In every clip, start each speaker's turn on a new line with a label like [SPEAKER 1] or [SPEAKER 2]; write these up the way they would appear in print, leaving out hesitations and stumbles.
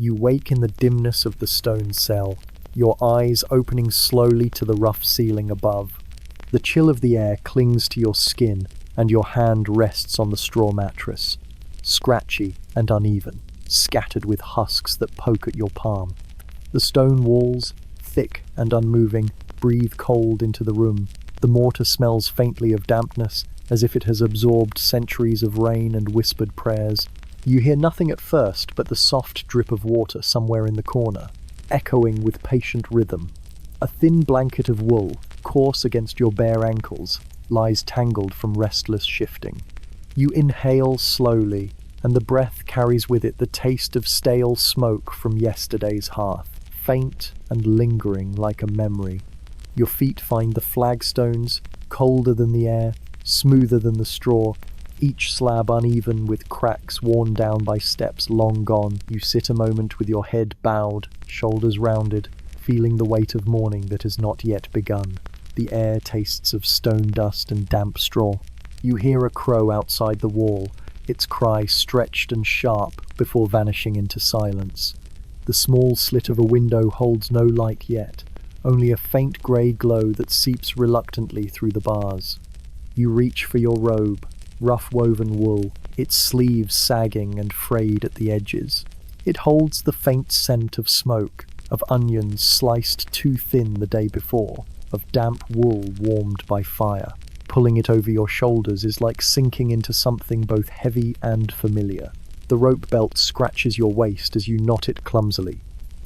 [SPEAKER 1] You wake in the dimness of the stone cell, your eyes opening slowly to the rough ceiling above. The chill of the air clings to your skin, and your hand rests on the straw mattress, scratchy and uneven, scattered with husks that poke at your palm. The stone walls, thick and unmoving, breathe cold into the room. The mortar smells faintly of dampness, as if it has absorbed centuries of rain and whispered prayers. You hear nothing at first but the soft drip of water somewhere in the corner, echoing with patient rhythm. A thin blanket of wool, coarse against your bare ankles, lies tangled from restless shifting. You inhale slowly, and the breath carries with it the taste of stale smoke from yesterday's hearth, faint and lingering like a memory. Your feet find the flagstones, colder than the air, smoother than the straw, each slab uneven with cracks worn down by steps long gone. You sit a moment with your head bowed, shoulders rounded, feeling the weight of morning that has not yet begun. The air tastes of stone dust and damp straw. You hear a crow outside the wall, its cry stretched and sharp before vanishing into silence. The small slit of a window holds no light yet, only a faint grey glow that seeps reluctantly through the bars. You reach for your robe, rough woven wool, its sleeves sagging and frayed at the edges. It holds the faint scent of smoke, of onions sliced too thin the day before, of damp wool warmed by fire. Pulling it over your shoulders is like sinking into something both heavy and familiar. The rope belt scratches your waist as you knot it clumsily.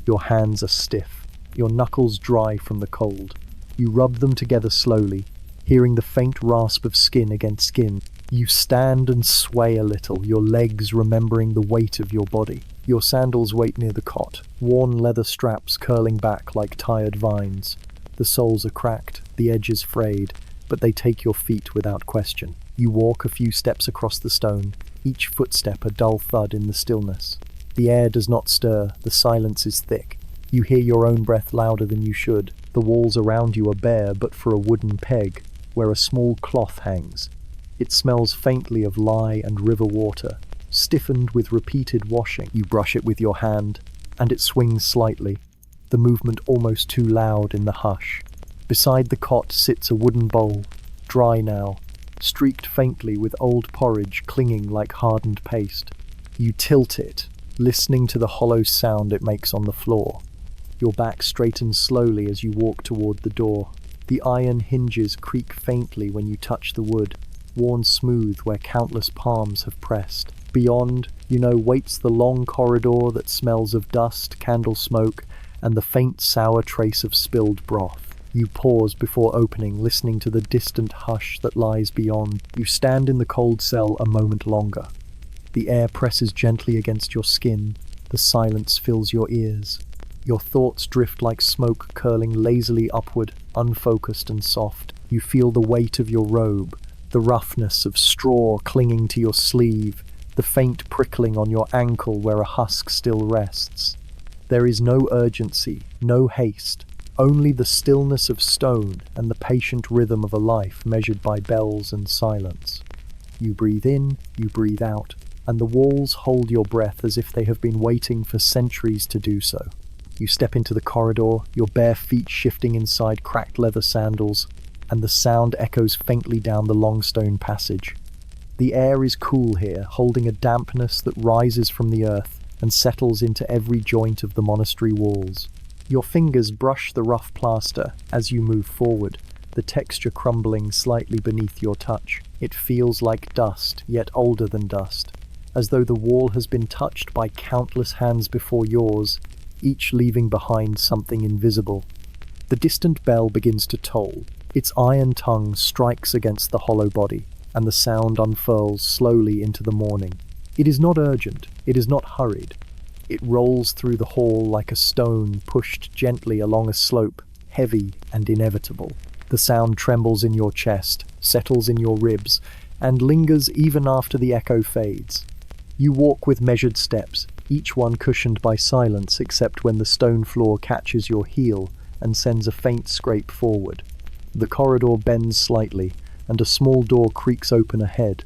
[SPEAKER 1] Your hands are stiff, your knuckles dry from the cold. You rub them together slowly, hearing the faint rasp of skin against skin. You stand and sway a little, your legs remembering the weight of your body. Your sandals wait near the cot, worn leather straps curling back like tired vines. The soles are cracked, the edges frayed, but they take your feet without question. You walk a few steps across the stone, each footstep a dull thud in the stillness. The air does not stir, the silence is thick. You hear your own breath louder than you should. The walls around you are bare but for a wooden peg, where a small cloth hangs. It smells faintly of lye and river water, stiffened with repeated washing. You brush it with your hand, and it swings slightly, the movement almost too loud in the hush. Beside the cot sits a wooden bowl, dry now, streaked faintly with old porridge clinging like hardened paste. You tilt it, listening to the hollow sound it makes on the floor. Your back straightens slowly as you walk toward the door. The iron hinges creak faintly when you touch the wood, worn smooth where countless palms have pressed. Beyond, waits the long corridor that smells of dust, candle smoke, and the faint sour trace of spilled broth. You pause before opening, listening to the distant hush that lies beyond. You stand in the cold cell a moment longer. The air presses gently against your skin. The silence fills your ears. Your thoughts drift like smoke curling lazily upward, unfocused and soft. You feel the weight of your robe, the roughness of straw clinging to your sleeve, the faint prickling on your ankle where a husk still rests. There is no urgency, no haste, only the stillness of stone and the patient rhythm of a life measured by bells and silence. You breathe in, you breathe out, and the walls hold your breath as if they have been waiting for centuries to do so. You step into the corridor, your bare feet shifting inside cracked leather sandals, and the sound echoes faintly down the long stone passage. The air is cool here, holding a dampness that rises from the earth and settles into every joint of the monastery walls. Your fingers brush the rough plaster as you move forward, the texture crumbling slightly beneath your touch. It feels like dust, yet older than dust, as though the wall has been touched by countless hands before yours, each leaving behind something invisible. The distant bell begins to toll. Its iron tongue strikes against the hollow body, and the sound unfurls slowly into the morning. It is not urgent, it is not hurried. It rolls through the hall like a stone pushed gently along a slope, heavy and inevitable. The sound trembles in your chest, settles in your ribs, and lingers even after the echo fades. You walk with measured steps, each one cushioned by silence except when the stone floor catches your heel and sends a faint scrape forward. The corridor bends slightly, and a small door creaks open ahead.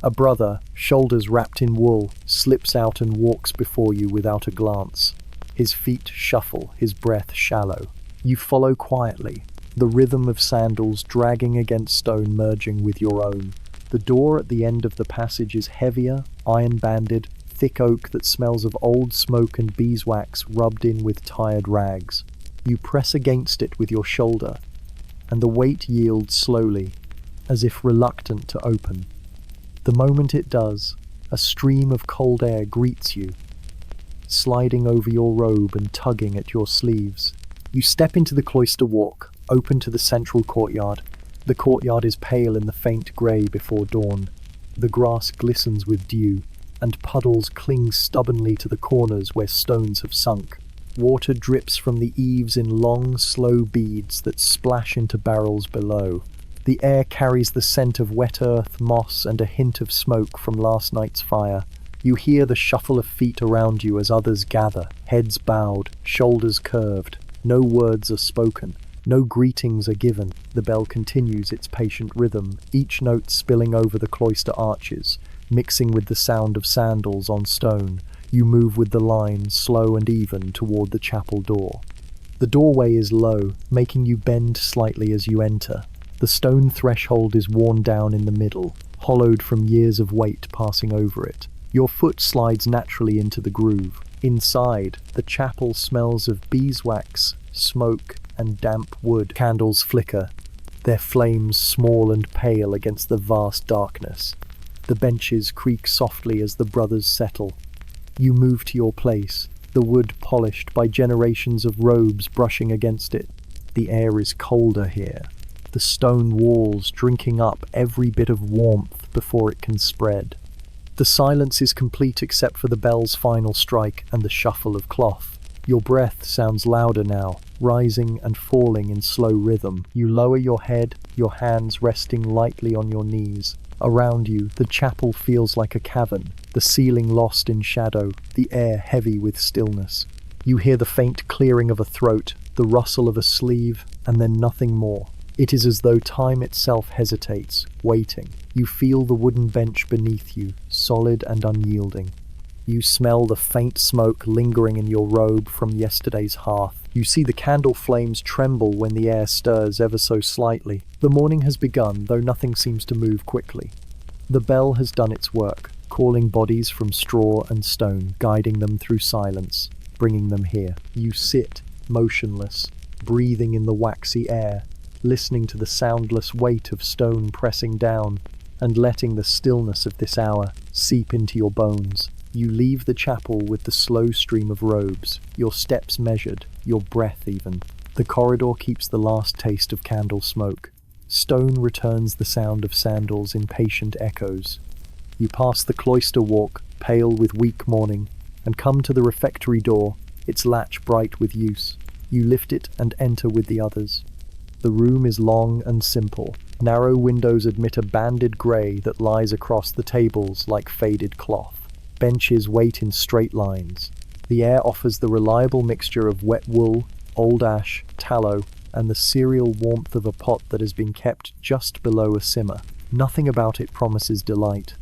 [SPEAKER 1] A brother, shoulders wrapped in wool, slips out and walks before you without a glance. His feet shuffle, his breath shallow. You follow quietly, the rhythm of sandals dragging against stone merging with your own. The door at the end of the passage is heavier, iron-banded, thick oak that smells of old smoke and beeswax rubbed in with tired rags. You press against it with your shoulder, and the weight yields slowly, as if reluctant to open. The moment it does, a stream of cold air greets you, sliding over your robe and tugging at your sleeves. You step into the cloister walk, open to the central courtyard. The courtyard is pale in the faint grey before dawn. The grass glistens with dew, and puddles cling stubbornly to the corners where stones have sunk. Water drips from the eaves in long, slow beads that splash into barrels below. The air carries the scent of wet earth, moss, and a hint of smoke from last night's fire. You hear the shuffle of feet around you as others gather, heads bowed, shoulders curved. No words are spoken. No greetings are given. The bell continues its patient rhythm, each note spilling over the cloister arches, mixing with the sound of sandals on stone. You move with the line, slow and even, toward the chapel door. The doorway is low, making you bend slightly as you enter. The stone threshold is worn down in the middle, hollowed from years of weight passing over it. Your foot slides naturally into the groove. Inside, the chapel smells of beeswax, smoke, and damp wood. Candles flicker, their flames small and pale against the vast darkness. The benches creak softly as the brothers settle. You move to your place, the wood polished by generations of robes brushing against it. The air is colder here, the stone walls drinking up every bit of warmth before it can spread. The silence is complete except for the bell's final strike and the shuffle of cloth. Your breath sounds louder now, rising and falling in slow rhythm. You lower your head, your hands resting lightly on your knees. Around you, the chapel feels like a cavern, the ceiling lost in shadow, the air heavy with stillness. You hear the faint clearing of a throat, the rustle of a sleeve, and then nothing more. It is as though time itself hesitates, waiting. You feel the wooden bench beneath you, solid and unyielding. You smell the faint smoke lingering in your robe from yesterday's hearth. You see the candle flames tremble when the air stirs ever so slightly. The morning has begun, though nothing seems to move quickly. The bell has done its work, calling bodies from straw and stone, guiding them through silence, bringing them here. You sit, motionless, breathing in the waxy air, listening to the soundless weight of stone pressing down, and letting the stillness of this hour seep into your bones. You leave the chapel with the slow stream of robes, your steps measured, your breath even. The corridor keeps the last taste of candle smoke. Stone returns the sound of sandals in patient echoes. You pass the cloister walk, pale with weak morning, and come to the refectory door, its latch bright with use. You lift it and enter with the others. The room is long and simple. Narrow windows admit a banded grey that lies across the tables like faded cloth. Benches wait in straight lines. The air offers the reliable mixture of wet wool, old ash, tallow, and the cereal warmth of a pot that has been kept just below a simmer. Nothing about it promises delight.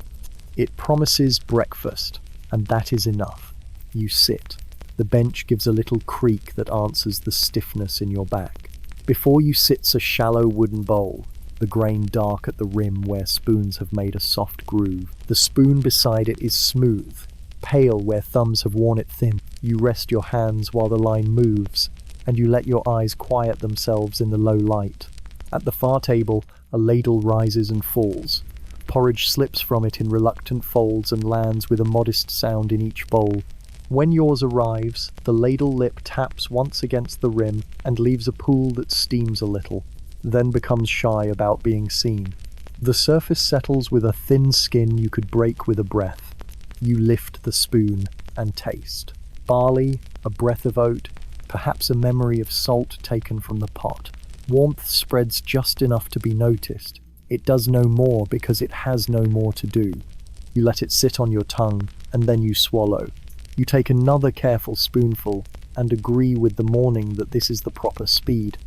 [SPEAKER 1] It promises breakfast, and that is enough. You sit. The bench gives a little creak that answers the stiffness in your back. Before you sits a shallow wooden bowl, the grain dark at the rim where spoons have made a soft groove. The spoon beside it is smooth, pale where thumbs have worn it thin. You rest your hands while the line moves, and you let your eyes quiet themselves in the low light. At the far table, a ladle rises and falls. Porridge slips from it in reluctant folds and lands with a modest sound in each bowl. When yours arrives, the ladle lip taps once against the rim and leaves a pool that steams a little, then becomes shy about being seen. The surface settles with a thin skin you could break with a breath. You lift the spoon and taste. Barley, a breath of oat, perhaps a memory of salt taken from the pot. Warmth spreads just enough to be noticed. It does no more because it has no more to do. You let it sit on your tongue, and then you swallow. You take another careful spoonful, and agree with the morning that this is the proper speed.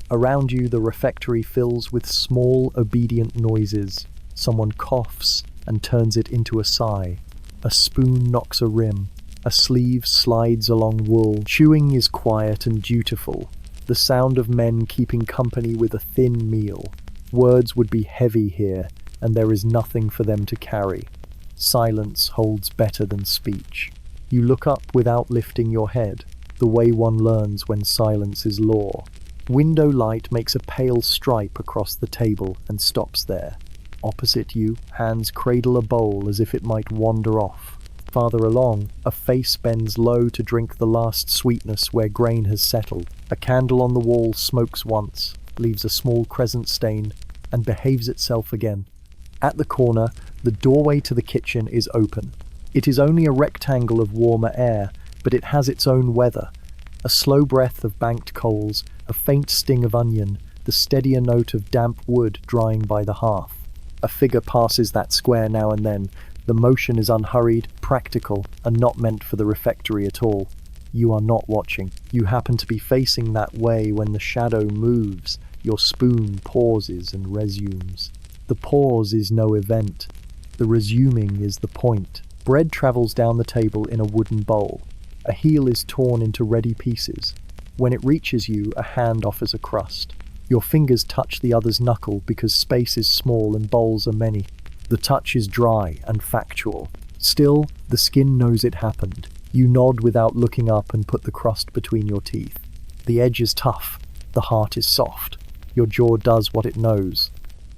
[SPEAKER 1] Around you, the refectory fills with small, obedient noises. Someone coughs, and turns it into a sigh. A spoon knocks a rim. A sleeve slides along wool. Chewing is quiet and dutiful. The sound of men keeping company with a thin meal. Words would be heavy here, and there is nothing for them to carry. Silence holds better than speech. You look up without lifting your head, the way one learns when silence is law. Window light makes a pale stripe across the table and stops there. Opposite you, hands cradle a bowl as if it might wander off. Farther along, a face bends low to drink the last sweetness where grain has settled. A candle on the wall smokes once, leaves a small crescent stain, and behaves itself again. At the corner, the doorway to the kitchen is open. It is only a rectangle of warmer air, but it has its own weather. A slow breath of banked coals, a faint sting of onion, the steadier note of damp wood drying by the hearth. A figure passes that square now and then. The motion is unhurried, practical, and not meant for the refectory at all. You are not watching. You happen to be facing that way when the shadow moves. Your spoon pauses and resumes. The pause is no event. The resuming is the point. Bread travels down the table in a wooden bowl. A heel is torn into ready pieces. When it reaches you, a hand offers a crust. Your fingers touch the other's knuckle because space is small and bowls are many. The touch is dry and factual. Still, the skin knows it happened. You nod without looking up and put the crust between your teeth. The edge is tough. The heart is soft. Your jaw does what it knows.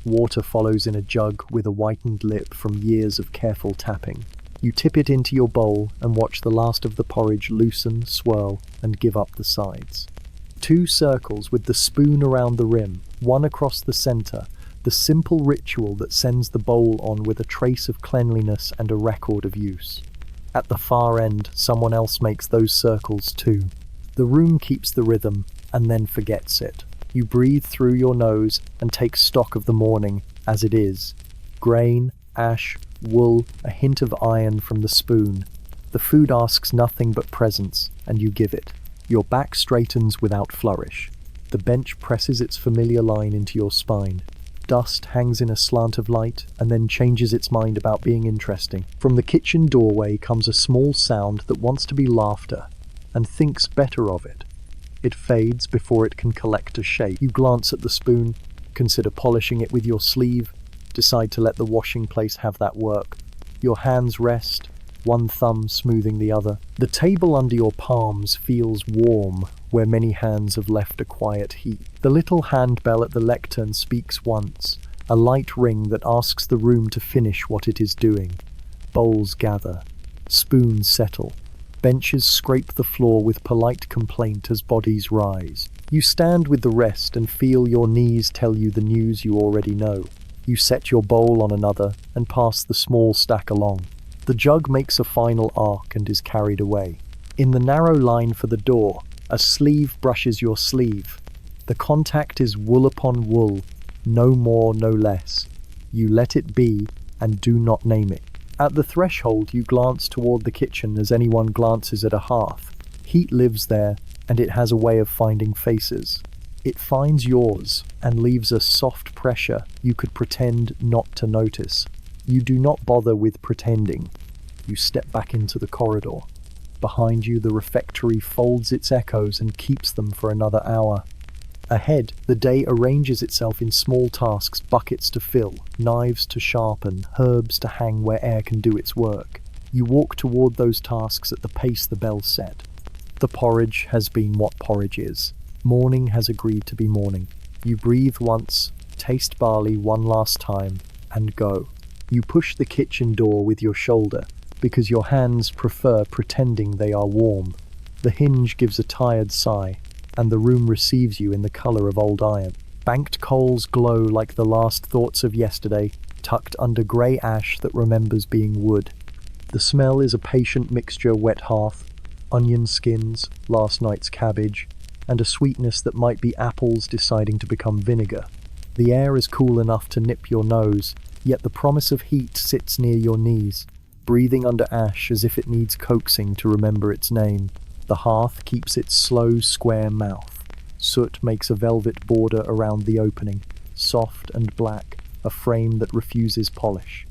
[SPEAKER 1] Water follows in a jug with a whitened lip from years of careful tapping. You tip it into your bowl and watch the last of the porridge loosen, swirl, and give up the sides. 2 circles with the spoon around the rim, one across the center, the simple ritual that sends the bowl on with a trace of cleanliness and a record of use. At the far end, someone else makes those circles too. The room keeps the rhythm and then forgets it. You breathe through your nose and take stock of the morning as it is. Grain, ash, wool, a hint of iron from the spoon. The food asks nothing but presence, and you give it. Your back straightens without flourish. The bench presses its familiar line into your spine. Dust hangs in a slant of light, and then changes its mind about being interesting. From the kitchen doorway comes a small sound that wants to be laughter, and thinks better of it. It fades before it can collect a shape. You glance at the spoon, consider polishing it with your sleeve, decide to let the washing place have that work. Your hands rest, one thumb smoothing the other. The table under your palms feels warm, where many hands have left a quiet heat. The little handbell at the lectern speaks once, a light ring that asks the room to finish what it is doing. Bowls gather, spoons settle. Benches scrape the floor with polite complaint as bodies rise. You stand with the rest and feel your knees tell you the news you already know. You set your bowl on another and pass the small stack along. The jug makes a final arc and is carried away. In the narrow line for the door, a sleeve brushes your sleeve. The contact is wool upon wool, no more, no less. You let it be and do not name it. At the threshold, you glance toward the kitchen as anyone glances at a hearth. Heat lives there, and it has a way of finding faces. It finds yours and leaves a soft pressure you could pretend not to notice. You do not bother with pretending. You step back into the corridor. Behind you, the refectory folds its echoes and keeps them for another hour. Ahead, the day arranges itself in small tasks, buckets to fill, knives to sharpen, herbs to hang where air can do its work. You walk toward those tasks at the pace the bell set. The porridge has been what porridge is. Morning has agreed to be morning. You breathe once, taste barley one last time, and go. You push the kitchen door with your shoulder, because your hands prefer pretending they are warm. The hinge gives a tired sigh, and the room receives you in the colour of old iron. Banked coals glow like the last thoughts of yesterday, tucked under grey ash that remembers being wood. The smell is a patient mixture: wet hearth, onion skins, last night's cabbage, and a sweetness that might be apples deciding to become vinegar. The air is cool enough to nip your nose, yet the promise of heat sits near your knees, breathing under ash as if it needs coaxing to remember its name. The hearth keeps its slow, square mouth. Soot makes a velvet border around the opening, soft and black, a frame that refuses polish.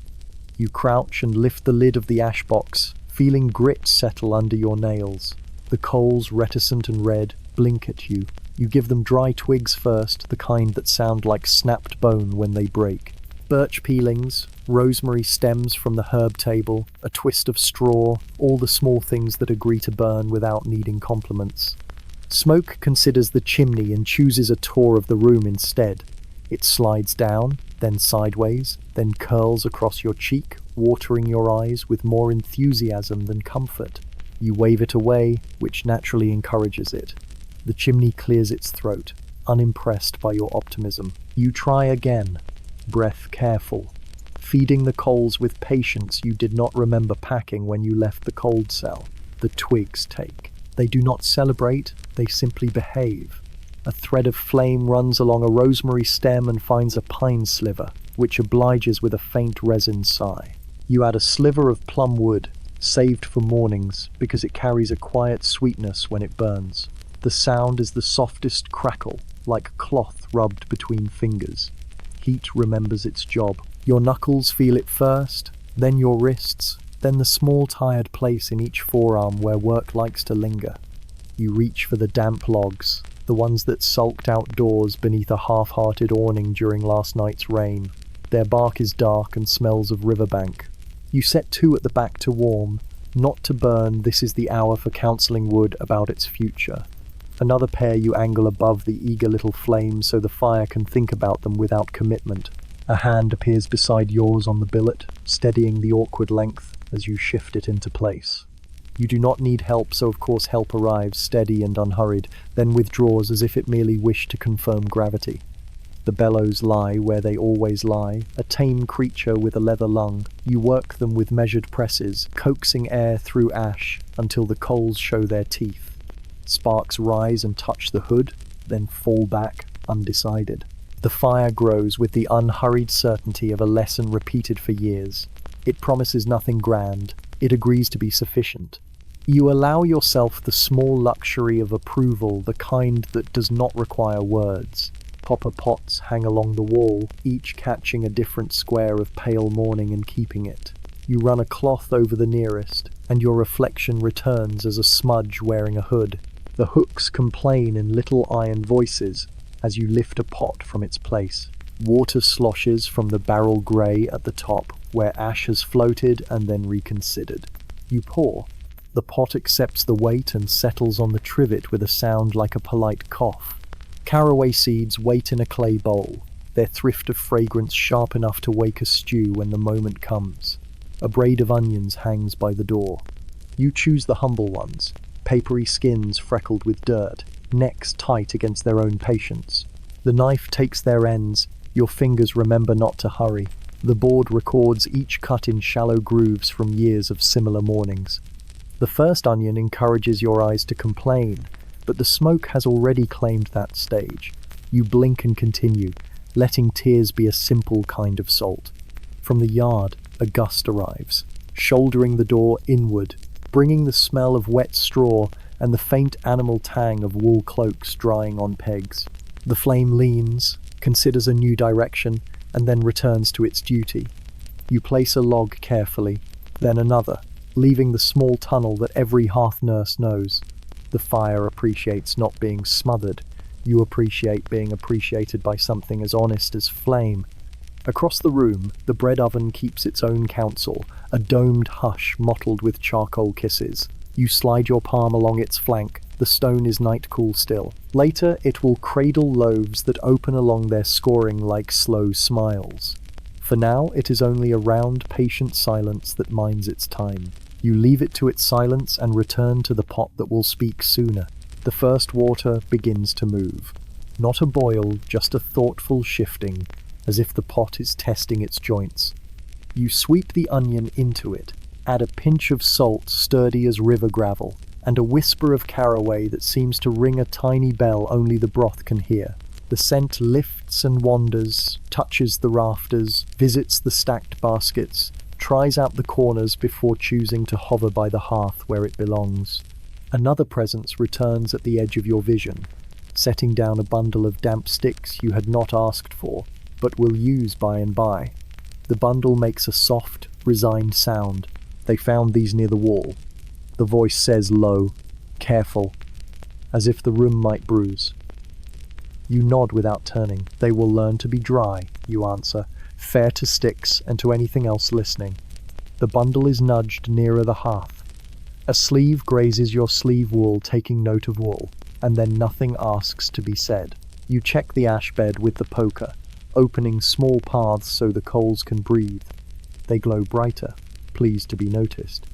[SPEAKER 1] You crouch and lift the lid of the ash box, feeling grit settle under your nails. The coals, reticent and red, blink at you. You give them dry twigs first, the kind that sound like snapped bone when they break. Birch peelings, rosemary stems from the herb table, a twist of straw, all the small things that agree to burn without needing compliments. Smoke considers the chimney and chooses a tour of the room instead. It slides down, then sideways, then curls across your cheek, watering your eyes with more enthusiasm than comfort. You wave it away, which naturally encourages it. The chimney clears its throat, unimpressed by your optimism. You try again, breath careful, feeding the coals with patience you did not remember packing when you left the cold cell. The twigs take. They do not celebrate, they simply behave. A thread of flame runs along a rosemary stem and finds a pine sliver, which obliges with a faint resin sigh. You add a sliver of plum wood, saved for mornings, because it carries a quiet sweetness when it burns. The sound is the softest crackle, like cloth rubbed between fingers. Heat remembers its job. Your knuckles feel it first, then your wrists, then the small tired place in each forearm where work likes to linger. You reach for the damp logs, the ones that sulked outdoors beneath a half-hearted awning during last night's rain. Their bark is dark and smells of riverbank. You set two at the back to warm, not to burn. This is the hour for counseling wood about its future. Another pair you angle above the eager little flame so the fire can think about them without commitment. A hand appears beside yours on the billet, steadying the awkward length as you shift it into place. You do not need help, so of course help arrives, steady and unhurried, then withdraws as if it merely wished to confirm gravity. The bellows lie where they always lie, a tame creature with a leather lung. You work them with measured presses, coaxing air through ash until the coals show their teeth. Sparks rise and touch the hood, then fall back, undecided. The fire grows with the unhurried certainty of a lesson repeated for years. It promises nothing grand. It agrees to be sufficient. You allow yourself the small luxury of approval, the kind that does not require words. Copper pots hang along the wall, each catching a different square of pale morning and keeping it. You run a cloth over the nearest, and your reflection returns as a smudge wearing a hood. The hooks complain in little iron voices as you lift a pot from its place. Water sloshes from the barrel grey at the top, where ash has floated and then reconsidered. You pour. The pot accepts the weight and settles on the trivet with a sound like a polite cough. Caraway seeds wait in a clay bowl, their thrift of fragrance sharp enough to wake a stew when the moment comes. A braid of onions hangs by the door. You choose the humble ones, papery skins freckled with dirt, necks tight against their own patience. The knife takes their ends, your fingers remember not to hurry. The board records each cut in shallow grooves from years of similar mornings. The first onion encourages your eyes to complain, but the smoke has already claimed that stage. You blink and continue, letting tears be a simple kind of salt. From the yard, a gust arrives, shouldering the door inward, bringing the smell of wet straw and the faint animal tang of wool cloaks drying on pegs. The flame leans, considers a new direction, and then returns to its duty. You place a log carefully, then another, leaving the small tunnel that every hearth nurse knows. The fire appreciates not being smothered. You appreciate being appreciated by something as honest as flame. Across the room, the bread oven keeps its own counsel, a domed hush mottled with charcoal kisses. You slide your palm along its flank. The stone is night-cool still. Later, it will cradle loaves that open along their scoring like slow smiles. For now, it is only a round, patient silence that minds its time. You leave it to its silence and return to the pot that will speak sooner. The first water begins to move. Not a boil, just a thoughtful shifting, as if the pot is testing its joints. You sweep the onion into it, add a pinch of salt sturdy as river gravel, and a whisper of caraway that seems to ring a tiny bell only the broth can hear. The scent lifts and wanders, touches the rafters, visits the stacked baskets, tries out the corners before choosing to hover by the hearth where it belongs. Another presence returns at the edge of your vision, setting down a bundle of damp sticks you had not asked for, but will use by and by. The bundle makes a soft, resigned sound. They found these near the wall. The voice says low, careful, as if the room might bruise. You nod without turning. They will learn to be dry, you answer, fair to sticks and to anything else listening. The bundle is nudged nearer the hearth. A sleeve grazes your sleeve wool, taking note of wool, and then nothing asks to be said. You check the ash bed with the poker, opening small paths so the coals can breathe. They glow brighter, pleased to be noticed.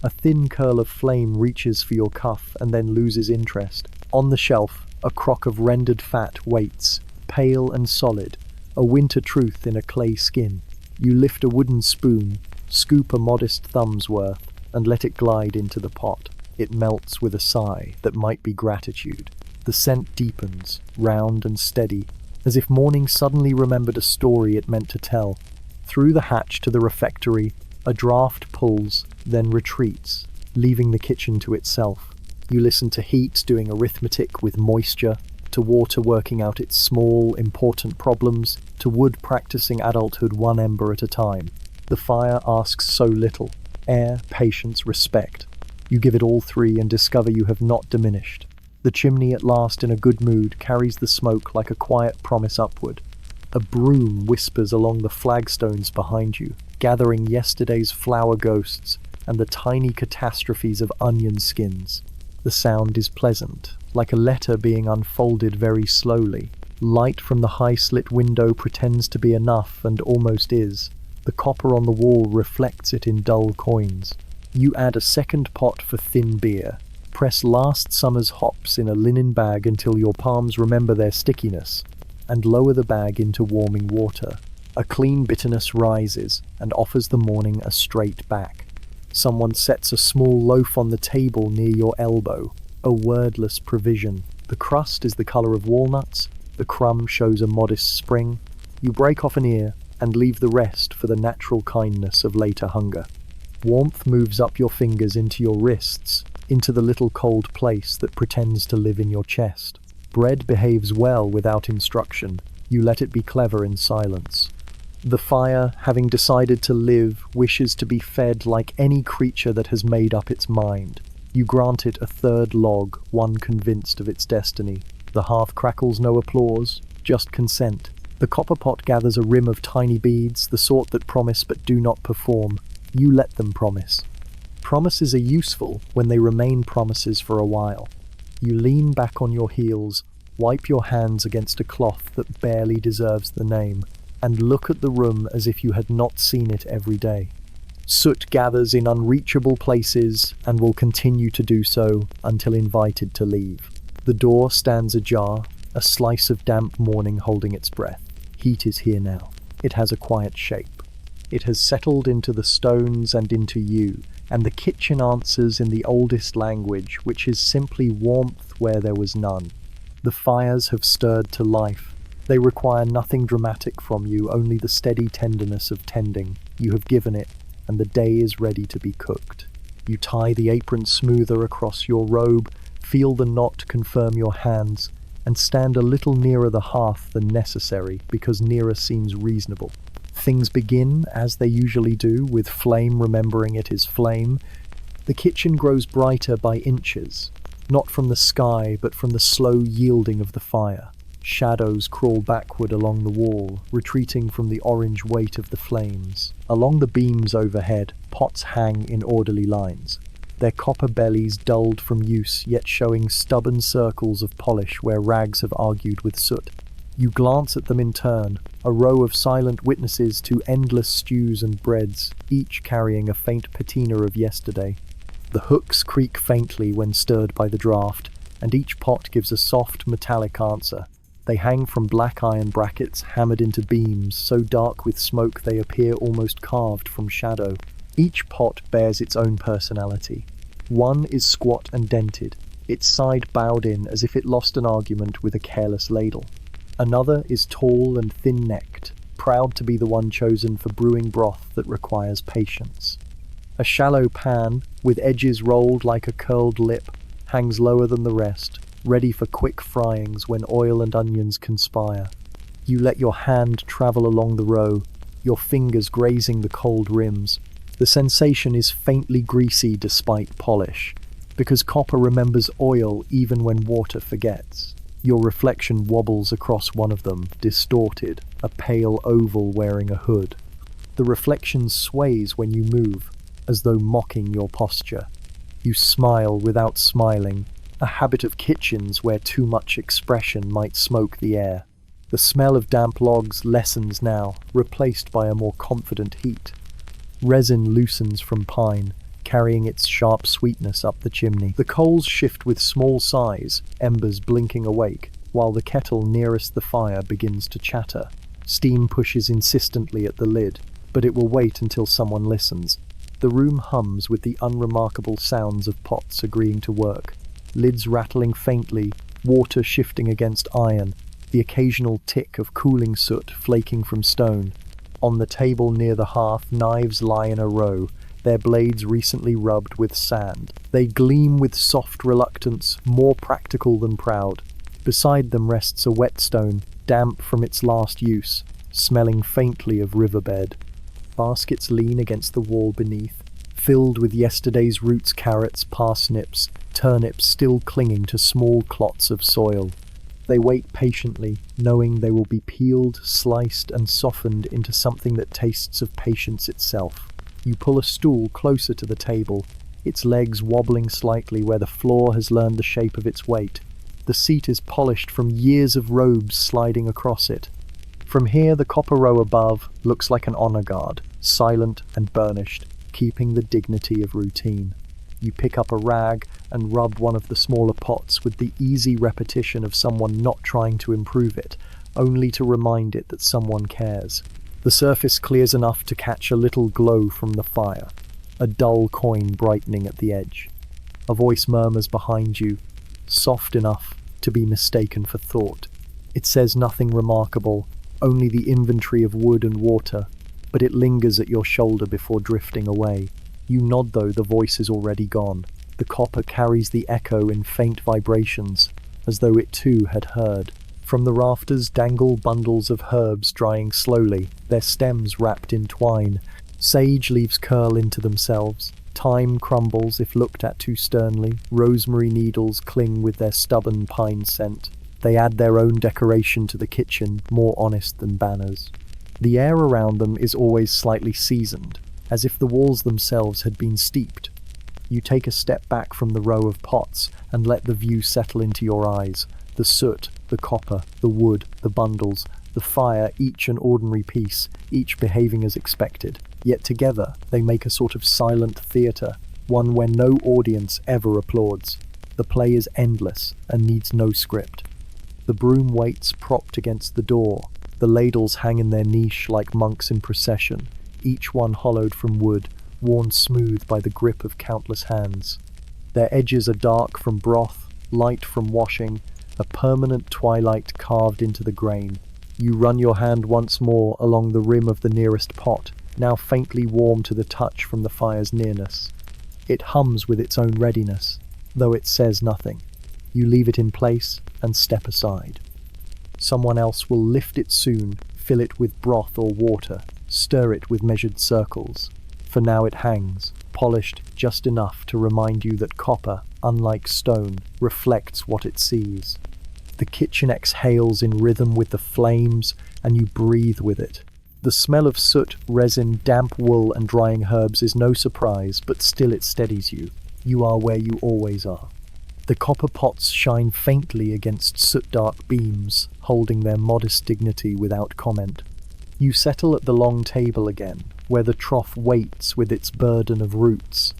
[SPEAKER 1] A thin curl of flame reaches for your cuff and then loses interest. On the shelf, a crock of rendered fat waits, pale and solid, a winter truth in a clay skin. You lift a wooden spoon, scoop a modest thumb's worth, and let it glide into the pot. It melts with a sigh that might be gratitude. The scent deepens, round and steady, as if morning suddenly remembered a story it meant to tell. Through the hatch to the refectory, a draught pulls, then retreats, leaving the kitchen to itself. You listen to heat doing arithmetic with moisture, to water working out its small, important problems, to wood practicing adulthood one ember at a time. The fire asks so little: air, patience, respect. You give it all three and discover you have not diminished. The chimney, at last in a good mood, carries the smoke like a quiet promise upward. A broom whispers along the flagstones behind you, gathering yesterday's flower ghosts and the tiny catastrophes of onion skins. The sound is pleasant, like a letter being unfolded very slowly. Light from the high-slit window pretends to be enough, and almost is. The copper on the wall reflects it in dull coins. You add a second pot for thin beer. Press last summer's hops in a linen bag until your palms remember their stickiness, and lower the bag into warming water. A clean bitterness rises and offers the morning a straight back. Someone sets a small loaf on the table near your elbow, a wordless provision. The crust is the color of walnuts, the crumb shows a modest spring. You break off an ear and leave the rest for the natural kindness of later hunger. Warmth moves up your fingers into your wrists, into the little cold place that pretends to live in your chest. Bread behaves well without instruction. You let it be clever in silence. The fire, having decided to live, wishes to be fed like any creature that has made up its mind. You grant it a third log, one convinced of its destiny. The hearth crackles no applause, just consent. The copper pot gathers a rim of tiny beads, the sort that promise but do not perform. You let them promise. Promises are useful when they remain promises for a while. You lean back on your heels, wipe your hands against a cloth that barely deserves the name, and look at the room as if you had not seen it every day. Soot gathers in unreachable places and will continue to do so until invited to leave. The door stands ajar, a slice of damp morning holding its breath. Heat is here now. It has a quiet shape. It has settled into the stones and into you, and the kitchen answers in the oldest language, which is simply warmth where there was none. The fires have stirred to life. They require nothing dramatic from you, only the steady tenderness of tending. You have given it, and the day is ready to be cooked. You tie the apron smoother across your robe, feel the knot confirm your hands, and stand a little nearer the hearth than necessary, because nearer seems reasonable. Things begin, as they usually do, with flame remembering it is flame. The kitchen grows brighter by inches, not from the sky, but from the slow yielding of the fire. Shadows crawl backward along the wall, retreating from the orange weight of the flames. Along the beams overhead, pots hang in orderly lines, their copper bellies dulled from use, yet showing stubborn circles of polish where rags have argued with soot. You glance at them in turn, a row of silent witnesses to endless stews and breads, each carrying a faint patina of yesterday. The hooks creak faintly when stirred by the draught, and each pot gives a soft, metallic answer. They hang from black iron brackets hammered into beams, so dark with smoke they appear almost carved from shadow. Each pot bears its own personality. One is squat and dented, its side bowed in as if it lost an argument with a careless ladle. Another is tall and thin-necked, proud to be the one chosen for brewing broth that requires patience. A shallow pan, with edges rolled like a curled lip, hangs lower than the rest, ready for quick fryings when oil and onions conspire. You let your hand travel along the row, your fingers grazing the cold rims, The sensation is faintly greasy despite polish, because copper remembers oil even when water forgets. Your reflection wobbles across one of them, distorted, a pale oval wearing a hood. The reflection sways when you move, as though mocking your posture. You smile without smiling, a habit of kitchens where too much expression might smoke the air. The smell of damp logs lessens now, replaced by a more confident heat. Resin loosens from pine, carrying its sharp sweetness up the chimney. The coals shift with small sighs, embers blinking awake, while the kettle nearest the fire begins to chatter. Steam pushes insistently at the lid, but it will wait until someone listens. The room hums with the unremarkable sounds of pots agreeing to work, lids rattling faintly, water shifting against iron, the occasional tick of cooling soot flaking from stone. On the table near the hearth, knives lie in a row, their blades recently rubbed with sand. They gleam with soft reluctance, more practical than proud. Beside them rests a whetstone, damp from its last use, smelling faintly of riverbed. Baskets lean against the wall beneath, filled with yesterday's roots, carrots, parsnips, turnips still clinging to small clots of soil. They wait patiently, knowing they will be peeled, sliced, and softened into something that tastes of patience itself. You pull a stool closer to the table, its legs wobbling slightly where the floor has learned the shape of its weight. The seat is polished from years of robes sliding across it. From here, the copper row above looks like an honor guard, silent and burnished, keeping the dignity of routine. You pick up a rag and rub one of the smaller pots with the easy repetition of someone not trying to improve it, only to remind it that someone cares. The surface clears enough to catch a little glow from the fire, a dull coin brightening at the edge. A voice murmurs behind you, soft enough to be mistaken for thought. It says nothing remarkable, only the inventory of wood and water, but it lingers at your shoulder before drifting away. You nod though the voice is already gone. The copper carries the echo in faint vibrations, as though it too had heard. From the rafters dangle bundles of herbs drying slowly, their stems wrapped in twine. Sage leaves curl into themselves. Thyme crumbles if looked at too sternly. Rosemary needles cling with their stubborn pine scent. They add their own decoration to the kitchen, more honest than banners. The air around them is always slightly seasoned, as if the walls themselves had been steeped. You take a step back from the row of pots and let the view settle into your eyes. The soot, the copper, the wood, the bundles, the fire, each an ordinary piece, each behaving as expected. Yet together they make a sort of silent theatre, one where no audience ever applauds. The play is endless and needs no script. The broom waits propped against the door. The ladles hang in their niche like monks in procession, each one hollowed from wood, worn smooth by the grip of countless hands. Their edges are dark from broth, light from washing, a permanent twilight carved into the grain. You run your hand once more along the rim of the nearest pot, now faintly warm to the touch from the fire's nearness. It hums with its own readiness, though it says nothing. You leave it in place and step aside. Someone else will lift it soon, fill it with broth or water, stir it with measured circles. For now it hangs, polished just enough to remind you that copper, unlike stone, reflects what it sees. The kitchen exhales in rhythm with the flames, and you breathe with it. The smell of soot, resin, damp wool, and drying herbs is no surprise, but still it steadies you. You are where you always are. The copper pots shine faintly against soot-dark beams, holding their modest dignity without comment. You settle at the long table again, where the trough waits with its burden of roots.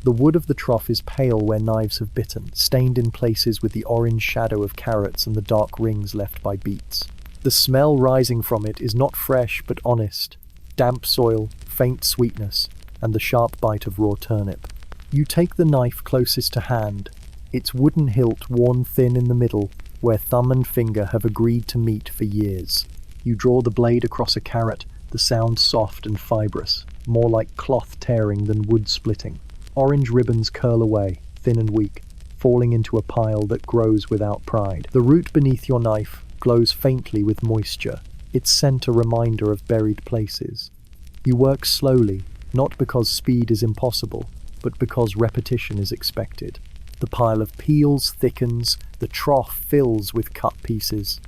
[SPEAKER 1] The wood of the trough is pale where knives have bitten, stained in places with the orange shadow of carrots and the dark rings left by beets. The smell rising from it is not fresh but honest, damp soil, faint sweetness, and the sharp bite of raw turnip. You take the knife closest to hand, its wooden hilt worn thin in the middle, where thumb and finger have agreed to meet for years. You draw the blade across a carrot, the sound soft and fibrous, more like cloth tearing than wood splitting. Orange ribbons curl away, thin and weak, falling into a pile that grows without pride. The root beneath your knife glows faintly with moisture, its scent a reminder of buried places. You work slowly, not because speed is impossible, but because repetition is expected. The pile of peels thickens, the trough fills with cut pieces.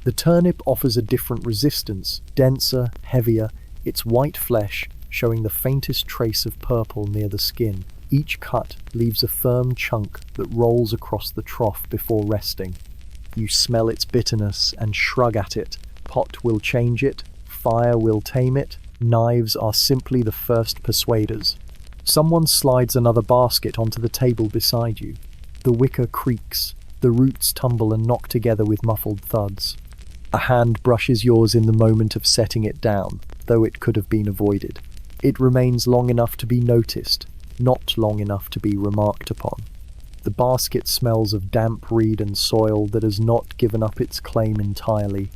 [SPEAKER 1] The turnip offers a different resistance, denser, heavier, its white flesh showing the faintest trace of purple near the skin. Each cut leaves a firm chunk that rolls across the trough before resting. You smell its bitterness and shrug at it. Pot will change it, fire will tame it, knives are simply the first persuaders. Someone slides another basket onto the table beside you. The wicker creaks, the roots tumble and knock together with muffled thuds. A hand brushes yours in the moment of setting it down, though it could have been avoided. It remains long enough to be noticed, not long enough to be remarked upon. The basket smells of damp reed and soil that has not given up its claim entirely.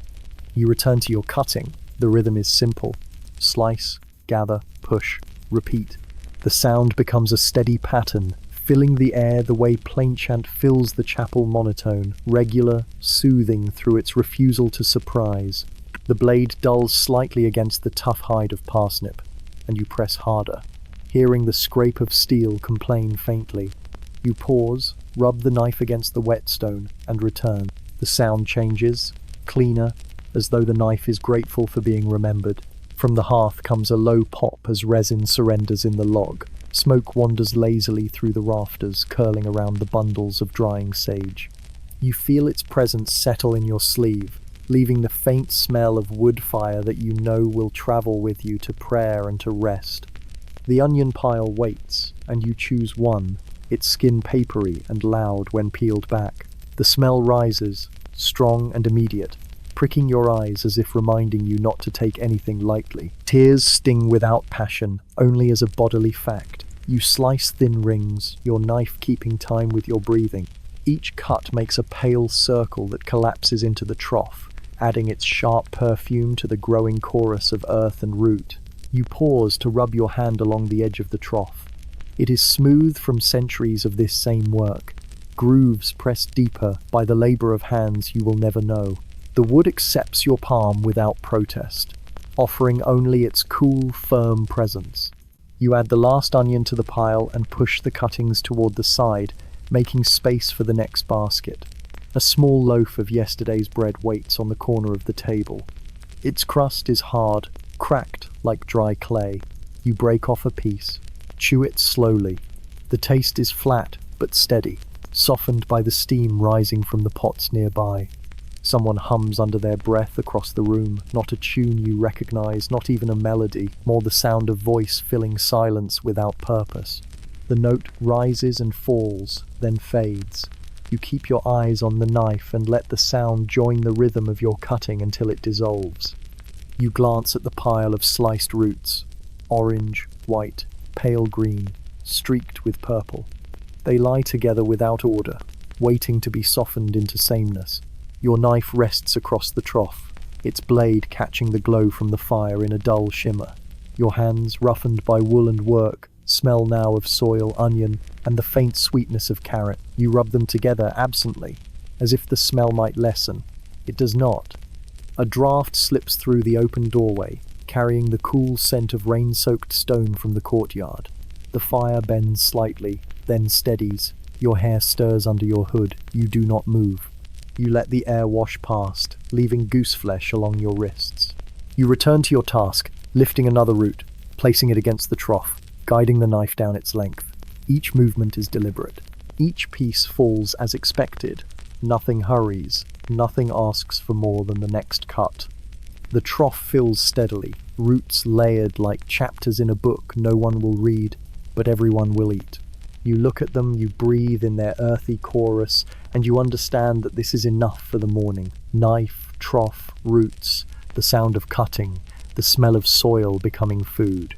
[SPEAKER 1] You return to your cutting. The rhythm is simple. Slice, gather, push, repeat. The sound becomes a steady pattern, filling the air the way plainchant fills the chapel monotone, regular, soothing through its refusal to surprise. The blade dulls slightly against the tough hide of parsnip, and you press harder, hearing the scrape of steel complain faintly. You pause, rub the knife against the whetstone, and return. The sound changes, cleaner, as though the knife is grateful for being remembered. From the hearth comes a low pop as resin surrenders in the log. Smoke wanders lazily through the rafters, curling around the bundles of drying sage. You feel its presence settle in your sleeve, leaving the faint smell of wood fire that you know will travel with you to prayer and to rest. The onion pile waits, and you choose one, its skin papery and loud when peeled back. The smell rises, strong and immediate, pricking your eyes as if reminding you not to take anything lightly. Tears sting without passion, only as a bodily fact. You slice thin rings, your knife keeping time with your breathing. Each cut makes a pale circle that collapses into the trough, adding its sharp perfume to the growing chorus of earth and root. You pause to rub your hand along the edge of the trough. It is smooth from centuries of this same work, grooves pressed deeper by the labor of hands you will never know. The wood accepts your palm without protest, offering only its cool, firm presence. You add the last onion to the pile and push the cuttings toward the side, making space for the next basket. A small loaf of yesterday's bread waits on the corner of the table. Its crust is hard, cracked like dry clay. You break off a piece, chew it slowly. The taste is flat but steady, softened by the steam rising from the pots nearby. Someone hums under their breath across the room, not a tune you recognize, not even a melody, more the sound of voice filling silence without purpose. The note rises and falls, then fades. You keep your eyes on the knife and let the sound join the rhythm of your cutting until it dissolves. You glance at the pile of sliced roots, orange, white, pale green, streaked with purple. They lie together without order, waiting to be softened into sameness. Your knife rests across the trough, its blade catching the glow from the fire in a dull shimmer. Your hands, roughened by wool and work, smell now of soil, onion, and the faint sweetness of carrot. You rub them together absently, as if the smell might lessen. It does not. A draught slips through the open doorway, carrying the cool scent of rain-soaked stone from the courtyard. The fire bends slightly, then steadies. Your hair stirs under your hood. You do not move. You let the air wash past, leaving goose flesh along your wrists. You return to your task, lifting another root, placing it against the trough, guiding the knife down its length. Each movement is deliberate. Each piece falls as expected. Nothing hurries. Nothing asks for more than the next cut. The trough fills steadily, roots layered like chapters in a book no one will read, but everyone will eat. You look at them, you breathe in their earthy chorus, and you understand that this is enough for the morning. Knife, trough, roots, the sound of cutting, the smell of soil becoming food.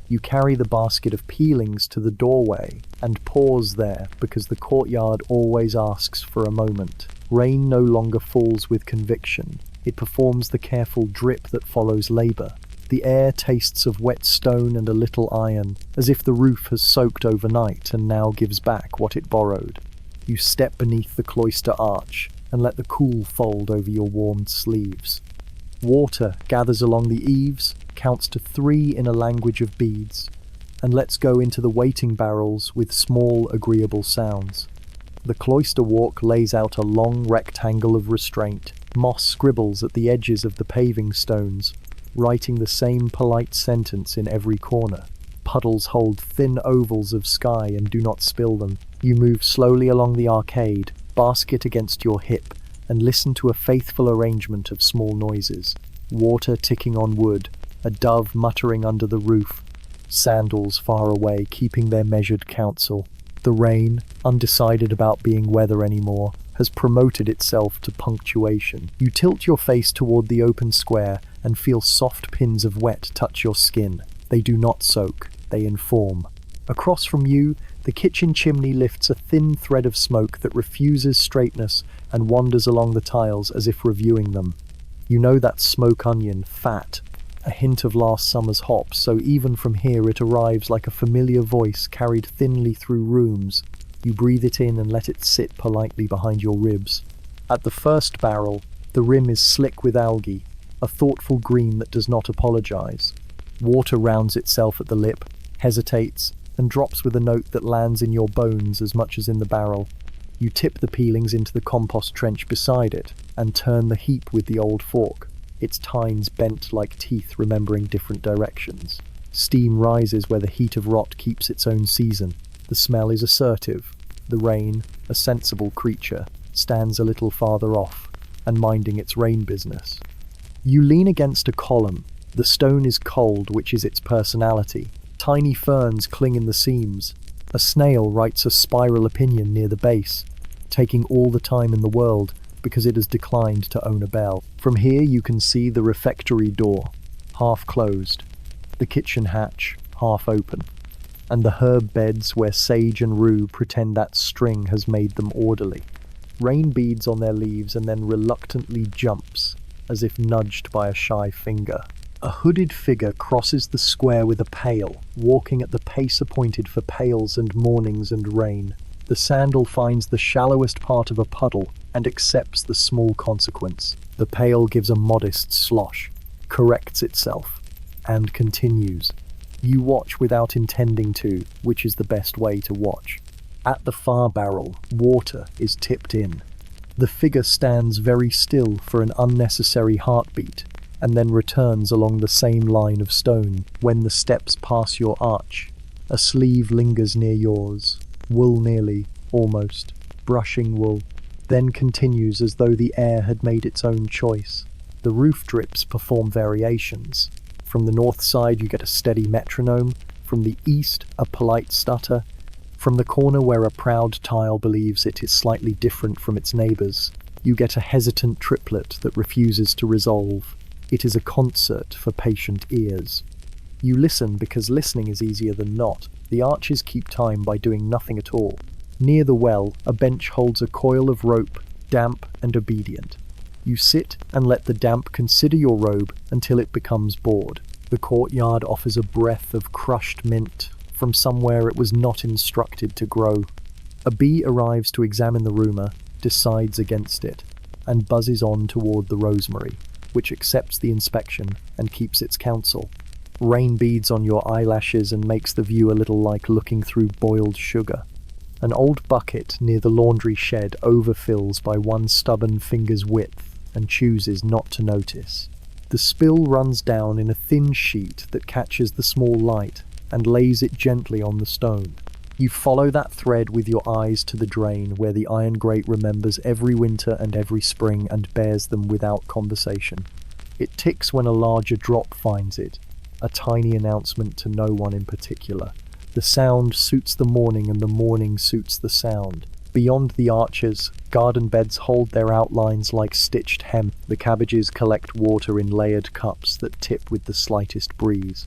[SPEAKER 1] You carry the basket of peelings to the doorway and pause there because the courtyard always asks for a moment. Rain no longer falls with conviction. It performs the careful drip that follows labor. The air tastes of wet stone and a little iron, as if the roof has soaked overnight and now gives back what it borrowed. You step beneath the cloister arch and let the cool fold over your warmed sleeves. Water gathers along the eaves, counts to 3 in a language of beads. and let's go into the waiting barrels with small, agreeable sounds. The cloister walk lays out a long rectangle of restraint. Moss scribbles at the edges of the paving stones, writing the same polite sentence in every corner. Puddles hold thin ovals of sky and do not spill them. You move slowly along the arcade, basket against your hip, and listen to a faithful arrangement of small noises. Water ticking on wood, a dove muttering under the roof, sandals far away keeping their measured counsel. The rain, undecided about being weather anymore, has promoted itself to punctuation. You tilt your face toward the open square and feel soft pins of wet touch your skin. They do not soak, they inform. Across from you, the kitchen chimney lifts a thin thread of smoke that refuses straightness and wanders along the tiles as if reviewing them. You know that smoke onion, fat, a hint of last summer's hops, so even from here it arrives like a familiar voice carried thinly through rooms. You breathe it in and let it sit politely behind your ribs. At the first barrel, the rim is slick with algae, a thoughtful green that does not apologize. Water rounds itself at the lip, hesitates, and drops with a note that lands in your bones as much as in the barrel. You tip the peelings into the compost trench beside it, and turn the heap with the old fork, its tines bent like teeth remembering different directions. Steam rises where the heat of rot keeps its own season. The smell is assertive. The rain, a sensible creature, stands a little farther off, and minding its rain business. You lean against a column. The stone is cold, which is its personality. Tiny ferns cling in the seams. A snail writes a spiral opinion near the base, taking all the time in the world because it has declined to own a bell. From here you can see the refectory door, half closed, the kitchen hatch, half open, and the herb beds where sage and rue pretend that string has made them orderly. Rain beads on their leaves and then reluctantly jumps, as if nudged by a shy finger. A hooded figure crosses the square with a pail, walking at the pace appointed for pails and mornings and rain. The sandal finds the shallowest part of a puddle and accepts the small consequence. The pail gives a modest slosh, corrects itself, and continues. You watch without intending to, which is the best way to watch. At the far barrel, water is tipped in. The figure stands very still for an unnecessary heartbeat, and then returns along the same line of stone. When the steps pass your arch, a sleeve lingers near yours, wool nearly, almost, brushing wool, then continues as though the air had made its own choice. The roof drips perform variations. From the north side you get a steady metronome, from the east a polite stutter, from the corner where a proud tile believes it is slightly different from its neighbours, you get a hesitant triplet that refuses to resolve. It is a concert for patient ears. You listen because listening is easier than not. The archers keep time by doing nothing at all. Near the well, a bench holds a coil of rope, damp and obedient. You sit and let the damp consider your robe until it becomes bored. The courtyard offers a breath of crushed mint from somewhere it was not instructed to grow. A bee arrives to examine the rumour, decides against it, and buzzes on toward the rosemary, which accepts the inspection and keeps its counsel. Rain beads on your eyelashes and makes the view a little like looking through boiled sugar. An old bucket near the laundry shed overfills by one stubborn finger's width and chooses not to notice. The spill runs down in a thin sheet that catches the small light and lays it gently on the stone. You follow that thread with your eyes to the drain where the iron grate remembers every winter and every spring and bears them without conversation. It ticks when a larger drop finds it, a tiny announcement to no one in particular. The sound suits the morning and the morning suits the sound. Beyond the arches, garden beds hold their outlines like stitched hem. The cabbages collect water in layered cups that tip with the slightest breeze.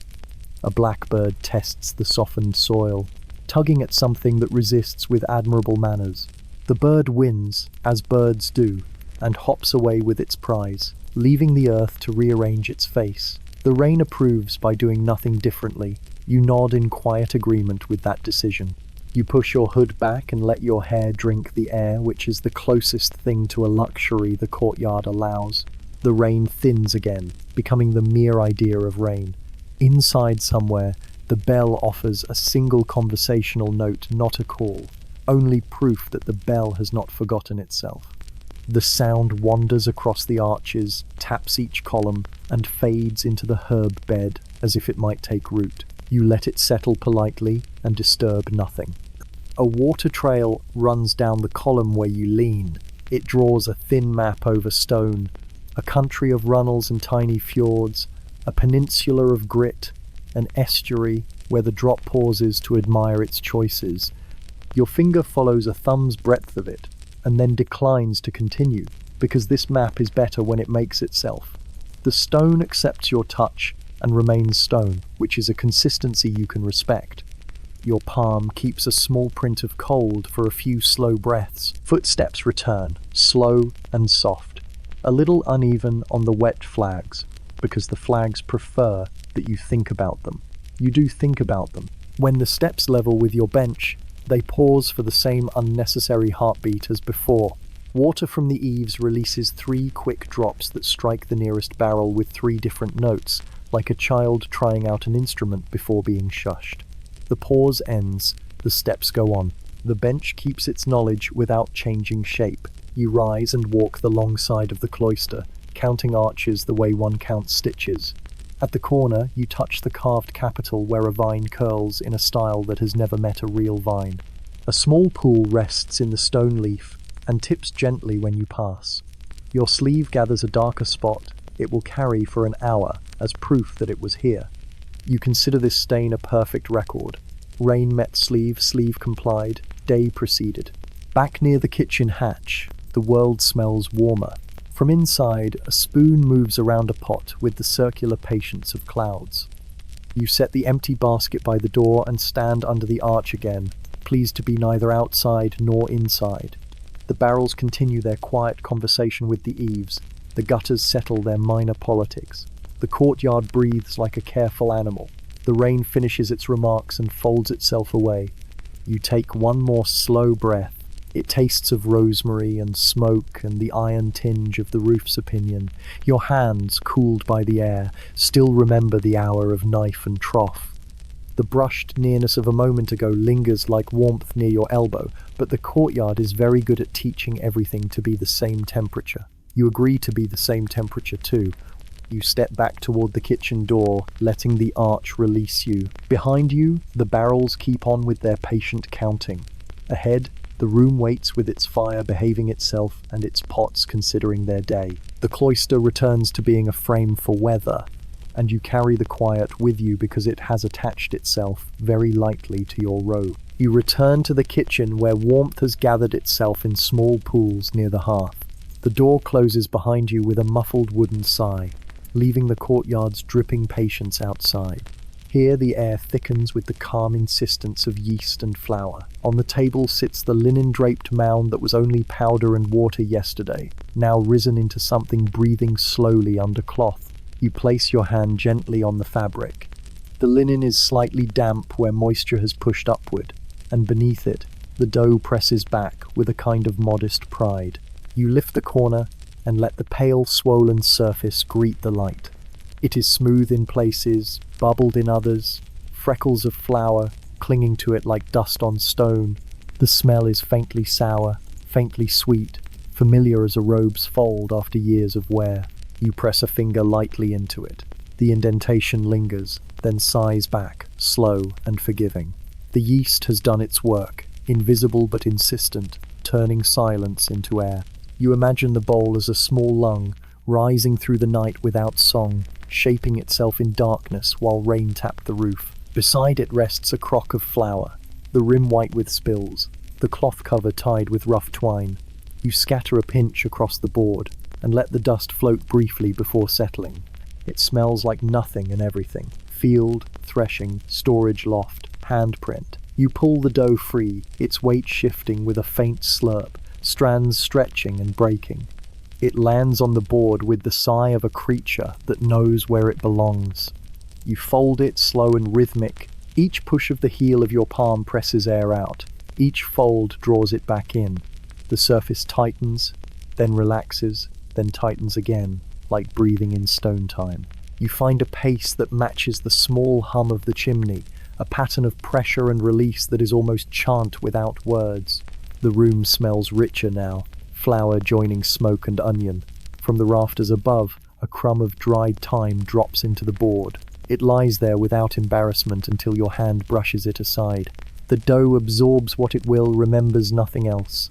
[SPEAKER 1] A blackbird tests the softened soil, tugging at something that resists with admirable manners. The bird wins, as birds do, and hops away with its prize, leaving the earth to rearrange its face. The rain approves by doing nothing differently. You nod in quiet agreement with that decision. You push your hood back and let your hair drink the air, which is the closest thing to a luxury the courtyard allows. The rain thins again, becoming the mere idea of rain. Inside somewhere, The bell offers a single conversational note, not a call, only proof that the bell has not forgotten itself. The sound wanders across the arches, taps each column, and fades into the herb bed as if it might take root. You let it settle politely and disturb nothing. A water trail runs down the column where you lean. It draws a thin map over stone, a country of runnels and tiny fjords, a peninsula of grit, an estuary where the drop pauses to admire its choices. Your finger follows a thumb's breadth of it, and then declines to continue, because this map is better when it makes itself. The stone accepts your touch and remains stone, which is a consistency you can respect. Your palm keeps a small print of cold for a few slow breaths. Footsteps return, slow and soft, a little uneven on the wet flags, because the flags prefer that you think about them. You do think about them. When the steps level with your bench, they pause for the same unnecessary heartbeat as before. Water from the eaves releases 3 quick drops that strike the nearest barrel with 3 different notes, like a child trying out an instrument before being shushed. The pause ends, the steps go on. The bench keeps its knowledge without changing shape. You rise and walk the long side of the cloister, counting arches the way one counts stitches. At the corner, you touch the carved capital where a vine curls in a style that has never met a real vine. A small pool rests in the stone leaf and tips gently when you pass. Your sleeve gathers a darker spot it will carry for an hour as proof that it was here. You consider this stain a perfect record. Rain met sleeve, sleeve complied, day proceeded. Back near the kitchen hatch, the world smells warmer. From inside, a spoon moves around a pot with the circular patience of clouds. You set the empty basket by the door and stand under the arch again, pleased to be neither outside nor inside. The barrels continue their quiet conversation with the eaves. The gutters settle their minor politics. The courtyard breathes like a careful animal. The rain finishes its remarks and folds itself away. You take one more slow breath. It tastes of rosemary and smoke and the iron tinge of the roof's opinion. Your hands, cooled by the air, still remember the hour of knife and trough. The brushed nearness of a moment ago lingers like warmth near your elbow, but the courtyard is very good at teaching everything to be the same temperature. You agree to be the same temperature too. You step back toward the kitchen door, letting the arch release you. Behind you, the barrels keep on with their patient counting. Ahead, the room waits with its fire behaving itself and its pots considering their day. The cloister returns to being a frame for weather, and you carry the quiet with you because it has attached itself very lightly to your robe. You return to the kitchen where warmth has gathered itself in small pools near the hearth. The door closes behind you with a muffled wooden sigh, leaving the courtyard's dripping patience outside. Here the air thickens with the calm insistence of yeast and flour. On the table sits the linen-draped mound that was only powder and water yesterday, now risen into something breathing slowly under cloth. You place your hand gently on the fabric. The linen is slightly damp where moisture has pushed upward, and beneath it, the dough presses back with a kind of modest pride. You lift the corner and let the pale, swollen surface greet the light. It is smooth in places, bubbled in others, freckles of flour clinging to it like dust on stone. The smell is faintly sour, faintly sweet, familiar as a robe's fold after years of wear. You press a finger lightly into it. The indentation lingers, then sighs back, slow and forgiving. The yeast has done its work, invisible but insistent, turning silence into air. You imagine the bowl as a small lung, rising through the night without song, shaping itself in darkness while rain tapped the roof. Beside it rests a crock of flour, the rim white with spills, the cloth cover tied with rough twine. You scatter a pinch across the board and let the dust float briefly before settling. It smells like nothing and everything. Field, threshing, storage loft, handprint. You pull the dough free, its weight shifting with a faint slurp, strands stretching and breaking. It lands on the board with the sigh of a creature that knows where it belongs. You fold it slow and rhythmic. Each push of the heel of your palm presses air out. Each fold draws it back in. The surface tightens, then relaxes, then tightens again, like breathing in stone time. You find a pace that matches the small hum of the chimney, a pattern of pressure and release that is almost chant without words. The room smells richer now, flour joining smoke and onion. From the rafters above, a crumb of dried thyme drops into the board. It lies there without embarrassment until your hand brushes it aside. The dough absorbs what it will, remembers nothing else.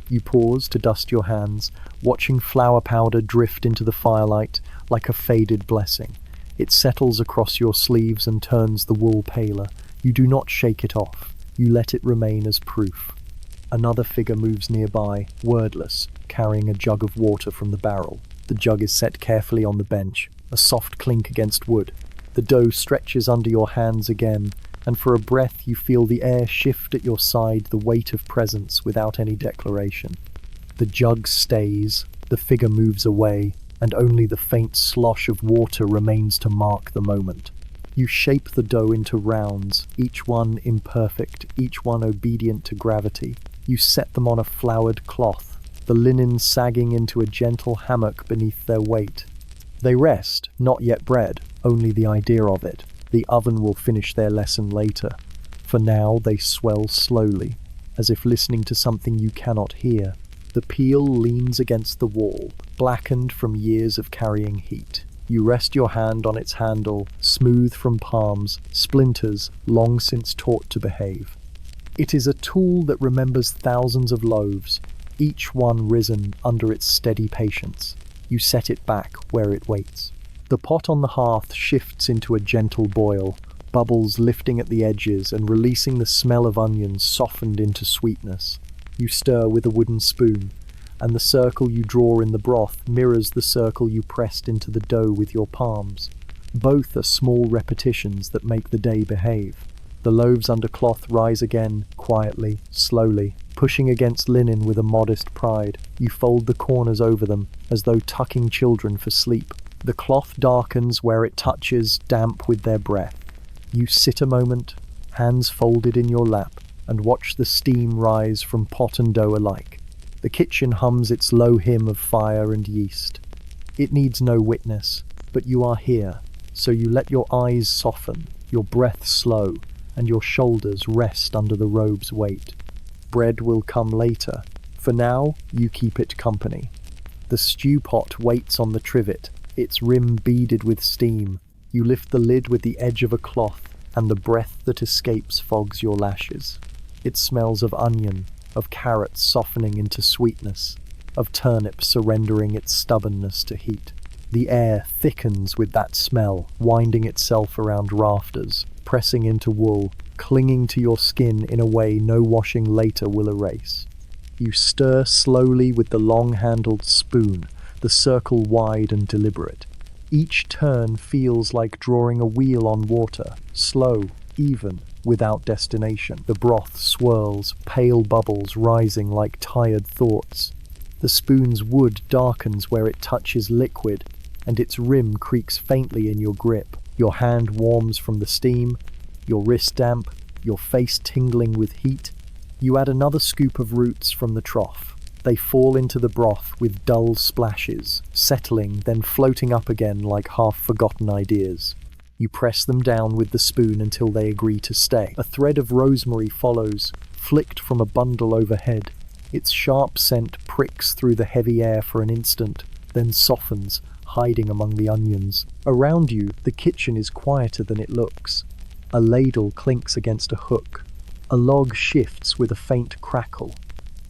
[SPEAKER 1] You pause to dust your hands, watching flour powder drift into the firelight like a faded blessing. It settles across your sleeves and turns the wool paler. You do not shake it off. You let it remain as proof. Another figure moves nearby, wordless, carrying a jug of water from the barrel. The jug is set carefully on the bench, a soft clink against wood. The dough stretches under your hands again, and for a breath you feel the air shift at your side, the weight of presence without any declaration. The jug stays, the figure moves away, and only the faint slosh of water remains to mark the moment. You shape the dough into rounds, each one imperfect, each one obedient to gravity. You set them on a floured cloth, the linen sagging into a gentle hammock beneath their weight. They rest, not yet bread, only the idea of it. The oven will finish their lesson later. For now they swell slowly, as if listening to something you cannot hear. The peel leans against the wall, blackened from years of carrying heat. You rest your hand on its handle, smooth from palms, splinters long since taught to behave. It is a tool that remembers thousands of loaves, each one risen under its steady patience. You set it back where it waits. The pot on the hearth shifts into a gentle boil, bubbles lifting at the edges and releasing the smell of onions softened into sweetness. You stir with a wooden spoon, and the circle you draw in the broth mirrors the circle you pressed into the dough with your palms. Both are small repetitions that make the day behave. The loaves under cloth rise again, quietly, slowly, pushing against linen with a modest pride. You fold the corners over them, as though tucking children for sleep. The cloth darkens where it touches, damp with their breath. You sit a moment, hands folded in your lap, and watch the steam rise from pot and dough alike. The kitchen hums its low hymn of fire and yeast. It needs no witness, but you are here, so you let your eyes soften, your breath slow, and your shoulders rest under the robe's weight. Bread will come later. For now, you keep it company. The stew pot waits on the trivet, its rim beaded with steam. You lift the lid with the edge of a cloth, and the breath that escapes fogs your lashes. It smells of onion, of carrots softening into sweetness, of turnip surrendering its stubbornness to heat. The air thickens with that smell, winding itself around rafters, pressing into wool, clinging to your skin in a way no washing later will erase. You stir slowly with the long-handled spoon, the circle wide and deliberate. Each turn feels like drawing a wheel on water, slow, even, without destination. The broth swirls, pale bubbles rising like tired thoughts. The spoon's wood darkens where it touches liquid, and its rim creaks faintly in your grip. Your hand warms from the steam, your wrist damp, your face tingling with heat. You add another scoop of roots from the trough. They fall into the broth with dull splashes, settling, then floating up again like half-forgotten ideas. You press them down with the spoon until they agree to stay. A thread of rosemary follows, flicked from a bundle overhead. Its sharp scent pricks through the heavy air for an instant, then softens, hiding among the onions. Around you, the kitchen is quieter than it looks. A ladle clinks against a hook. A log shifts with a faint crackle.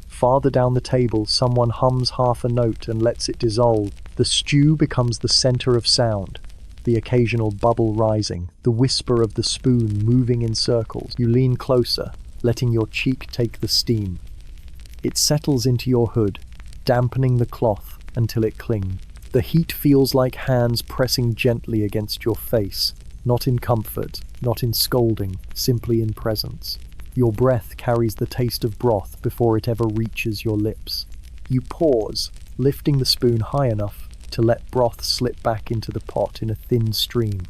[SPEAKER 1] Farther down the table, someone hums half a note and lets it dissolve. The stew becomes the center of sound, the occasional bubble rising, the whisper of the spoon moving in circles. You lean closer, letting your cheek take the steam. It settles into your hood, dampening the cloth until it clings. The heat feels like hands pressing gently against your face, not in comfort, not in scolding, simply in presence. Your breath carries the taste of broth before it ever reaches your lips. You pause, lifting the spoon high enough to let broth slip back into the pot in a thin stream.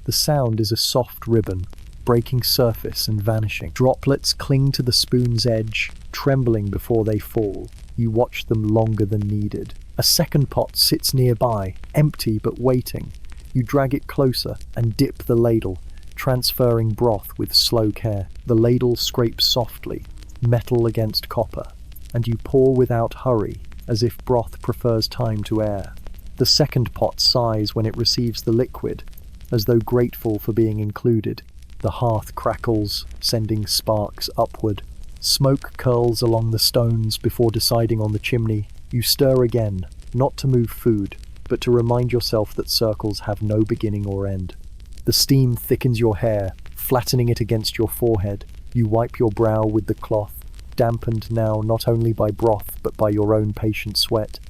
[SPEAKER 1] The sound is a soft ribbon, breaking surface and vanishing. Droplets cling to the spoon's edge, trembling before they fall. You watch them longer than needed. A second pot sits nearby, empty but waiting. You drag it closer and dip the ladle, transferring broth with slow care. The ladle scrapes softly, metal against copper, and you pour without hurry, as if broth prefers time to air. The second pot sighs when it receives the liquid, as though grateful for being included. The hearth crackles, sending sparks upward. Smoke curls along the stones before deciding on the chimney. You stir again, not to move food, but to remind yourself that circles have no beginning or end. The steam thickens your hair, flattening it against your forehead. You wipe your brow with the cloth, dampened now not only by broth but by your own patient sweat.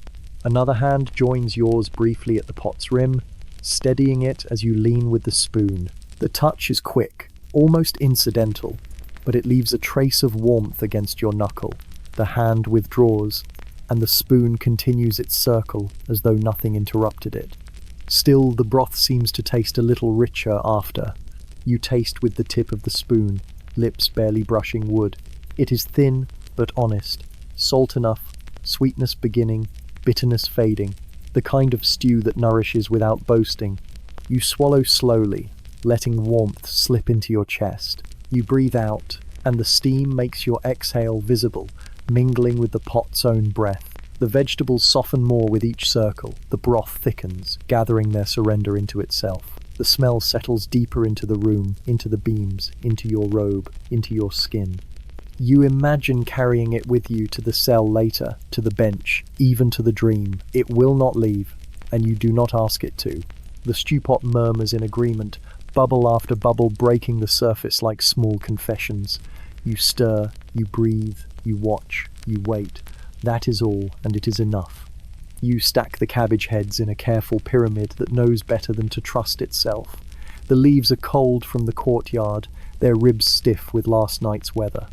[SPEAKER 1] Another hand joins yours briefly at the pot's rim, steadying it as you lean with the spoon. The touch is quick, almost incidental, but it leaves a trace of warmth against your knuckle. The hand withdraws, and the spoon continues its circle as though nothing interrupted it. Still, the broth seems to taste a little richer after. You taste with the tip of the spoon, lips barely brushing wood. It is thin, but honest. Salt enough, sweetness beginning, bitterness fading. The kind of stew that nourishes without boasting. You swallow slowly, letting warmth slip into your chest. You breathe out, and the steam makes your exhale visible, mingling with the pot's own breath. The vegetables soften more with each circle. The broth thickens, gathering their surrender into itself. The smell settles deeper into the room, into the beams, into your robe, into your skin. You imagine carrying it with you to the cell later, to the bench, even to the dream. It will not leave, and you do not ask it to. The stewpot murmurs in agreement, bubble after bubble breaking the surface like small confessions. You stir, you breathe, you watch, you wait. That is all, and it is enough. You stack the cabbage heads in a careful pyramid that knows better than to trust itself. The leaves are cold from the courtyard, their ribs stiff with last night's weather.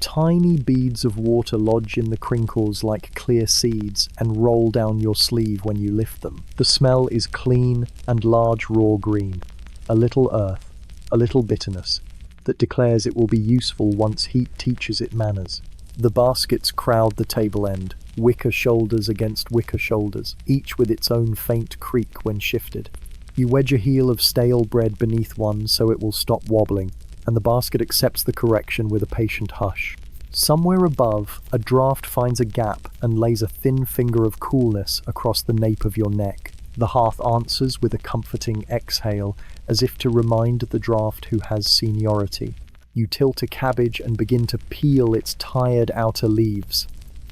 [SPEAKER 1] Tiny beads of water lodge in the crinkles like clear seeds and roll down your sleeve when you lift them. The smell is clean and large raw green. A little earth, a little bitterness, that declares it will be useful once heat teaches it manners. The baskets crowd the table end, wicker shoulders against wicker shoulders, each with its own faint creak when shifted. You wedge a heel of stale bread beneath one so it will stop wobbling, and the basket accepts the correction with a patient hush. Somewhere above, a draught finds a gap and lays a thin finger of coolness across the nape of your neck. The hearth answers with a comforting exhale, as if to remind the draught who has seniority. You tilt a cabbage and begin to peel its tired outer leaves.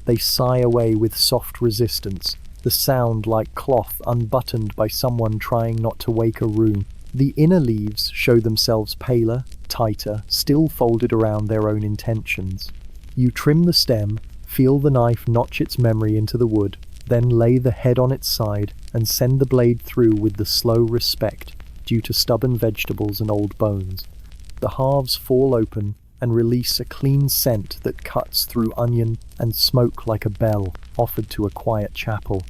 [SPEAKER 1] They sigh away with soft resistance, the sound like cloth unbuttoned by someone trying not to wake a room. The inner leaves show themselves paler, tighter, still folded around their own intentions. You trim the stem, feel the knife notch its memory into the wood, then lay the head on its side and send the blade through with the slow respect due to stubborn vegetables and old bones. The halves fall open and release a clean scent that cuts through onion and smoke like a bell offered to a quiet chapel.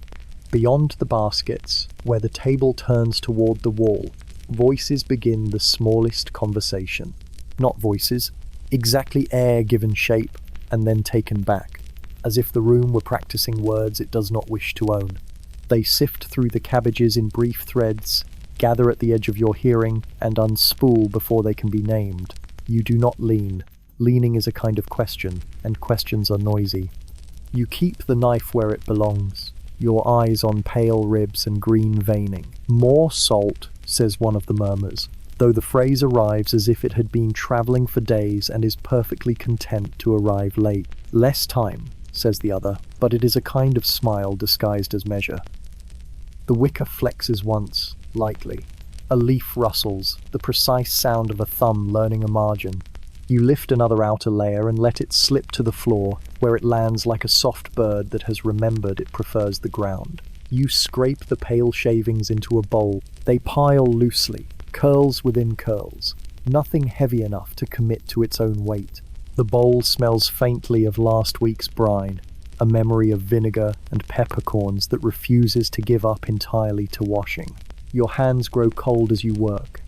[SPEAKER 1] Beyond the baskets, where the table turns toward the wall, voices begin the smallest conversation. Not voices, exactly air given shape and then taken back, as if the room were practicing words it does not wish to own. They sift through the cabbages in brief threads, gather at the edge of your hearing, and unspool before they can be named. You do not lean. Leaning is a kind of question, and questions are noisy. You keep the knife where it belongs, your eyes on pale ribs and green veining. More salt, says one of the murmurs, though the phrase arrives as if it had been travelling for days and is perfectly content to arrive late. Less time, says the other, but it is a kind of smile disguised as measure. The wicker flexes once, lightly. A leaf rustles, the precise sound of a thumb learning a margin. You lift another outer layer and let it slip to the floor, where it lands like a soft bird that has remembered it prefers the ground. You scrape the pale shavings into a bowl. They pile loosely, curls within curls, nothing heavy enough to commit to its own weight. The bowl smells faintly of last week's brine, a memory of vinegar and peppercorns that refuses to give up entirely to washing. Your hands grow cold as you work,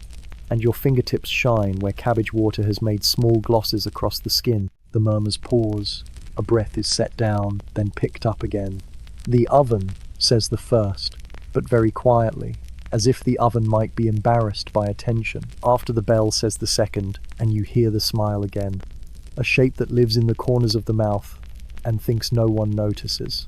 [SPEAKER 1] and your fingertips shine where cabbage water has made small glosses across the skin. The murmurs pause, a breath is set down, then picked up again. The oven, says the first, but very quietly. as if the oven might be embarrassed by attention. After the bell says the second, and you hear the smile again, a shape that lives in the corners of the mouth and thinks no one notices.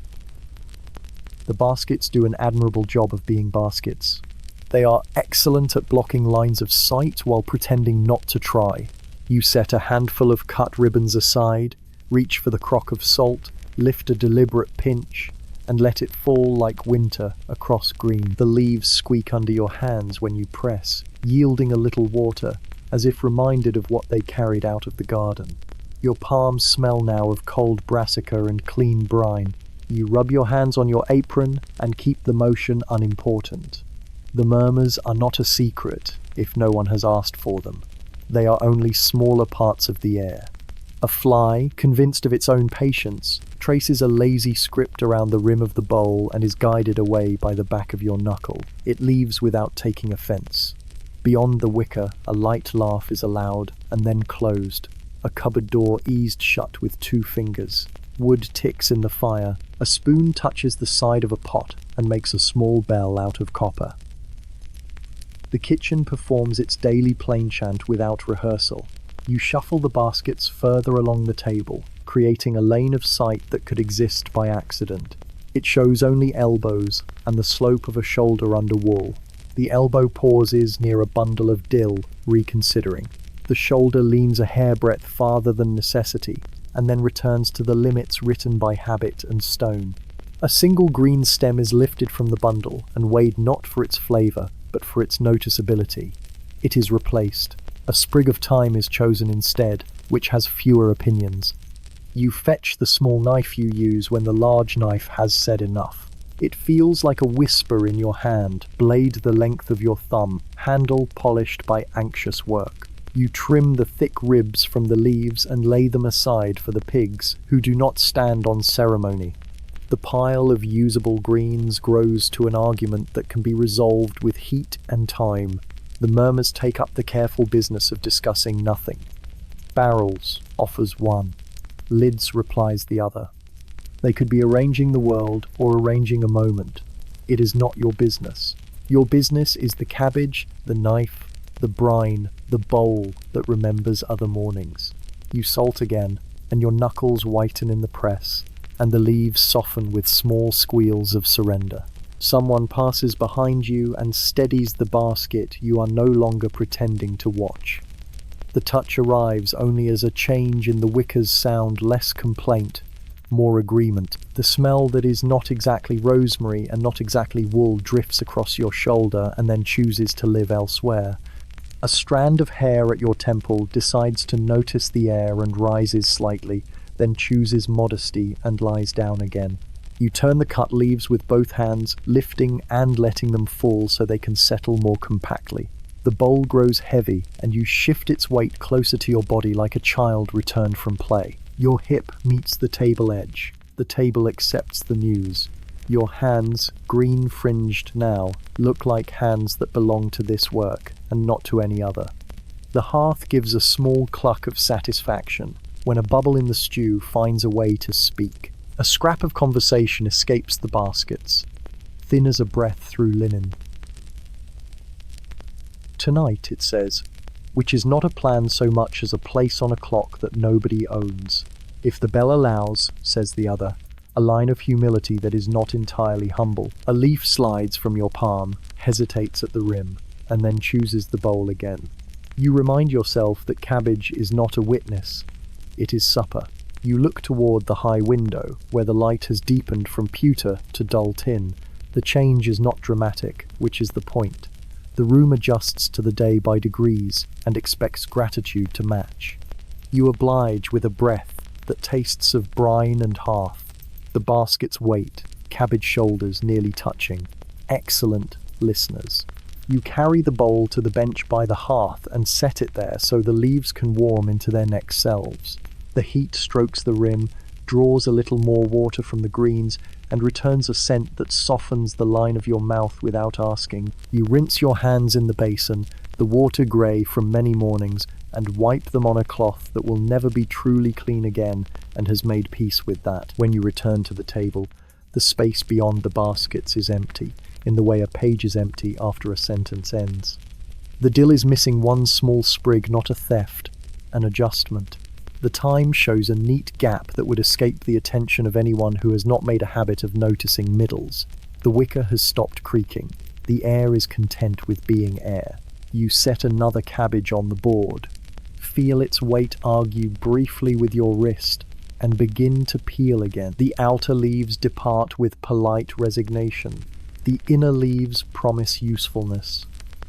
[SPEAKER 1] The baskets do an admirable job of being baskets. They are excellent at blocking lines of sight while pretending not to try. You set a handful of cut ribbons aside, reach for the crock of salt, lift a deliberate pinch, and let it fall like winter across green. The leaves squeak under your hands when you press, yielding a little water, as if reminded of what they carried out of the garden. Your palms smell now of cold brassica and clean brine. You rub your hands on your apron and keep the motion unimportant. The murmurs are not a secret if no one has asked for them. They are only smaller parts of the air. A fly, convinced of its own patience, traces a lazy script around the rim of the bowl and is guided away by the back of your knuckle. It leaves without taking offense. Beyond the wicker, a light laugh is allowed and then closed. A cupboard door eased shut with 2 fingers. Wood ticks in the fire. A spoon touches the side of a pot and makes a small bell out of copper. The kitchen performs its daily plainchant without rehearsal. You shuffle the baskets further along the table, creating a lane of sight that could exist by accident. It shows only elbows and the slope of a shoulder under wool. The elbow pauses near a bundle of dill, reconsidering. The shoulder leans a hairbreadth farther than necessity, and then returns to the limits written by habit and stone. A single green stem is lifted from the bundle and weighed not for its flavour, but for its noticeability. It is replaced. A sprig of thyme is chosen instead, which has fewer opinions. You fetch the small knife you use when the large knife has said enough. It feels like a whisper in your hand, blade the length of your thumb, handle polished by anxious work. You trim the thick ribs from the leaves and lay them aside for the pigs, who do not stand on ceremony. The pile of usable greens grows to an argument that can be resolved with heat and time. The murmurs take up the careful business of discussing nothing. Barrels offers one. Lids replies the other. They could be arranging the world or arranging a moment. It is not your business. Your business is the cabbage, the knife, the brine, the bowl that remembers other mornings. You salt again, and your knuckles whiten in the press, and the leaves soften with small squeals of surrender. Someone passes behind you and steadies the basket you are no longer pretending to watch. The touch arrives only as a change in the wicker's sound, less complaint, more agreement. The smell that is not exactly rosemary and not exactly wool drifts across your shoulder and then chooses to live elsewhere. A strand of hair at your temple decides to notice the air and rises slightly, then chooses modesty and lies down again. You turn the cut leaves with both hands, lifting and letting them fall so they can settle more compactly. The bowl grows heavy, and you shift its weight closer to your body like a child returned from play. Your hip meets the table edge. The table accepts the news. Your hands, green-fringed now, look like hands that belong to this work, and not to any other. The hearth gives a small cluck of satisfaction when a bubble in the stew finds a way to speak. A scrap of conversation escapes the baskets, thin as a breath through linen. Tonight, it says, which is not a plan so much as a place on a clock that nobody owns. If the bell allows, says the other, a line of humility that is not entirely humble. A leaf slides from your palm, hesitates at the rim, and then chooses the bowl again. You remind yourself that cabbage is not a witness. It is supper. You look toward the high window, where the light has deepened from pewter to dull tin. The change is not dramatic, which is the point. The room adjusts to the day by degrees and expects gratitude to match. You oblige with a breath that tastes of brine and hearth. The baskets wait, cabbage shoulders nearly touching. Excellent listeners. You carry the bowl to the bench by the hearth and set it there so the leaves can warm into their next selves. The heat strokes the rim, draws a little more water from the greens, and returns a scent that softens the line of your mouth without asking. You rinse your hands in the basin, the water grey from many mornings, and wipe them on a cloth that will never be truly clean again and has made peace with that. When you return to the table, the space beyond the baskets is empty. in the way a page is empty after a sentence ends. The dill is missing one small sprig, not a theft, an adjustment. The time shows a neat gap that would escape the attention of anyone who has not made a habit of noticing middles. The wicker has stopped creaking. The air is content with being air. You set another cabbage on the board. Feel its weight argue briefly with your wrist, and begin to peel again. The outer leaves depart with polite resignation. The inner leaves promise usefulness.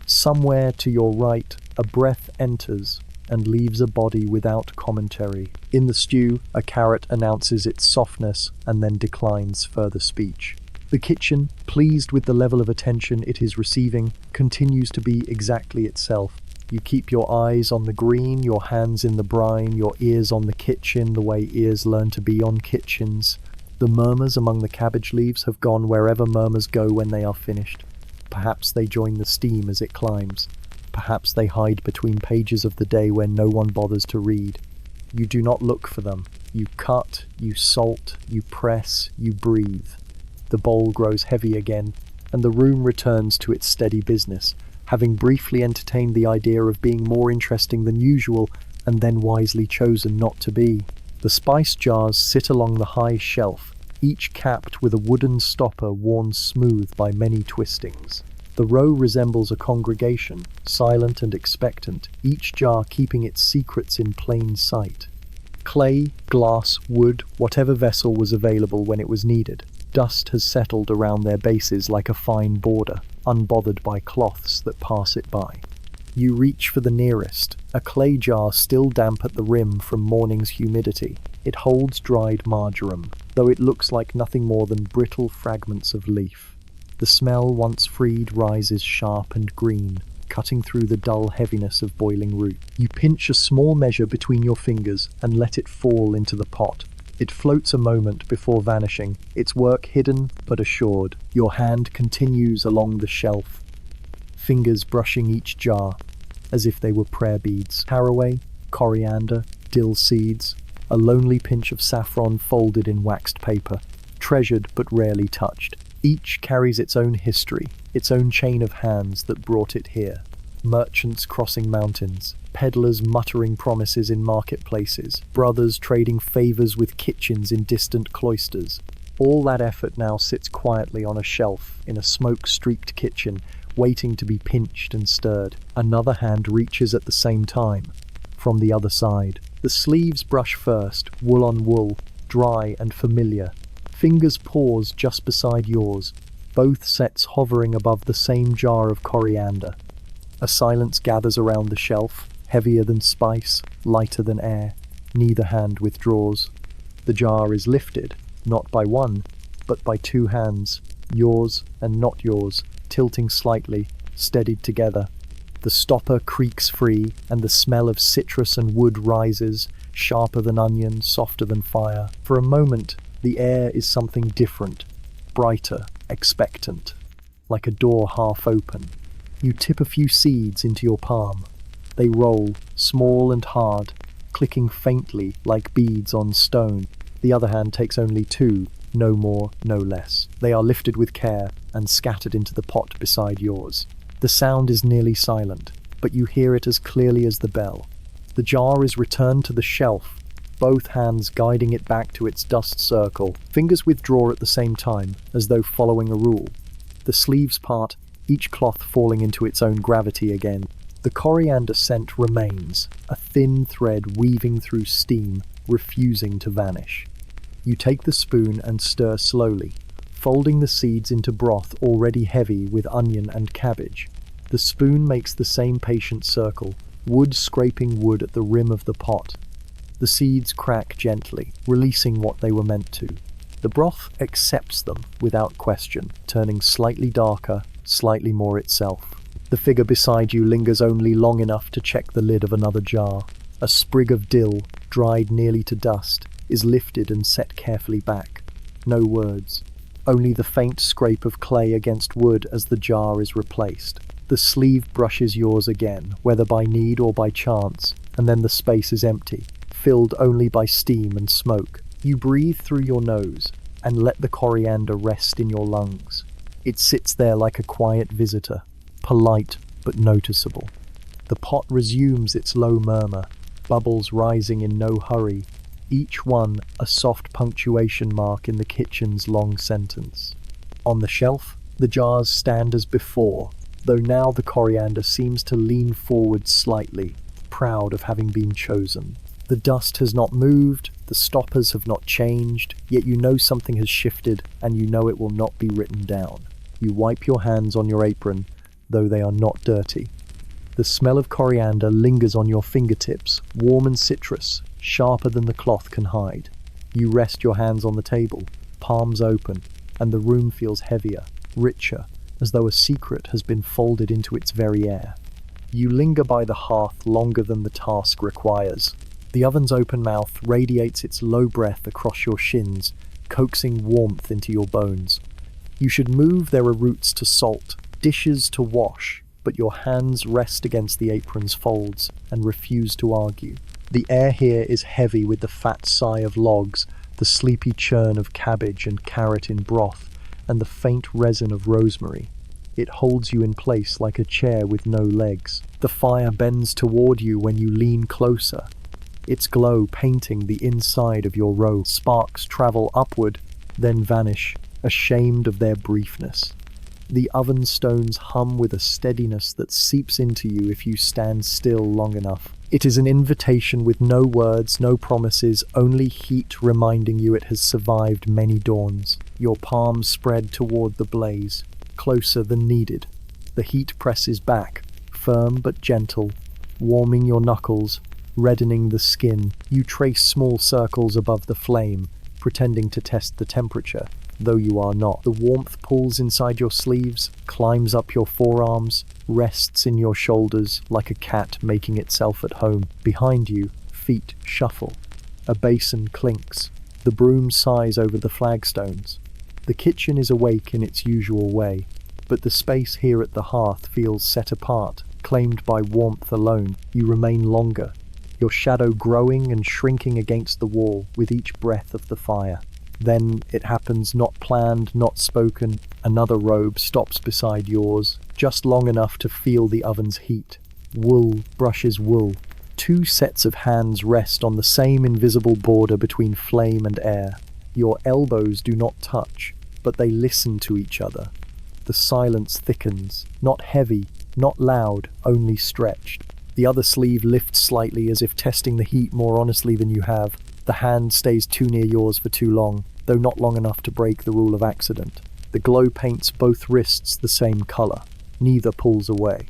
[SPEAKER 1] Somewhere to your right, a breath enters and leaves a body without commentary. In the stew, a carrot announces its softness and then declines further speech. The kitchen, pleased with the level of attention it is receiving, continues to be exactly itself. You keep your eyes on the green, your hands in the brine, your ears on the kitchen, the way ears learn to be on kitchens. The murmurs among the cabbage leaves have gone wherever murmurs go when they are finished. Perhaps they join the steam as it climbs. Perhaps they hide between pages of the day when no one bothers to read. You do not look for them. You cut, you salt, you press, you breathe. The bowl grows heavy again, and the room returns to its steady business, having briefly entertained the idea of being more interesting than usual, and then wisely chosen not to be. The spice jars sit along the high shelf, each capped with a wooden stopper worn smooth by many twistings. The row resembles a congregation, silent and expectant, each jar keeping its secrets in plain sight. Clay, glass, wood, whatever vessel was available when it was needed. Dust has settled around their bases like a fine border, unbothered by cloths that pass it by. You reach for the nearest, a clay jar still damp at the rim from morning's humidity. It holds dried marjoram, though it looks like nothing more than brittle fragments of leaf. The smell, once freed, rises sharp and green, cutting through the dull heaviness of boiling root. You pinch a small measure between your fingers and let it fall into the pot. It floats a moment before vanishing, its work hidden but assured. Your hand continues along the shelf, fingers brushing each jar, as if they were prayer beads. Caraway, coriander, dill seeds, a lonely pinch of saffron folded in waxed paper, treasured but rarely touched. Each carries its own history, its own chain of hands that brought it here. Merchants crossing mountains, peddlers muttering promises in marketplaces, brothers trading favors with kitchens in distant cloisters. All that effort now sits quietly on a shelf in a smoke-streaked kitchen, waiting to be pinched and stirred. Another hand reaches at the same time, from the other side. The sleeves brush first, wool on wool, dry and familiar. Fingers pause just beside yours, both sets hovering above the same jar of coriander. A silence gathers around the shelf, heavier than spice, lighter than air. Neither hand withdraws. The jar is lifted, not by one, but by two hands, yours and not yours, tilting slightly, steadied together. The stopper creaks free, and the smell of citrus and wood rises, sharper than onion, softer than fire. For a moment, the air is something different, brighter, expectant, like a door half open. You tip a few seeds into your palm. They roll, small and hard, clicking faintly like beads on stone. The other hand takes only two, no more, no less. They are lifted with care and scattered into the pot beside yours. The sound is nearly silent, but you hear it as clearly as the bell. The jar is returned to the shelf, both hands guiding it back to its dust circle. Fingers withdraw at the same time, as though following a rule. The sleeves part, each cloth falling into its own gravity again. The coriander scent remains, a thin thread weaving through steam, refusing to vanish. You take the spoon and stir slowly, folding the seeds into broth already heavy with onion and cabbage. The spoon makes the same patient circle, wood scraping wood at the rim of the pot. The seeds crack gently, releasing what they were meant to. The broth accepts them without question, turning slightly darker, slightly more itself. The figure beside you lingers only long enough to check the lid of another jar. A sprig of dill, dried nearly to dust, is lifted and set carefully back. No words, only the faint scrape of clay against wood as the jar is replaced. The sleeve brushes yours again, whether by need or by chance, and then the space is empty, filled only by steam and smoke. You breathe through your nose and let the coriander rest in your lungs. It sits there like a quiet visitor, polite but noticeable. The pot resumes its low murmur, bubbles rising in no hurry, each one a soft punctuation mark in the kitchen's long sentence. On the shelf, the jars stand as before, though now the coriander seems to lean forward slightly, proud of having been chosen. The dust has not moved, the stoppers have not changed, yet you know something has shifted and you know it will not be written down. You wipe your hands on your apron, though they are not dirty. The smell of coriander lingers on your fingertips, warm and citrus, sharper than the cloth can hide. You rest your hands on the table, palms open, and the room feels heavier, richer, as though a secret has been folded into its very air. You linger by the hearth longer than the task requires. The oven's open mouth radiates its low breath across your shins, coaxing warmth into your bones. You should move, there are roots to salt, dishes to wash, but your hands rest against the apron's folds and refuse to argue. The air here is heavy with the fat sigh of logs, the sleepy churn of cabbage and carrot in broth, and the faint resin of rosemary. It holds you in place like a chair with no legs. The fire bends toward you when you lean closer, its glow painting the inside of your robe. Sparks travel upward, then vanish, ashamed of their briefness. The oven stones hum with a steadiness that seeps into you if you stand still long enough. It is an invitation with no words, no promises, only heat reminding you it has survived many dawns. Your palms spread toward the blaze, closer than needed. The heat presses back, firm but gentle, warming your knuckles, reddening the skin. You trace small circles above the flame, pretending to test the temperature, though you are not. The warmth pulls inside your sleeves, climbs up your forearms, rests in your shoulders like a cat making itself at home. Behind you, feet shuffle. A basin clinks. The broom sighs over the flagstones. The kitchen is awake in its usual way, but the space here at the hearth feels set apart, claimed by warmth alone. You remain longer, your shadow growing and shrinking against the wall with each breath of the fire. Then it happens, not planned, not spoken. Another robe stops beside yours, just long enough to feel the oven's heat. Wool brushes wool. Two sets of hands rest on the same invisible border between flame and air. Your elbows do not touch, but they listen to each other. The silence thickens, not heavy, not loud, only stretched. The other sleeve lifts slightly as if testing the heat more honestly than you have. The hand stays too near yours for too long, though not long enough to break the rule of accident. The glow paints both wrists the same color. Neither pulls away.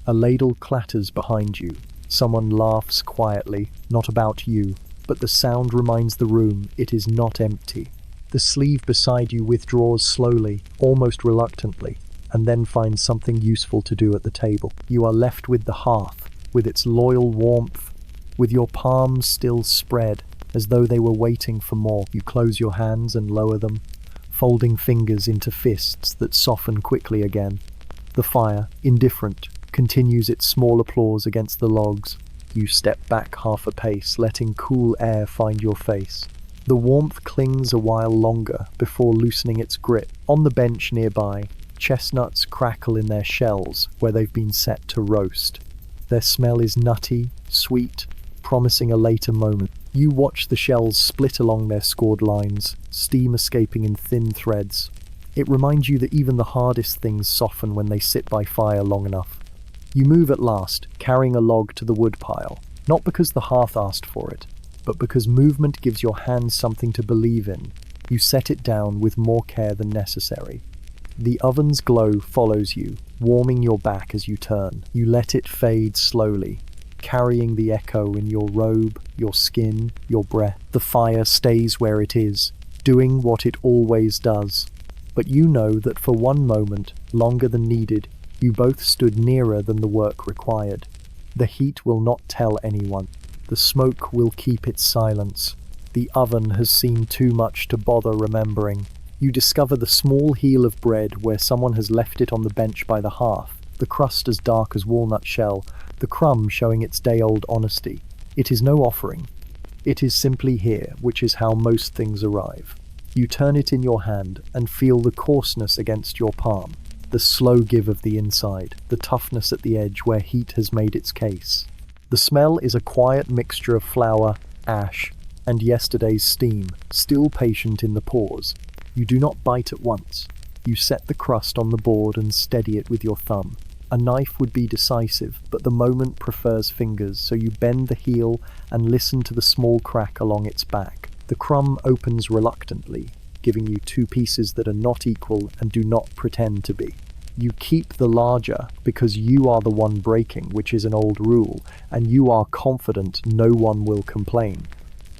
[SPEAKER 1] A ladle clatters behind you. Someone laughs quietly, not about you, but the sound reminds the room it is not empty. The sleeve beside you withdraws slowly, almost reluctantly, and then finds something useful to do at the table. You are left with the hearth, with its loyal warmth, with your palms still spread, as though they were waiting for more. You close your hands and lower them, folding fingers into fists that soften quickly again. The fire, indifferent, continues its small applause against the logs. You step back half a pace, letting cool air find your face. The warmth clings a while longer before loosening its grip. On the bench nearby, chestnuts crackle in their shells where they've been set to roast. Their smell is nutty, sweet, promising a later moment. You watch the shells split along their scored lines, steam escaping in thin threads. It reminds you that even the hardest things soften when they sit by fire long enough. You move at last, carrying a log to the woodpile, not because the hearth asked for it, but because movement gives your hands something to believe in. You set it down with more care than necessary. The oven's glow follows you, warming your back as you turn. You let it fade slowly, carrying the echo in your robe, your skin, your breath. The fire stays where it is, doing what it always does. But you know that for one moment, longer than needed, you both stood nearer than the work required. The heat will not tell anyone. The smoke will keep its silence. The oven has seen too much to bother remembering. You discover the small heel of bread where someone has left it on the bench by the hearth, the crust as dark as walnut shell, the crumb showing its day-old honesty. It is no offering. It is simply here, which is how most things arrive. You turn it in your hand and feel the coarseness against your palm, the slow give of the inside, the toughness at the edge where heat has made its case. The smell is a quiet mixture of flour, ash, and yesterday's steam, still patient in the pores. You do not bite at once. You set the crust on the board and steady it with your thumb. A knife would be decisive, but the moment prefers fingers, so you bend the heel and listen to the small crack along its back. The crumb opens reluctantly, giving you two pieces that are not equal and do not pretend to be. You keep the larger because you are the one breaking, which is an old rule, and you are confident no one will complain.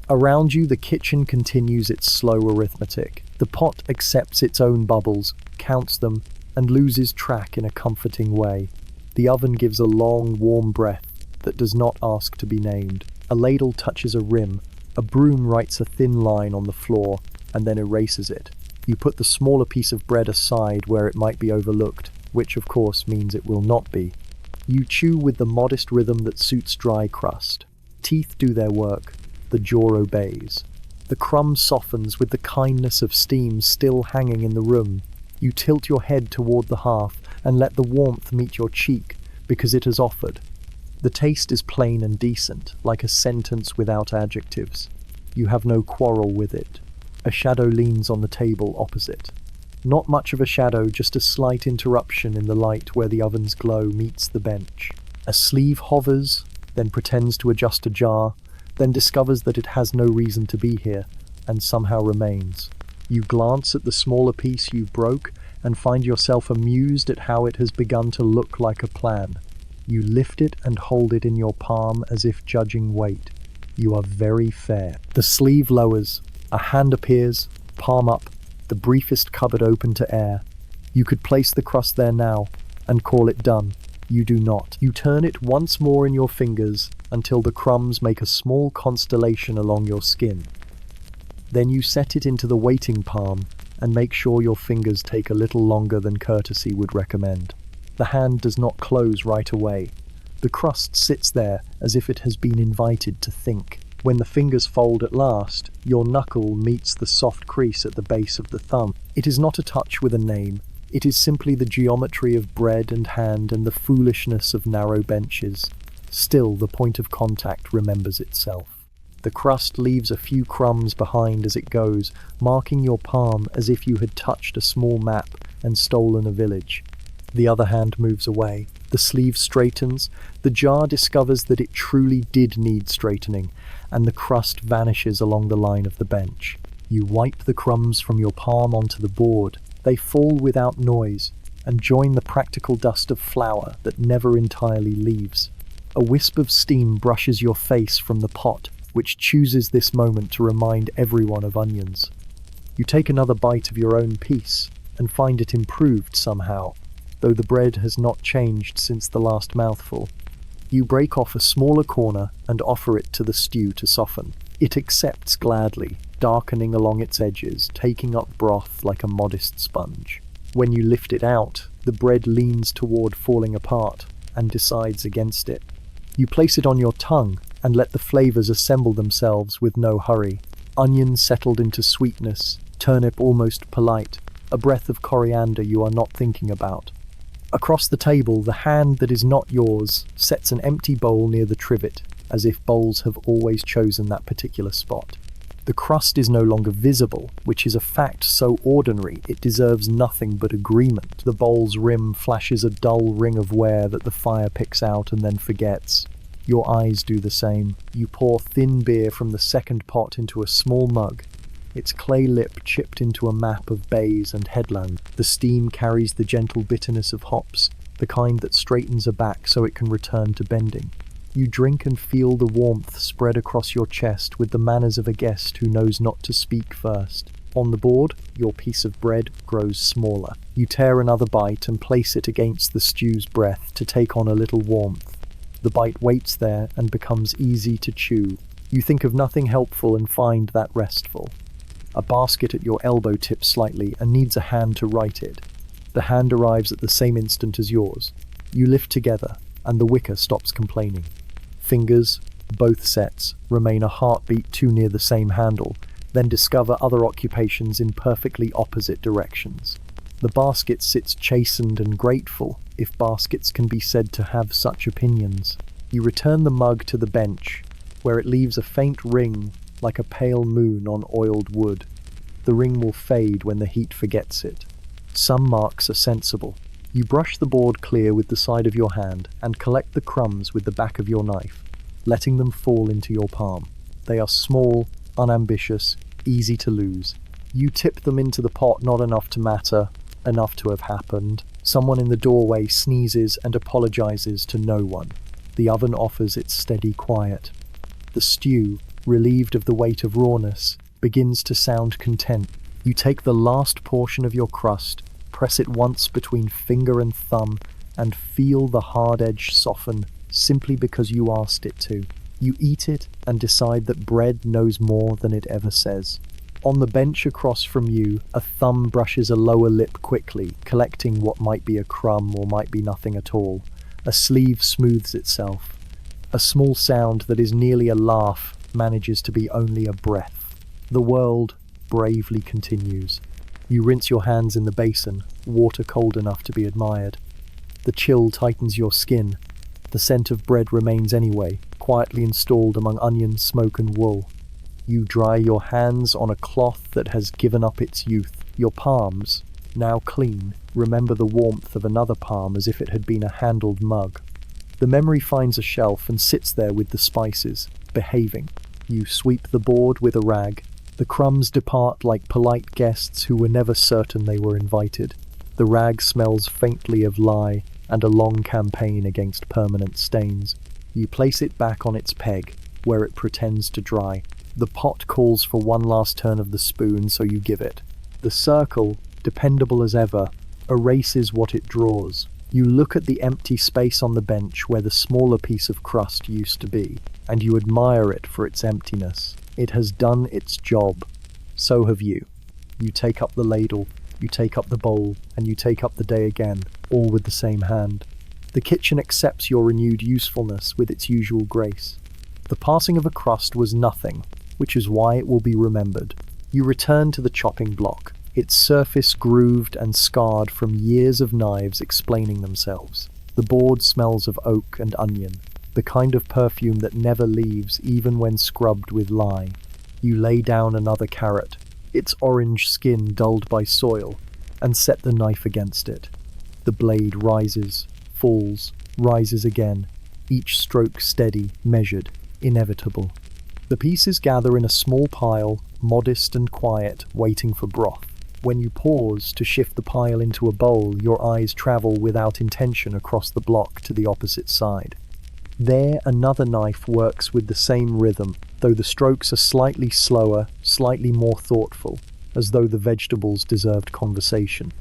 [SPEAKER 1] Around you, the kitchen continues its slow arithmetic. The pot accepts its own bubbles, counts them, and loses track in a comforting way. The oven gives a long, warm breath that does not ask to be named. A ladle touches a rim. A broom writes a thin line on the floor and then erases it. You put the smaller piece of bread aside where it might be overlooked, which of course means it will not be. You chew with the modest rhythm that suits dry crust. Teeth do their work. The jaw obeys. The crumb softens with the kindness of steam still hanging in the room. You tilt your head toward the hearth and let the warmth meet your cheek because it has offered. The taste is plain and decent, like a sentence without adjectives. You have no quarrel with it. A shadow leans on the table opposite. Not much of a shadow, just a slight interruption in the light where the oven's glow meets the bench. A sleeve hovers, then pretends to adjust a jar, then discovers that it has no reason to be here, and somehow remains. You glance at the smaller piece you broke and find yourself amused at how it has begun to look like a plan. You lift it and hold it in your palm as if judging weight. You are very fair. The sleeve lowers. A hand appears, palm up, the briefest cupboard open to air. You could place the crust there now and call it done. You do not. You turn it once more in your fingers until the crumbs make a small constellation along your skin. Then you set it into the waiting palm and make sure your fingers take a little longer than courtesy would recommend. The hand does not close right away. The crust sits there as if it has been invited to think. When the fingers fold at last, your knuckle meets the soft crease at the base of the thumb. It is not a touch with a name. It is simply the geometry of bread and hand and the foolishness of narrow benches. Still, the point of contact remembers itself. The crust leaves a few crumbs behind as it goes, marking your palm as if you had touched a small map and stolen a village. The other hand moves away. The sleeve straightens. The jar discovers that it truly did need straightening, and the crust vanishes along the line of the bench. You wipe the crumbs from your palm onto the board. They fall without noise and join the practical dust of flour that never entirely leaves. A wisp of steam brushes your face from the pot, which chooses this moment to remind everyone of onions. You take another bite of your own piece and find it improved somehow, though the bread has not changed since the last mouthful. You break off a smaller corner and offer it to the stew to soften. It accepts gladly, darkening along its edges, taking up broth like a modest sponge. When you lift it out, the bread leans toward falling apart and decides against it. You place it on your tongue and let the flavors assemble themselves with no hurry. Onion settled into sweetness, turnip almost polite, a breath of coriander you are not thinking about. Across the table, the hand that is not yours sets an empty bowl near the trivet, as if bowls have always chosen that particular spot. The crust is no longer visible, which is a fact so ordinary it deserves nothing but agreement. The bowl's rim flashes a dull ring of wear that the fire picks out and then forgets. Your eyes do the same. You pour thin beer from the second pot into a small mug, its clay lip chipped into a map of bays and headland. The steam carries the gentle bitterness of hops, the kind that straightens a back so it can return to bending. You drink and feel the warmth spread across your chest with the manners of a guest who knows not to speak first. On the board, your piece of bread grows smaller. You tear another bite and place it against the stew's breath to take on a little warmth. The bite waits there and becomes easy to chew. You think of nothing helpful and find that restful. A basket at your elbow tips slightly and needs a hand to right it. The hand arrives at the same instant as yours. You lift together, and the wicker stops complaining. Fingers, both sets, remain a heartbeat too near the same handle, then discover other occupations in perfectly opposite directions. The basket sits chastened and grateful, if baskets can be said to have such opinions. You return the mug to the bench, where it leaves a faint ring like a pale moon on oiled wood. The ring will fade when the heat forgets it. Some marks are sensible. You brush the board clear with the side of your hand and collect the crumbs with the back of your knife, letting them fall into your palm. They are small, unambitious, easy to lose. You tip them into the pot, not enough to matter, enough to have happened. Someone in the doorway sneezes and apologizes to no one. The oven offers its steady quiet. The stew, relieved of the weight of rawness, begins to sound content. You take the last portion of your crust, press it once between finger and thumb, and feel the hard edge soften simply because you asked it to. You eat it and decide that bread knows more than it ever says. On the bench across from you, a thumb brushes a lower lip quickly, collecting what might be a crumb or might be nothing at all. A sleeve smooths itself. A small sound that is nearly a laugh manages to be only a breath. The world bravely continues. You rinse your hands in the basin, water cold enough to be admired. The chill tightens your skin. The scent of bread remains anyway, quietly installed among onion, smoke and wool. You dry your hands on a cloth that has given up its youth. Your palms, now clean, remember the warmth of another palm as if it had been a handled mug. The memory finds a shelf and sits there with the spices, behaving. You sweep the board with a rag. The crumbs depart like polite guests who were never certain they were invited. The rag smells faintly of lye and a long campaign against permanent stains. You place it back on its peg, where it pretends to dry. The pot calls for one last turn of the spoon, so you give it. The circle, dependable as ever, erases what it draws. You look at the empty space on the bench where the smaller piece of crust used to be, and you admire it for its emptiness. It has done its job. So have you. You take up the ladle, you take up the bowl, and you take up the day again, all with the same hand. The kitchen accepts your renewed usefulness with its usual grace. The passing of a crust was nothing, which is why it will be remembered. You return to the chopping block, its surface grooved and scarred from years of knives explaining themselves. The board smells of oak and onion, the kind of perfume that never leaves even when scrubbed with lye. You lay down another carrot, its orange skin dulled by soil, and set the knife against it. The blade rises, falls, rises again, each stroke steady, measured, inevitable. The pieces gather in a small pile, modest and quiet, waiting for broth. When you pause to shift the pile into a bowl, your eyes travel without intention across the block to the opposite side. There, another knife works with the same rhythm, though the strokes are slightly slower, slightly more thoughtful, as though the vegetables deserved conversation.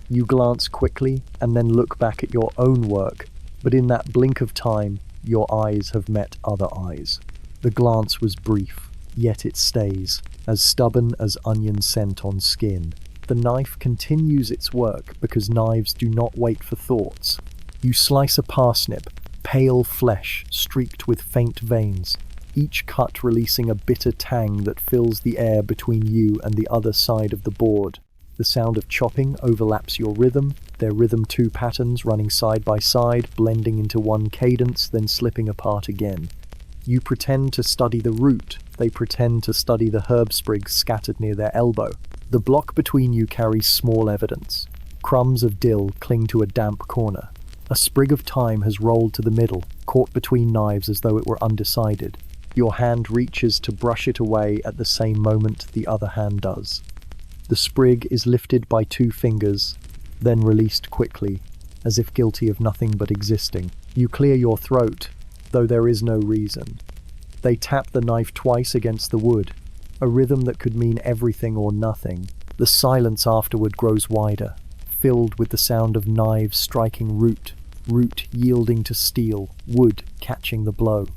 [SPEAKER 1] You glance quickly and then look back at your own work, but in that blink of time, your eyes have met other eyes. The glance was brief, yet it stays, as stubborn as onion scent on skin. The knife continues its work because knives do not wait for thoughts. You slice a parsnip, pale flesh streaked with faint veins, each cut releasing a bitter tang that fills the air between you and the other side of the board. The sound of chopping overlaps your rhythm, their rhythm two patterns running side by side, blending into one cadence, then slipping apart again. You pretend to study the root, they pretend to study the herb sprigs scattered near their elbow. The block between you carries small evidence. Crumbs of dill cling to a damp corner. A sprig of thyme has rolled to the middle, caught between knives as though it were undecided. Your hand reaches to brush it away at the same moment the other hand does. The sprig is lifted by two fingers, then released quickly, as if guilty of nothing but existing. You clear your throat, though there is no reason. They tap the knife twice against the wood, a rhythm that could mean everything or nothing. The silence afterward grows wider, filled with the sound of knives striking root, root yielding to steel, wood catching the blow.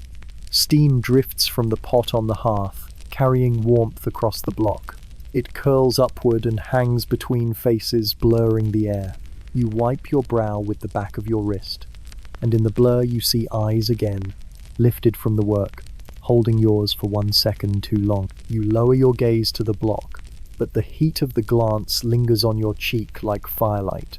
[SPEAKER 1] Steam drifts from the pot on the hearth, carrying warmth across the block. It curls upward and hangs between faces, blurring the air. You wipe your brow with the back of your wrist, and in the blur you see eyes again, lifted from the work, holding yours for 1 second too long. You lower your gaze to the block, but the heat of the glance lingers on your cheek like firelight.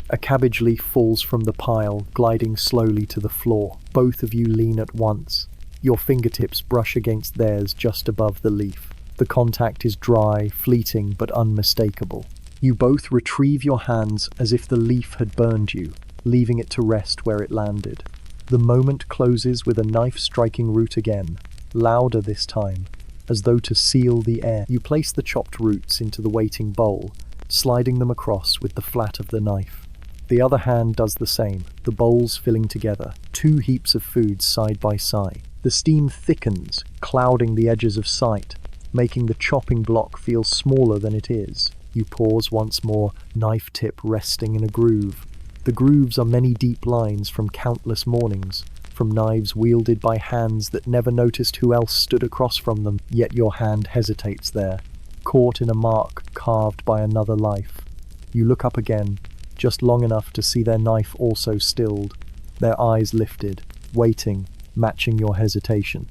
[SPEAKER 1] A cabbage leaf falls from the pile, gliding slowly to the floor. Both of you lean at once. Your fingertips brush against theirs just above the leaf. The contact is dry, fleeting, but unmistakable. You both retrieve your hands as if the leaf had burned you, leaving it to rest where it landed. The moment closes with a knife striking root again, louder this time, as though to seal the air. You place the chopped roots into the waiting bowl, sliding them across with the flat of the knife. The other hand does the same, the bowls filling together, 2 heaps of food side by side. The steam thickens, clouding the edges of sight, making the chopping block feel smaller than it is. You pause once more, knife tip resting in a groove. The grooves are many deep lines from countless mornings, from knives wielded by hands that never noticed who else stood across from them, yet your hand hesitates there, caught in a mark carved by another life. You look up again, just long enough to see their knife also stilled, their eyes lifted, waiting, matching your hesitation.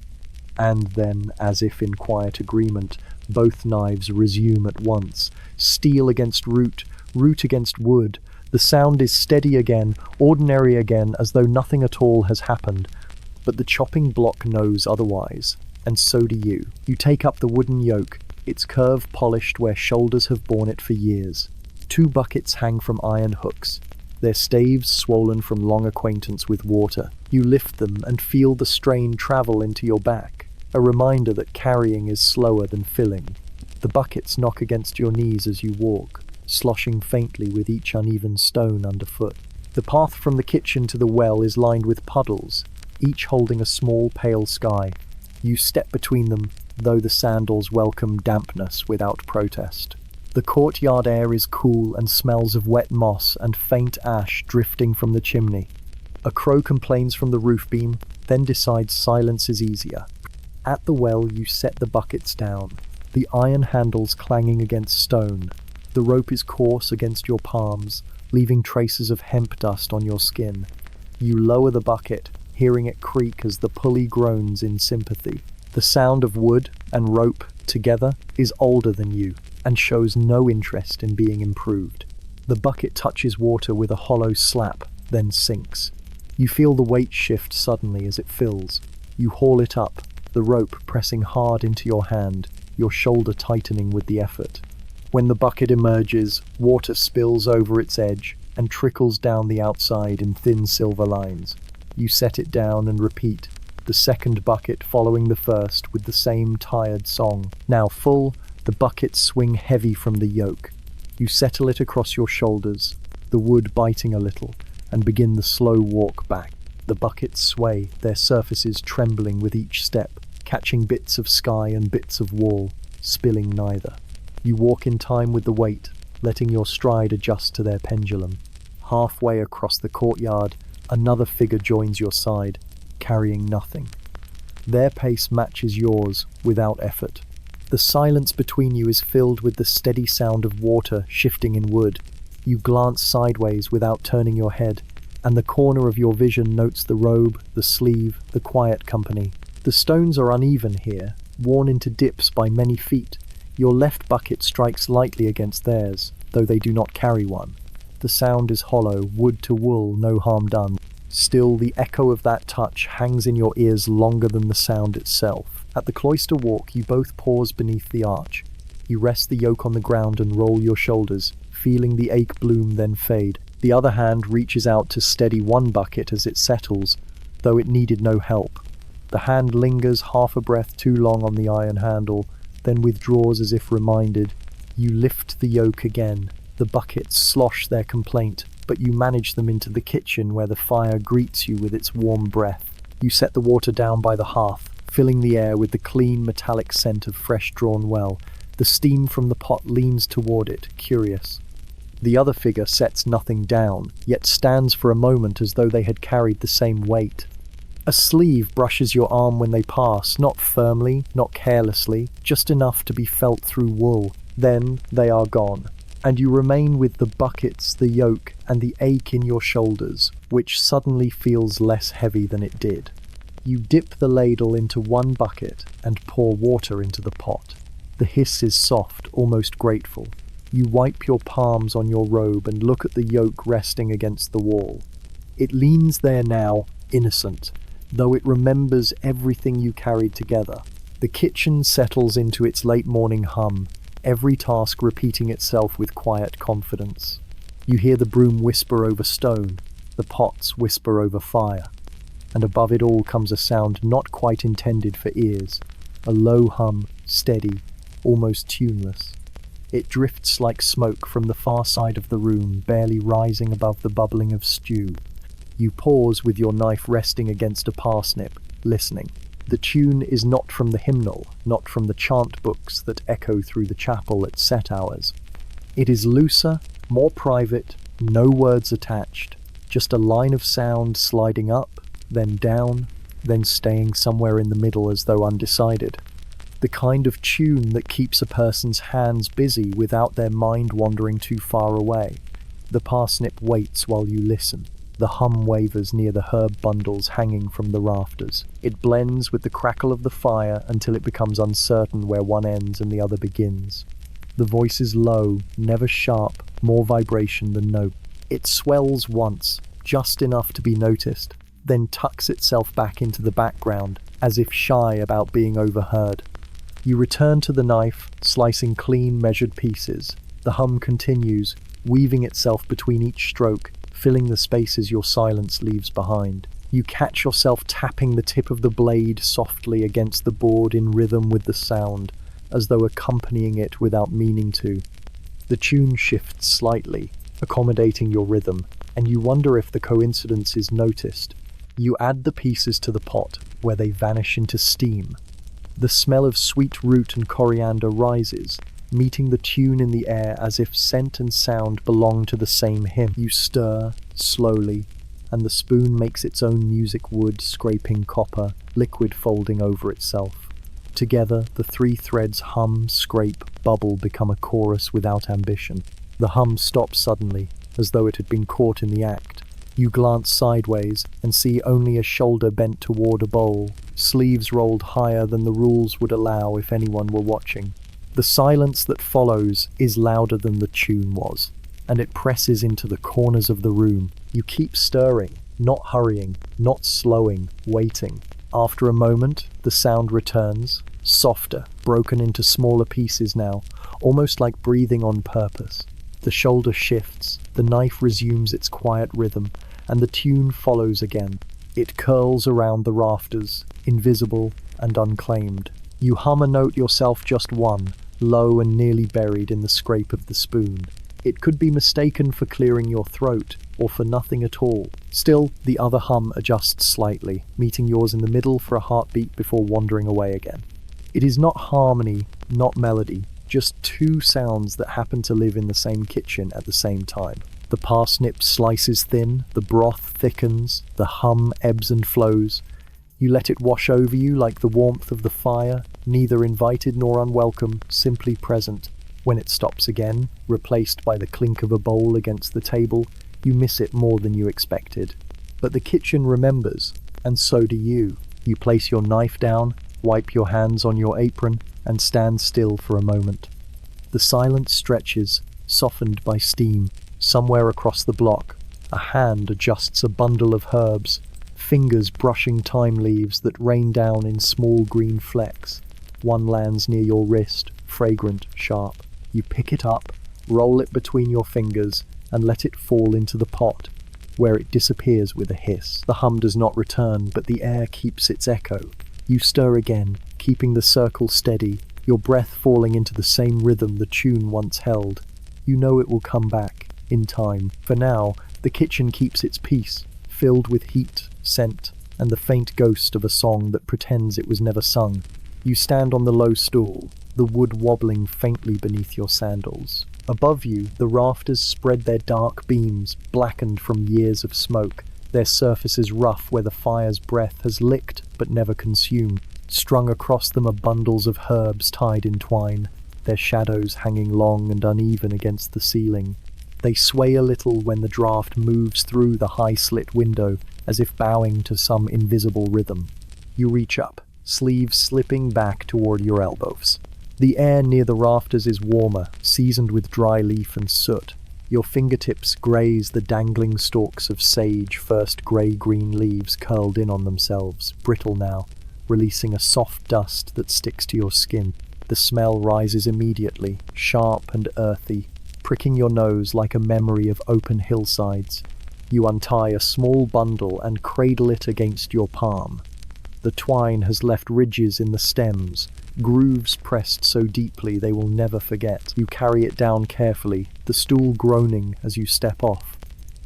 [SPEAKER 1] And then, as if in quiet agreement, both knives resume at once, steel against root, root against wood. The sound is steady again, ordinary again, as though nothing at all has happened. But the chopping block knows otherwise, and so do you. You take up the wooden yoke, its curve polished where shoulders have borne it for years. 2 buckets hang from iron hooks, their staves swollen from long acquaintance with water. You lift them and feel the strain travel into your back, a reminder that carrying is slower than filling. The buckets knock against your knees as you walk, sloshing faintly with each uneven stone underfoot. The path from the kitchen to the well is lined with puddles, each holding a small pale sky. You step between them, though the sandals welcome dampness without protest. The courtyard air is cool and smells of wet moss and faint ash drifting from the chimney. A crow complains from the roof beam, then decides silence is easier. At the well you set the buckets down, the iron handles clanging against stone. The rope is coarse against your palms, leaving traces of hemp dust on your skin. You lower the bucket, hearing it creak as the pulley groans in sympathy. The sound of wood and rope together is older than you, and shows no interest in being improved. The bucket touches water with a hollow slap, then sinks. You feel the weight shift suddenly as it fills. You haul it up, the rope pressing hard into your hand, your shoulder tightening with the effort. When the bucket emerges, water spills over its edge and trickles down the outside in thin silver lines. You set it down and repeat, the second bucket following the first with the same tired song. Now full, the buckets swing heavy from the yoke. You settle it across your shoulders, the wood biting a little, and begin the slow walk back. The buckets sway, their surfaces trembling with each step, catching bits of sky and bits of wall, spilling neither. You walk in time with the weight, letting your stride adjust to their pendulum. Halfway across the courtyard, another figure joins your side, carrying nothing. Their pace matches yours without effort. The silence between you is filled with the steady sound of water shifting in wood. You glance sideways without turning your head, and the corner of your vision notes the robe, the sleeve, the quiet company. The stones are uneven here, worn into dips by many feet. Your left bucket strikes lightly against theirs, though they do not carry one. The sound is hollow, wood to wool, no harm done. Still, the echo of that touch hangs in your ears longer than the sound itself. At the cloister walk, you both pause beneath the arch. You rest the yoke on the ground and roll your shoulders, feeling the ache bloom then fade. The other hand reaches out to steady one bucket as it settles, though it needed no help. The hand lingers half a breath too long on the iron handle, then withdraws as if reminded. You lift the yoke again. The buckets slosh their complaint, but you manage them into the kitchen where the fire greets you with its warm breath. You set the water down by the hearth, filling the air with the clean metallic scent of fresh-drawn well. The steam from the pot leans toward it, curious. The other figure sets nothing down, yet stands for a moment as though they had carried the same weight. A sleeve brushes your arm when they pass, not firmly, not carelessly, just enough to be felt through wool. Then they are gone, and you remain with the buckets, the yoke, and the ache in your shoulders, which suddenly feels less heavy than it did. You dip the ladle into one bucket and pour water into the pot. The hiss is soft, almost grateful. You wipe your palms on your robe and look at the yoke resting against the wall. It leans there now, innocent, though it remembers everything you carried together. The kitchen settles into its late morning hum, every task repeating itself with quiet confidence. You hear the broom whisper over stone, the pots whisper over fire, and above it all comes a sound not quite intended for ears, a low hum, steady, almost tuneless. It drifts like smoke from the far side of the room, barely rising above the bubbling of stew. You pause with your knife resting against a parsnip, listening. The tune is not from the hymnal, not from the chant books that echo through the chapel at set hours. It is looser, more private, no words attached, just a line of sound sliding up, then down, then staying somewhere in the middle as though undecided. The kind of tune that keeps a person's hands busy without their mind wandering too far away. The parsnip waits while you listen. The hum wavers near the herb bundles hanging from the rafters. It blends with the crackle of the fire until it becomes uncertain where one ends and the other begins. The voice is low, never sharp, more vibration than note. It swells once, just enough to be noticed, then tucks itself back into the background, as if shy about being overheard. You return to the knife, slicing clean, measured pieces. The hum continues, weaving itself between each stroke, filling the spaces your silence leaves behind. You catch yourself tapping the tip of the blade softly against the board in rhythm with the sound, as though accompanying it without meaning to. The tune shifts slightly, accommodating your rhythm, and you wonder if the coincidence is noticed. You add the pieces to the pot, where they vanish into steam. The smell of sweet root and coriander rises, meeting the tune in the air as if scent and sound belong to the same hymn. You stir, slowly, and the spoon makes its own music wood scraping copper, liquid folding over itself. Together, the three threads hum, scrape, bubble, become a chorus without ambition. The hum stops suddenly, as though it had been caught in the act. You glance sideways and see only a shoulder bent toward a bowl, sleeves rolled higher than the rules would allow if anyone were watching. The silence that follows is louder than the tune was, and it presses into the corners of the room. You keep stirring, not hurrying, not slowing, waiting. After a moment, the sound returns, softer, broken into smaller pieces now, almost like breathing on purpose. The shoulder shifts, the knife resumes its quiet rhythm, and the tune follows again. It curls around the rafters, invisible and unclaimed. You hum a note yourself, just one, low and nearly buried in the scrape of the spoon. It could be mistaken for clearing your throat, or for nothing at all. Still, the other hum adjusts slightly, meeting yours in the middle for a heartbeat before wandering away again. It is not harmony, not melody, just two sounds that happen to live in the same kitchen at the same time. The parsnip slices thin, the broth thickens, the hum ebbs and flows. You let it wash over you like the warmth of the fire, neither invited nor unwelcome, simply present. When it stops again, replaced by the clink of a bowl against the table, you miss it more than you expected. But the kitchen remembers, and so do you. You place your knife down, wipe your hands on your apron, and stand still for a moment. The silence stretches, softened by steam. Somewhere across the block, a hand adjusts a bundle of herbs, fingers brushing thyme leaves that rain down in small green flecks. One lands near your wrist, fragrant, sharp. You pick it up, roll it between your fingers, and let it fall into the pot, where it disappears with a hiss. The hum does not return, but the air keeps its echo. You stir again, keeping the circle steady, your breath falling into the same rhythm the tune once held. You know it will come back, in time. For now, the kitchen keeps its peace, filled with heat, scent, and the faint ghost of a song that pretends it was never sung. You stand on the low stool, the wood wobbling faintly beneath your sandals. Above you, the rafters spread their dark beams, blackened from years of smoke, their surfaces rough where the fire's breath has licked but never consumed. Strung across them are bundles of herbs tied in twine, their shadows hanging long and uneven against the ceiling. They sway a little when the draft moves through the high-slit window, as if bowing to some invisible rhythm. You reach up, sleeves slipping back toward your elbows. The air near the rafters is warmer, seasoned with dry leaf and soot. Your fingertips graze the dangling stalks of sage, first grey-green leaves curled in on themselves, brittle now, releasing a soft dust that sticks to your skin. The smell rises immediately, sharp and earthy, pricking your nose like a memory of open hillsides. You untie a small bundle and cradle it against your palm. The twine has left ridges in the stems, grooves pressed so deeply they will never forget. You carry it down carefully, the stool groaning as you step off.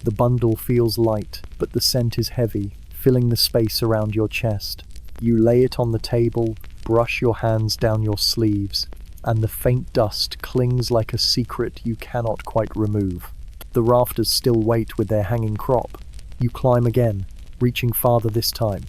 [SPEAKER 1] The bundle feels light, but the scent is heavy, filling the space around your chest. You lay it on the table, brush your hands down your sleeves, and the faint dust clings like a secret you cannot quite remove. The rafters still wait with their hanging crop. You climb again, reaching farther this time.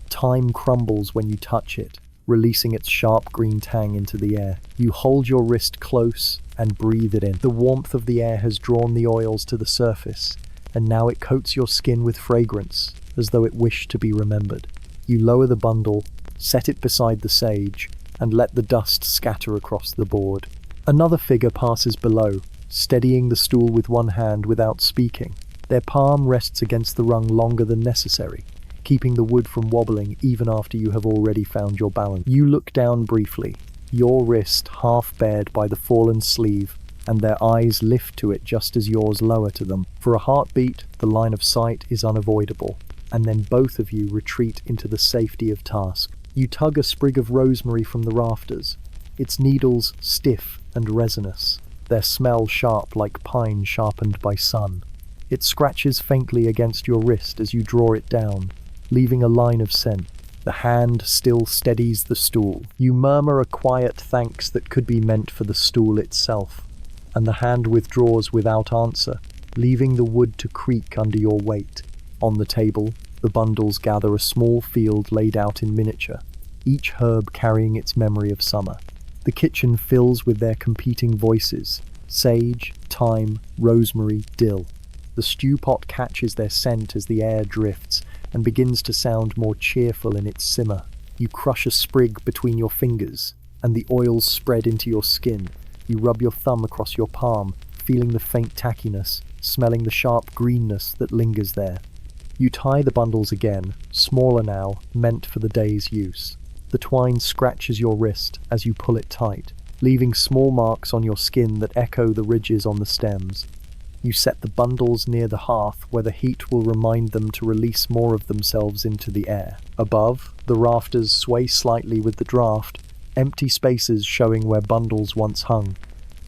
[SPEAKER 1] Time crumbles when you touch it, releasing its sharp green tang into the air. You hold your wrist close and breathe it in. The warmth of the air has drawn the oils to the surface, and now it coats your skin with fragrance, as though it wished to be remembered. You lower the bundle, set it beside the sage, and let the dust scatter across the board. Another figure passes below, steadying the stool with one hand without speaking. Their palm rests against the rung longer than necessary, keeping the wood from wobbling even after you have already found your balance. You look down briefly, your wrist half bared by the fallen sleeve, and their eyes lift to it just as yours lower to them. For a heartbeat, the line of sight is unavoidable, and then both of you retreat into the safety of task. You tug a sprig of rosemary from the rafters, its needles stiff and resinous, their smell sharp like pine sharpened by sun. It scratches faintly against your wrist as you draw it down, leaving a line of scent. The hand still steadies the stool. You murmur a quiet thanks that could be meant for the stool itself, and the hand withdraws without answer, leaving the wood to creak under your weight. On the table, the bundles gather a small field laid out in miniature, each herb carrying its memory of summer. The kitchen fills with their competing voices: sage, thyme, rosemary, dill. The stew pot catches their scent as the air drifts and begins to sound more cheerful in its simmer. You crush a sprig between your fingers, and the oils spread into your skin. You rub your thumb across your palm, feeling the faint tackiness, smelling the sharp greenness that lingers there. You tie the bundles again, smaller now, meant for the day's use. The twine scratches your wrist as you pull it tight, leaving small marks on your skin that echo the ridges on the stems. You set the bundles near the hearth where the heat will remind them to release more of themselves into the air. Above, the rafters sway slightly with the draft, empty spaces showing where bundles once hung.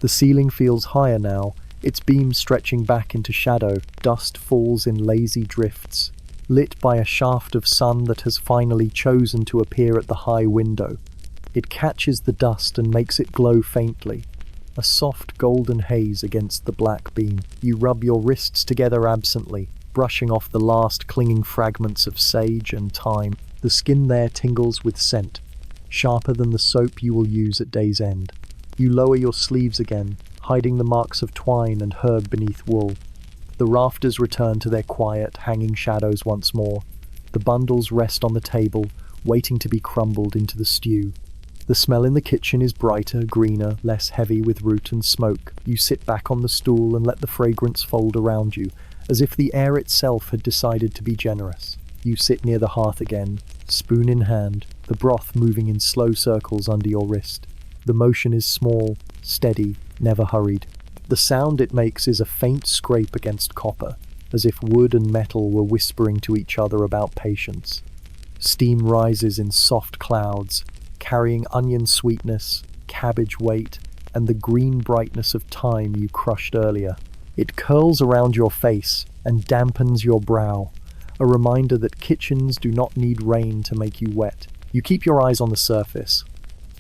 [SPEAKER 1] The ceiling feels higher now, its beams stretching back into shadow. Dust falls in lazy drifts, lit by a shaft of sun that has finally chosen to appear at the high window. It catches the dust and makes it glow faintly, a soft golden haze against the black beam. You rub your wrists together absently, brushing off the last clinging fragments of sage and thyme. The skin there tingles with scent, sharper than the soap you will use at day's end. You lower your sleeves again, hiding the marks of twine and herb beneath wool. The rafters return to their quiet, hanging shadows once more. The bundles rest on the table, waiting to be crumbled into the stew. The smell in the kitchen is brighter, greener, less heavy with root and smoke. You sit back on the stool and let the fragrance fold around you, as if the air itself had decided to be generous. You sit near the hearth again, spoon in hand, the broth moving in slow circles under your wrist. The motion is small, steady, never hurried. The sound it makes is a faint scrape against copper, as if wood and metal were whispering to each other about patience. Steam rises in soft clouds, carrying onion sweetness, cabbage weight, and the green brightness of thyme you crushed earlier. It curls around your face and dampens your brow, a reminder that kitchens do not need rain to make you wet. You keep your eyes on the surface.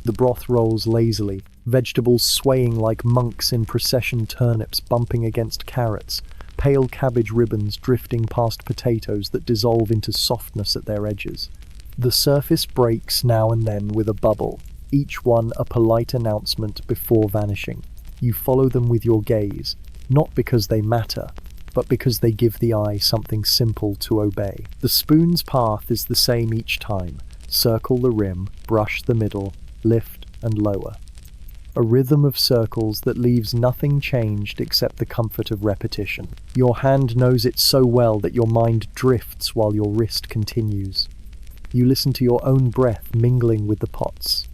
[SPEAKER 1] The broth rolls lazily, vegetables swaying like monks in procession, turnips bumping against carrots, pale cabbage ribbons drifting past potatoes that dissolve into softness at their edges. The surface breaks now and then with a bubble, each one a polite announcement before vanishing. You follow them with your gaze, not because they matter, but because they give the eye something simple to obey. The spoon's path is the same each time, Circle the rim, brush the middle, lift and lower. A rhythm of circles that leaves nothing changed except the comfort of repetition. Your hand knows it so well that your mind drifts while your wrist continues. You listen to your own breath mingling with the pots.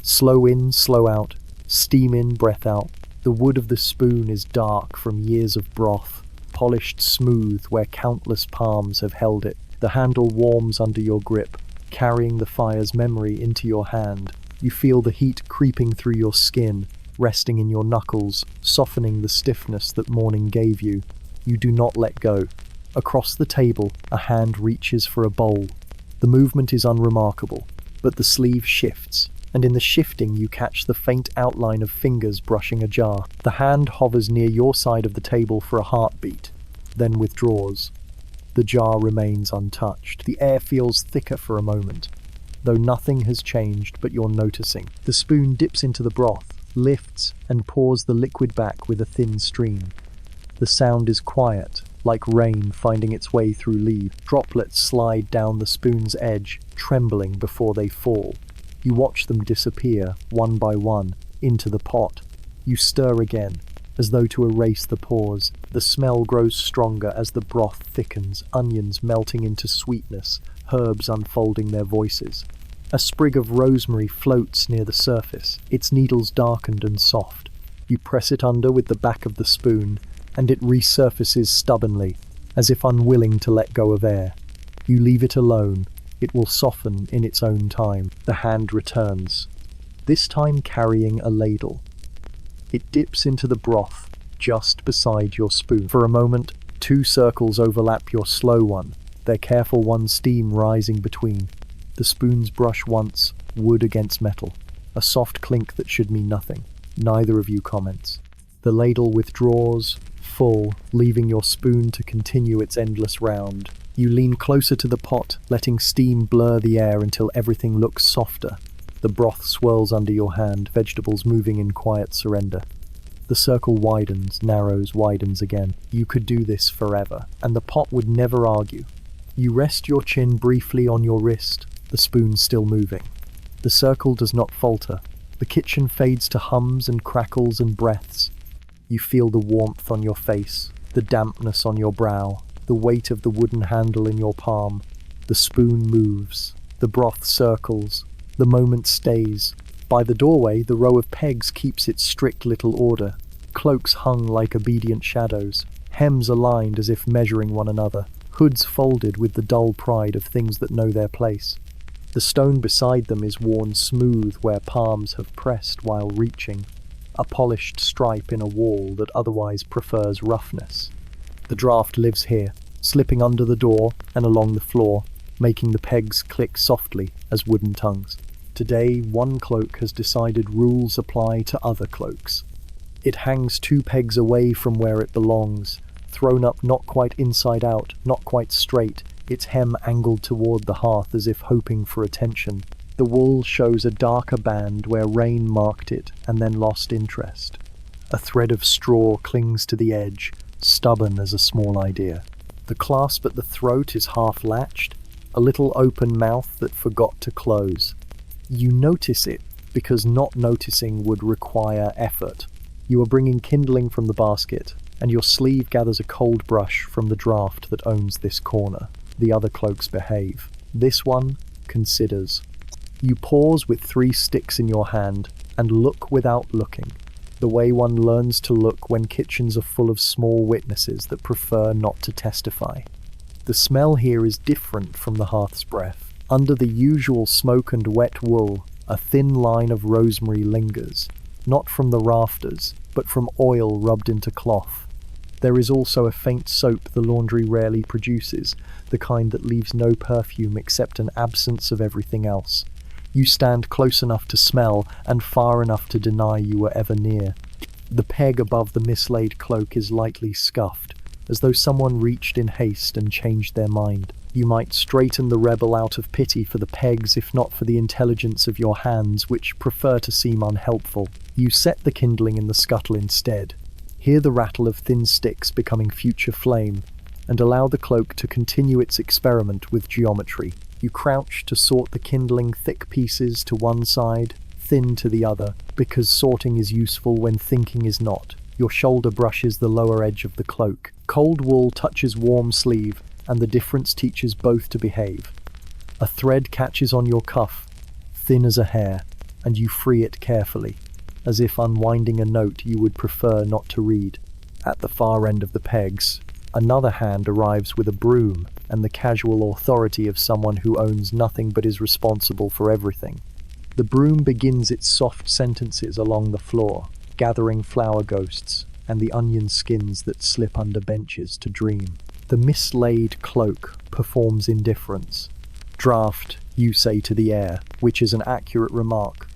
[SPEAKER 1] Slow in, slow out, steam in, breath out. The wood of the spoon is dark from years of broth, polished smooth where countless palms have held it. The handle warms under your grip, carrying the fire's memory into your hand. You feel the heat creeping through your skin, resting in your knuckles, softening the stiffness that morning gave you. You do not let go. Across the table, a hand reaches for a bowl. The movement is unremarkable, but the sleeve shifts, and in the shifting you catch the faint outline of fingers brushing a jar. The hand hovers near your side of the table for a heartbeat, then withdraws. The jar remains untouched. The air feels thicker for a moment, though nothing has changed but you're noticing. The spoon dips into the broth, lifts, and pours the liquid back with a thin stream. The sound is quiet, like rain finding its way through leaves. Droplets slide down the spoon's edge, trembling before they fall. You watch them disappear, one by one, into the pot. You stir again, as though to erase the pause. The smell grows stronger as the broth thickens, onions melting into sweetness, herbs unfolding their voices. A sprig of rosemary floats near the surface, its needles darkened and soft. You press it under with the back of the spoon, and it resurfaces stubbornly, as if unwilling to let go of air. You leave it alone. It will soften in its own time. The hand returns, this time carrying a ladle. It dips into the broth just beside your spoon. For a moment, two circles overlap your slow one, their careful one steam rising between. The spoons brush once, wood against metal. A soft clink that should mean nothing. Neither of you comments. The ladle withdraws, full, leaving your spoon to continue its endless round. You lean closer to the pot, letting steam blur the air until everything looks softer. The broth swirls under your hand, vegetables moving in quiet surrender. The circle widens, narrows, widens again. You could do this forever, and the pot would never argue. You rest your chin briefly on your wrist, the spoon still moving. The circle does not falter. The kitchen fades to hums and crackles and breaths. You feel the warmth on your face, the dampness on your brow, the weight of the wooden handle in your palm. The spoon moves. The broth circles. The moment stays. By the doorway, the row of pegs keeps its strict little order. Cloaks hung like obedient shadows. Hems aligned as if measuring one another. Hoods folded with the dull pride of things that know their place. The stone beside them is worn smooth where palms have pressed while reaching. A polished stripe in a wall that otherwise prefers roughness. The draft lives here, slipping under the door and along the floor, making the pegs click softly as wooden tongues. Today, one cloak has decided rules apply to other cloaks. It hangs 2 pegs away from where it belongs, thrown up not quite inside out, not quite straight, its hem angled toward the hearth as if hoping for attention. The wool shows a darker band where rain marked it and then lost interest. A thread of straw clings to the edge, stubborn as a small idea. The clasp at the throat is half latched, a little open mouth that forgot to close. You notice it because not noticing would require effort. You are bringing kindling from the basket, and your sleeve gathers a cold brush from the draft that owns this corner. The other cloaks behave. This one considers. You pause with 3 sticks in your hand and look without looking, the way one learns to look when kitchens are full of small witnesses that prefer not to testify. The smell here is different from the hearth's breath. Under the usual smoke and wet wool, a thin line of rosemary lingers, not from the rafters, but from oil rubbed into cloth. There is also a faint soap the laundry rarely produces, the kind that leaves no perfume except an absence of everything else. You stand close enough to smell and far enough to deny you were ever near. The peg above the mislaid cloak is lightly scuffed, as though someone reached in haste and changed their mind. You might straighten the rebel out of pity for the pegs if not for the intelligence of your hands, which prefer to seem unhelpful. You set the kindling in the scuttle instead. Hear the rattle of thin sticks becoming future flame, and allow the cloak to continue its experiment with geometry. You crouch to sort the kindling thick pieces to one side, thin to the other, because sorting is useful when thinking is not. Your shoulder brushes the lower edge of the cloak. Cold wool touches warm sleeve, and the difference teaches both to behave. A thread catches on your cuff, thin as a hair, and you free it carefully, as if unwinding a note you would prefer not to read. At the far end of the pegs, another hand arrives with a broom and the casual authority of someone who owns nothing but is responsible for everything. The broom begins its soft sentences along the floor, gathering flower ghosts and the onion skins that slip under benches to dream. The mislaid cloak performs indifference. Draft, you say to the air, which is an accurate remark.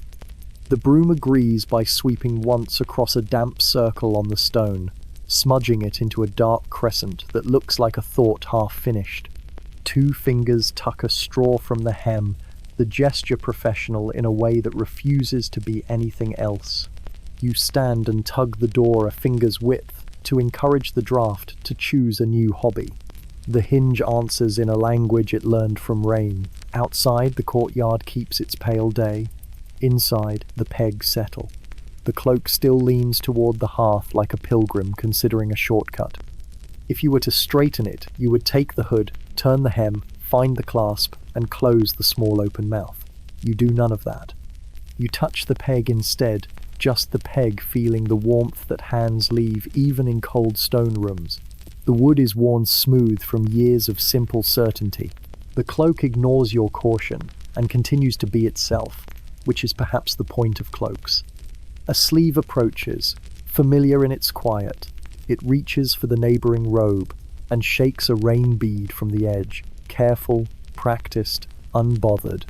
[SPEAKER 1] The broom agrees by sweeping once across a damp circle on the stone, smudging it into a dark crescent that looks like a thought half finished. 2 fingers tuck a straw from the hem, the gesture professional in a way that refuses to be anything else. You stand and tug the door a finger's width to encourage the draft to choose a new hobby. The hinge answers in a language it learned from rain. Outside, the courtyard keeps its pale day. Inside, the pegs settle. The cloak still leans toward the hearth like a pilgrim considering a shortcut. If you were to straighten it, you would take the hood, turn the hem, find the clasp, and close the small open mouth. You do none of that. You touch the peg instead, just the peg feeling the warmth that hands leave even in cold stone rooms. The wood is worn smooth from years of simple certainty. The cloak ignores your caution and continues to be itself, which is perhaps the point of cloaks. A sleeve approaches, familiar in its quiet. It reaches for the neighboring robe and shakes a rain bead from the edge, careful, practiced, unbothered.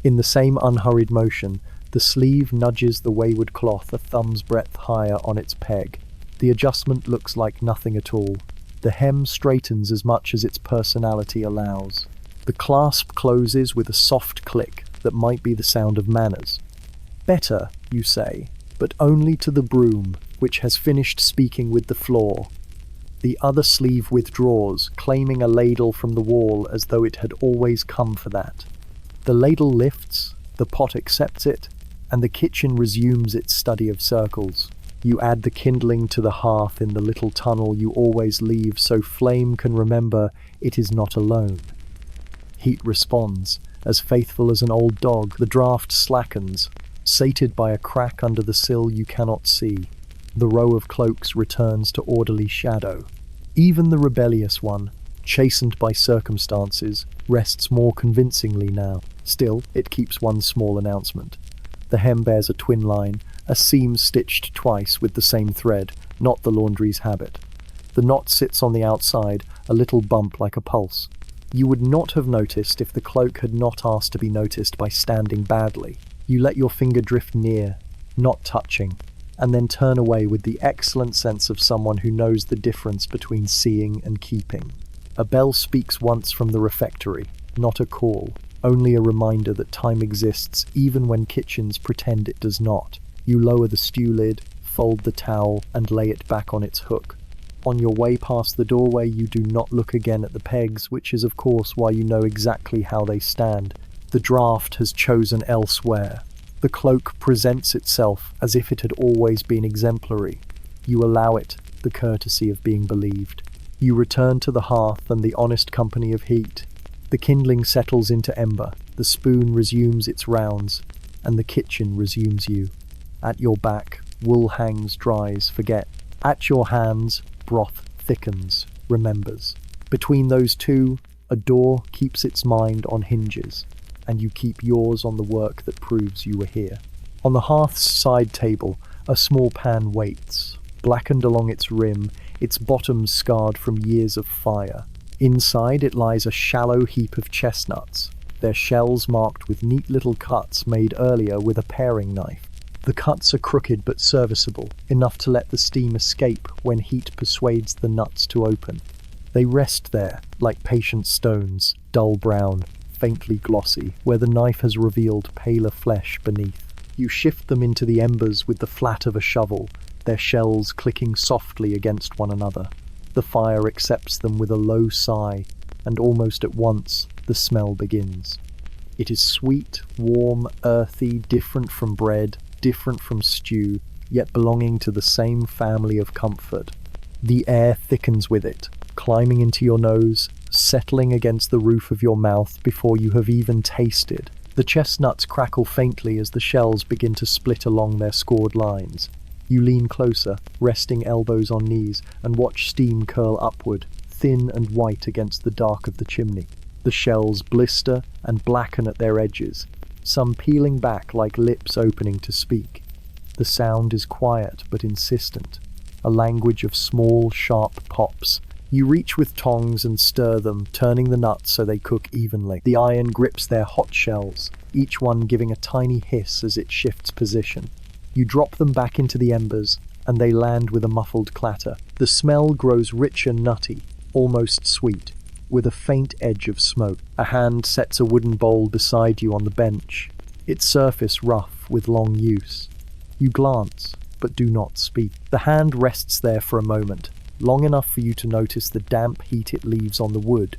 [SPEAKER 1] In the same unhurried motion, the sleeve nudges the wayward cloth a thumb's breadth higher on its peg. The adjustment looks like nothing at all. The hem straightens as much as its personality allows. The clasp closes with a soft click that might be the sound of manners. Better, you say, but only to the broom, which has finished speaking with the floor. The other sleeve withdraws, claiming a ladle from the wall as though it had always come for that. The ladle lifts, the pot accepts it, and the kitchen resumes its study of circles. You add the kindling to the hearth in the little tunnel you always leave so flame can remember it is not alone. Heat responds. As faithful as an old dog, the draft slackens, sated by a crack under the sill you cannot see. The row of cloaks returns to orderly shadow. Even the rebellious one, chastened by circumstances, rests more convincingly now. Still, it keeps one small announcement. The hem bears a twin line, a seam stitched twice with the same thread, not the laundry's habit. The knot sits on the outside, a little bump like a pulse. You would not have noticed if the cloak had not asked to be noticed by standing badly. You let your finger drift near, not touching, and then turn away with the excellent sense of someone who knows the difference between seeing and keeping. A bell speaks once from the refectory, not a call, only a reminder that time exists even when kitchens pretend it does not. You lower the stew lid, fold the towel, and lay it back on its hook. On your way past the doorway, you do not look again at the pegs, which is of course why you know exactly how they stand. The draft has chosen elsewhere. The cloak presents itself as if it had always been exemplary. You allow it the courtesy of being believed. You return to the hearth and the honest company of heat. The kindling settles into ember, the spoon resumes its rounds, and the kitchen resumes you. At your back, wool hangs, dries, forget. At your hands, broth thickens, remembers. Between those two, a door keeps its mind on hinges, and you keep yours on the work that proves you were here. On the hearth's side table, a small pan waits, blackened along its rim, its bottom scarred from years of fire. Inside it lies a shallow heap of chestnuts, their shells marked with neat little cuts made earlier with a paring knife. The cuts are crooked but serviceable, enough to let the steam escape when heat persuades the nuts to open. They rest there, like patient stones, dull brown, faintly glossy, where the knife has revealed paler flesh beneath. You shift them into the embers with the flat of a shovel, their shells clicking softly against one another. The fire accepts them with a low sigh, and almost at once, the smell begins. It is sweet, warm, earthy, different from bread, different from stew, yet belonging to the same family of comfort. The air thickens with it, climbing into your nose, settling against the roof of your mouth before you have even tasted. The chestnuts crackle faintly as the shells begin to split along their scored lines. You lean closer, resting elbows on knees, and watch steam curl upward, thin and white against the dark of the chimney. The shells blister and blacken at their edges, some peeling back like lips opening to speak. The sound is quiet but insistent, a language of small, sharp pops. You reach with tongs and stir them, turning the nuts so they cook evenly. The iron grips their hot shells, each one giving a tiny hiss as it shifts position. You drop them back into the embers, and they land with a muffled clatter. The smell grows rich and nutty, almost sweet, with a faint edge of smoke. A hand sets a wooden bowl beside you on the bench, its surface rough with long use. You glance, but do not speak. The hand rests there for a moment, long enough for you to notice the damp heat it leaves on the wood,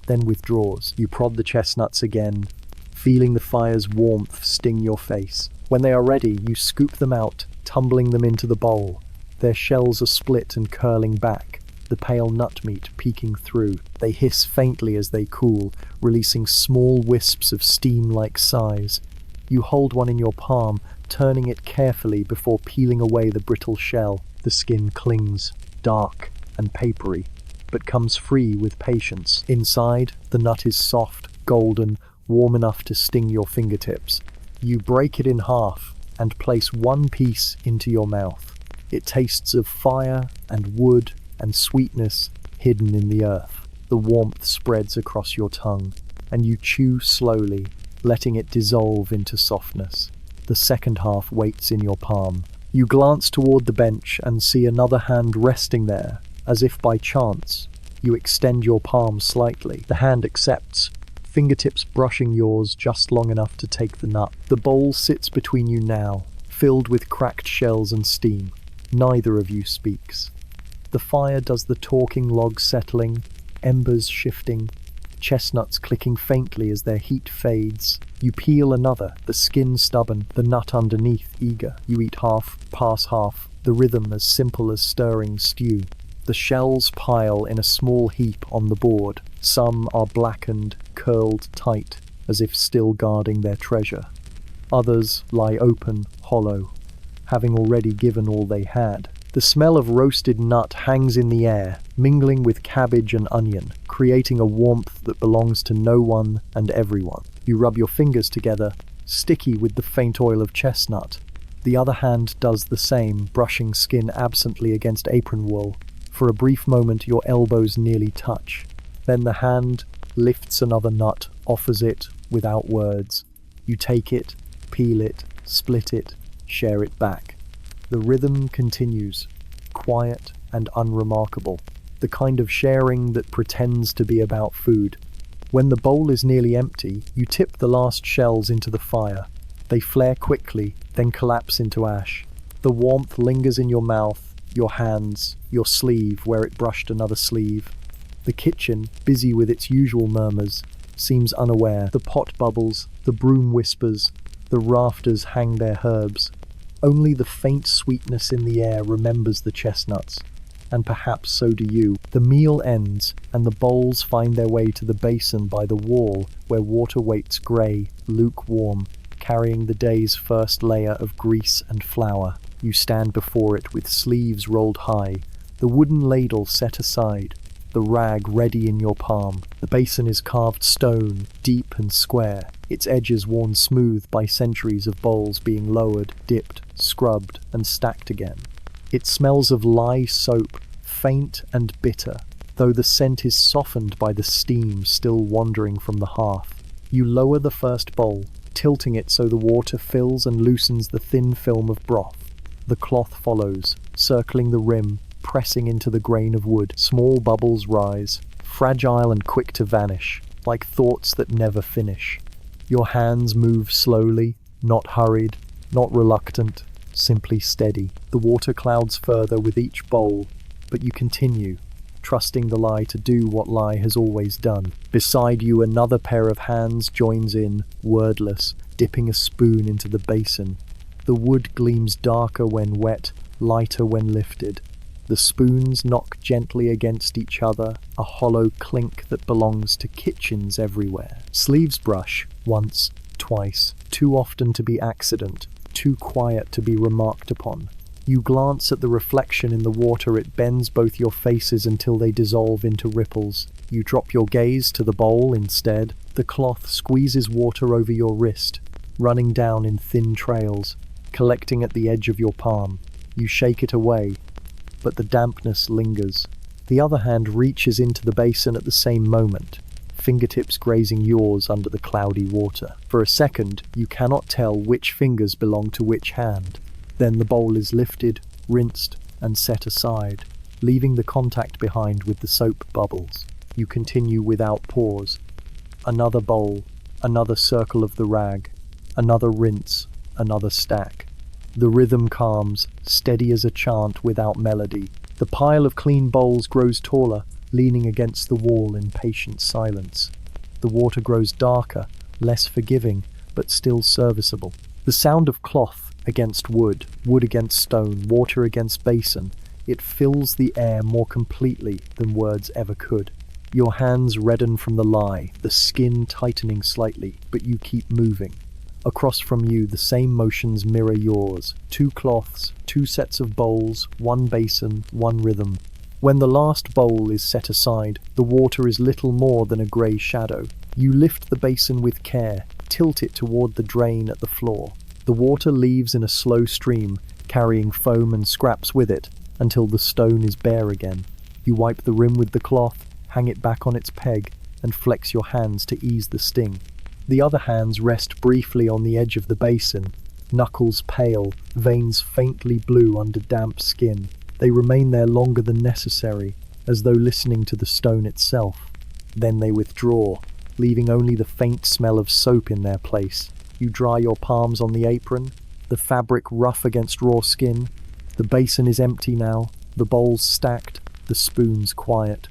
[SPEAKER 1] then withdraws. You prod the chestnuts again, feeling the fire's warmth sting your face. When they are ready, you scoop them out, tumbling them into the bowl. Their shells are split and curling back, the pale nut meat peeking through. They hiss faintly as they cool, releasing small wisps of steam-like sighs. You hold one in your palm, turning it carefully before peeling away the brittle shell. The skin clings, dark and papery, but comes free with patience. Inside, the nut is soft, golden, warm enough to sting your fingertips. You break it in half and place one piece into your mouth. It tastes of fire and wood and sweetness hidden in the earth. The warmth spreads across your tongue, and you chew slowly, letting it dissolve into softness. The second half waits in your palm. You glance toward the bench and see another hand resting there, as if by chance. You extend your palm slightly. The hand accepts, fingertips brushing yours just long enough to take the nut. The bowl sits between you now, filled with cracked shells and steam. Neither of you speaks. The fire does the talking, logs settling, embers shifting, chestnuts clicking faintly as their heat fades. You peel another, the skin stubborn, the nut underneath eager. You eat half, pass half, the rhythm as simple as stirring stew. The shells pile in a small heap on the board. Some are blackened, curled tight, as if still guarding their treasure. Others lie open, hollow, having already given all they had. The smell of roasted nut hangs in the air, mingling with cabbage and onion, creating a warmth that belongs to no one and everyone. You rub your fingers together, sticky with the faint oil of chestnut. The other hand does the same, brushing skin absently against apron wool. For a brief moment your elbows nearly touch. Then the hand lifts another nut, offers it without words. You take it, peel it, split it, share it back. The rhythm continues, quiet and unremarkable, the kind of sharing that pretends to be about food. When the bowl is nearly empty, you tip the last shells into the fire. They flare quickly, then collapse into ash. The warmth lingers in your mouth, your hands, your sleeve where it brushed another sleeve. The kitchen, busy with its usual murmurs, seems unaware. The pot bubbles, the broom whispers, the rafters hang their herbs. Only the faint sweetness in the air remembers the chestnuts, and perhaps so do you. The meal ends, and the bowls find their way to the basin by the wall, where water waits grey, lukewarm, carrying the day's first layer of grease and flour. You stand before it with sleeves rolled high, the wooden ladle set aside, the rag ready in your palm. The basin is carved stone, deep and square, its edges worn smooth by centuries of bowls being lowered, dipped, scrubbed, and stacked again. It smells of lye soap, faint and bitter, though the scent is softened by the steam still wandering from the hearth. You lower the first bowl, tilting it so the water fills and loosens the thin film of broth. The cloth follows, circling the rim, pressing into the grain of wood. Small bubbles rise, fragile and quick to vanish, like thoughts that never finish. Your hands move slowly, not hurried, not reluctant, simply steady. The water clouds further with each bowl, but you continue, trusting the lie to do what lie has always done. Beside you, another pair of hands joins in, wordless, dipping a spoon into the basin. The wood gleams darker when wet, lighter when lifted. The spoons knock gently against each other, a hollow clink that belongs to kitchens everywhere. Sleeves brush, once, twice, too often to be accident, too quiet to be remarked upon. You glance at the reflection in the water, it bends both your faces until they dissolve into ripples. You drop your gaze to the bowl instead. The cloth squeezes water over your wrist, running down in thin trails, collecting at the edge of your palm. You shake it away, but the dampness lingers. The other hand reaches into the basin at the same moment, fingertips grazing yours under the cloudy water. For a second, you cannot tell which fingers belong to which hand. Then the bowl is lifted, rinsed, and set aside, leaving the contact behind with the soap bubbles. You continue without pause. Another bowl, another circle of the rag, another rinse, another stack. The rhythm calms, steady as a chant without melody. The pile of clean bowls grows taller, leaning against the wall in patient silence. The water grows darker, less forgiving, but still serviceable. The sound of cloth against wood, wood against stone, water against basin, it fills the air more completely than words ever could. Your hands redden from the lie, the skin tightening slightly, but you keep moving. Across from you, the same motions mirror yours. 2 cloths, 2 sets of bowls, 1 basin, 1 rhythm. When the last bowl is set aside, the water is little more than a grey shadow. You lift the basin with care, tilt it toward the drain at the floor. The water leaves in a slow stream, carrying foam and scraps with it, until the stone is bare again. You wipe the rim with the cloth, hang it back on its peg, and flex your hands to ease the sting. The other hands rest briefly on the edge of the basin, knuckles pale, veins faintly blue under damp skin. They remain there longer than necessary, as though listening to the stone itself. Then they withdraw, leaving only the faint smell of soap in their place. You dry your palms on the apron, the fabric rough against raw skin. The basin is empty now, the bowls stacked, the spoons quiet.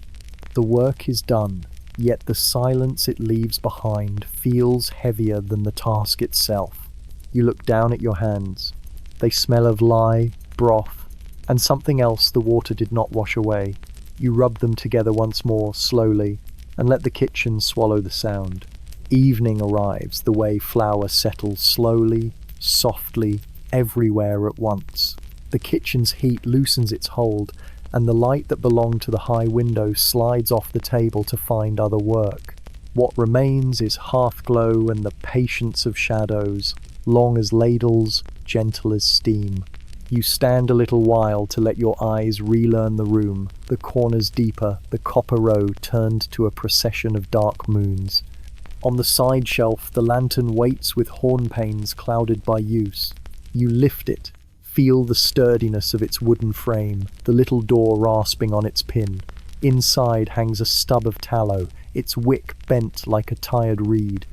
[SPEAKER 1] The work is done. Yet the silence it leaves behind feels heavier than the task itself. You look down at your hands. They smell of lye, broth, and something else the water did not wash away. You rub them together once more, slowly, and let the kitchen swallow the sound. Evening arrives, the way flour settles slowly, softly, everywhere at once. The kitchen's heat loosens its hold, and the light that belonged to the high window slides off the table to find other work. What remains is hearth glow and the patience of shadows, long as ladles, gentle as steam. You stand a little while to let your eyes relearn the room, the corners deeper, the copper row turned to a procession of dark moons. On the side shelf, the lantern waits with horn panes clouded by use. You lift it, feel the sturdiness of its wooden frame, the little door rasping on its pin. Inside hangs a stub of tallow, its wick bent like a tired reed.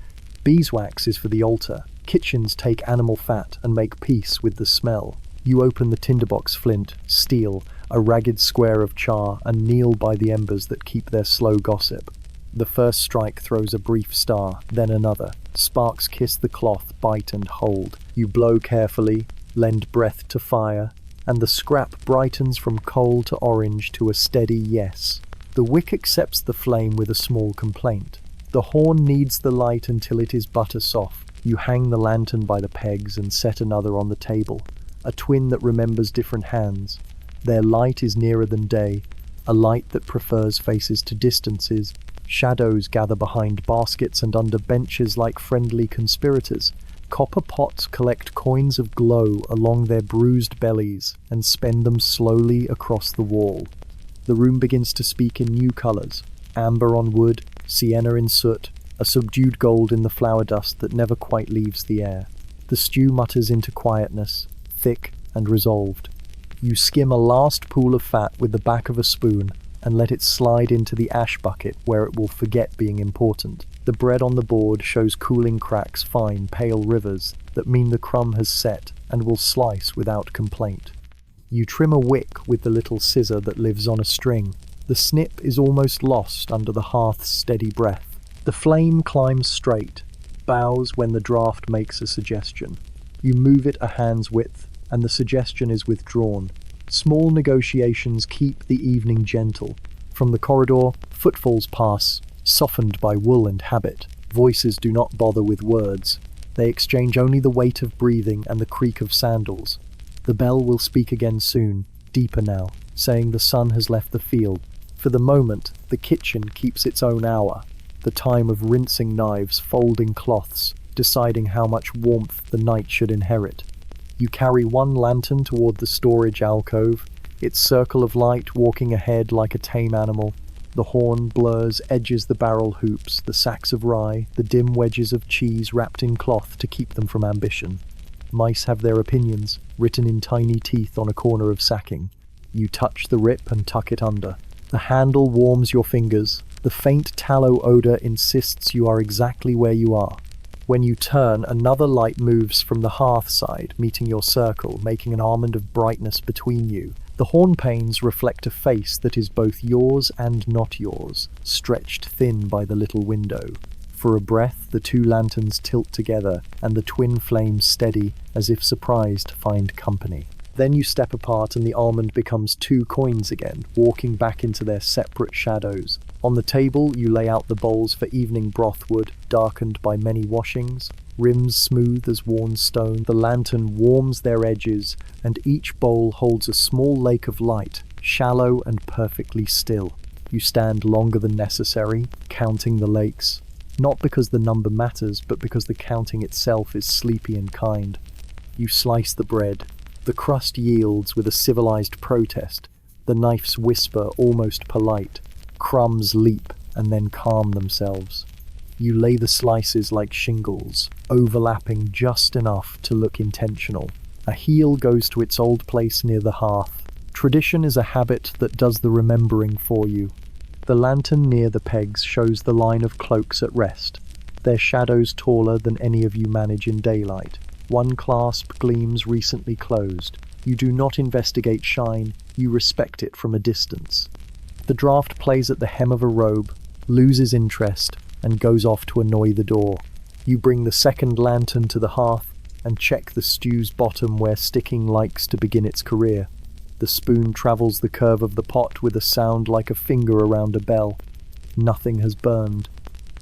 [SPEAKER 1] Beeswax is for the altar. Kitchens take animal fat and make peace with the smell. You open the tinderbox flint, steel, a ragged square of char, and kneel by the embers that keep their slow gossip. The first strike throws a brief star, then another. Sparks kiss the cloth, bite and hold. You blow carefully, lend breath to fire, and the scrap brightens from coal to orange to a steady yes. The wick accepts the flame with a small complaint. The horn needs the light until it is butter soft. You hang the lantern by the pegs and set another on the table, a twin that remembers different hands. Their light is nearer than day, a light that prefers faces to distances. Shadows gather behind baskets and under benches like friendly conspirators. Copper pots collect coins of glow along their bruised bellies and spend them slowly across the wall. The room begins to speak in new colors, amber on wood, sienna in soot, a subdued gold in the flour dust that never quite leaves the air. The stew mutters into quietness, thick and resolved. You skim a last pool of fat with the back of a spoon and let it slide into the ash bucket where it will forget being important. The bread on the board shows cooling cracks, fine, pale rivers that mean the crumb has set and will slice without complaint. You trim a wick with the little scissor that lives on a string The snip is almost lost under the hearth's steady breath. The flame climbs straight, bows when the draught makes a suggestion. You move it a hand's width, and the suggestion is withdrawn. Small negotiations keep the evening gentle. From the corridor, footfalls pass, softened by wool and habit. Voices do not bother with words. They exchange only the weight of breathing and the creak of sandals. The bell will speak again soon, deeper now, saying the sun has left the field. For the moment, the kitchen keeps its own hour, the time of rinsing knives, folding cloths, deciding how much warmth the night should inherit. You carry one lantern toward the storage alcove, its circle of light walking ahead like a tame animal. The horn blurs, edges the barrel hoops, the sacks of rye, the dim wedges of cheese wrapped in cloth to keep them from ambition. Mice have their opinions, written in tiny teeth on a corner of sacking. You touch the rip and tuck it under. The handle warms your fingers. The faint tallow odor insists you are exactly where you are. When you turn, another light moves from the hearth side, meeting your circle, making an almond of brightness between you. The horn panes reflect a face that is both yours and not yours, stretched thin by the little window. For a breath, the two lanterns tilt together, and the twin flames steady, as if surprised to find company. Then you step apart and the almond becomes two coins again, walking back into their separate shadows. On the table, you lay out the bowls for evening brothwood, darkened by many washings, rims smooth as worn stone. The lantern warms their edges, and each bowl holds a small lake of light, shallow and perfectly still. You stand longer than necessary, counting the lakes, not because the number matters, but because the counting itself is sleepy and kind. You slice the bread. The crust yields with a civilized protest. The knife's whisper almost polite. Crumbs leap and then calm themselves. You lay the slices like shingles, overlapping just enough to look intentional. A heel goes to its old place near the hearth. Tradition is a habit that does the remembering for you. The lantern near the pegs shows the line of cloaks at rest, their shadows taller than any of you manage in daylight. One clasp gleams recently closed. You do not investigate shine, you respect it from a distance. The draught plays at the hem of a robe, loses interest, and goes off to annoy the door. You bring the second lantern to the hearth and check the stew's bottom where sticking likes to begin its career. The spoon travels the curve of the pot with a sound like a finger around a bell. Nothing has burned.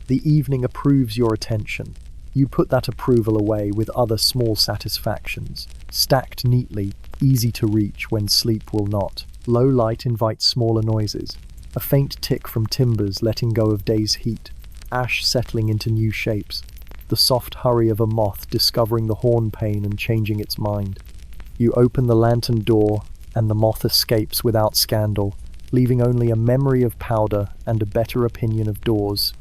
[SPEAKER 1] The evening approves your attention. You put that approval away with other small satisfactions, stacked neatly, easy to reach when sleep will not. Low light invites smaller noises. A faint tick from timbers letting go of day's heat, ash settling into new shapes, the soft hurry of a moth discovering the horn pane and changing its mind. You open the lantern door, and the moth escapes without scandal, leaving only a memory of powder and a better opinion of doors.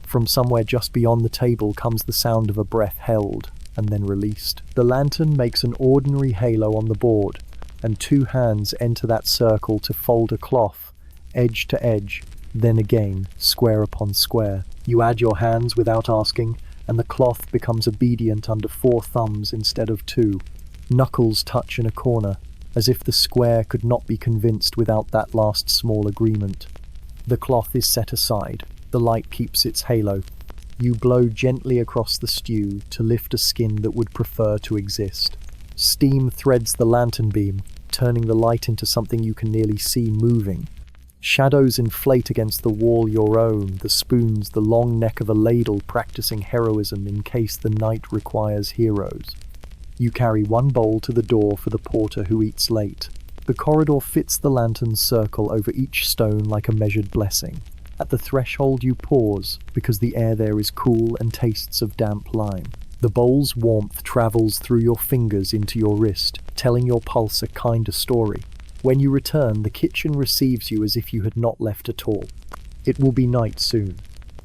[SPEAKER 1] From somewhere just beyond the table comes the sound of a breath held and then released. The lantern makes an ordinary halo on the board, and two hands enter that circle to fold a cloth, edge to edge, then again, square upon square. You add your hands without asking, and the cloth becomes obedient under 4 thumbs instead of 2. Knuckles touch in a corner, as if the square could not be convinced without that last small agreement. The cloth is set aside. The light keeps its halo. You blow gently across the stew to lift a skin that would prefer to exist. Steam threads the lantern beam, turning the light into something you can nearly see moving. Shadows inflate against the wall your own, the spoons, the long neck of a ladle practicing heroism in case the night requires heroes. You carry one bowl to the door for the porter who eats late. The corridor fits the lantern's circle over each stone like a measured blessing. At the threshold you pause, because the air there is cool and tastes of damp lime. The bowl's warmth travels through your fingers into your wrist, telling your pulse a kinder story. When you return, the kitchen receives you as if you had not left at all. It will be night soon.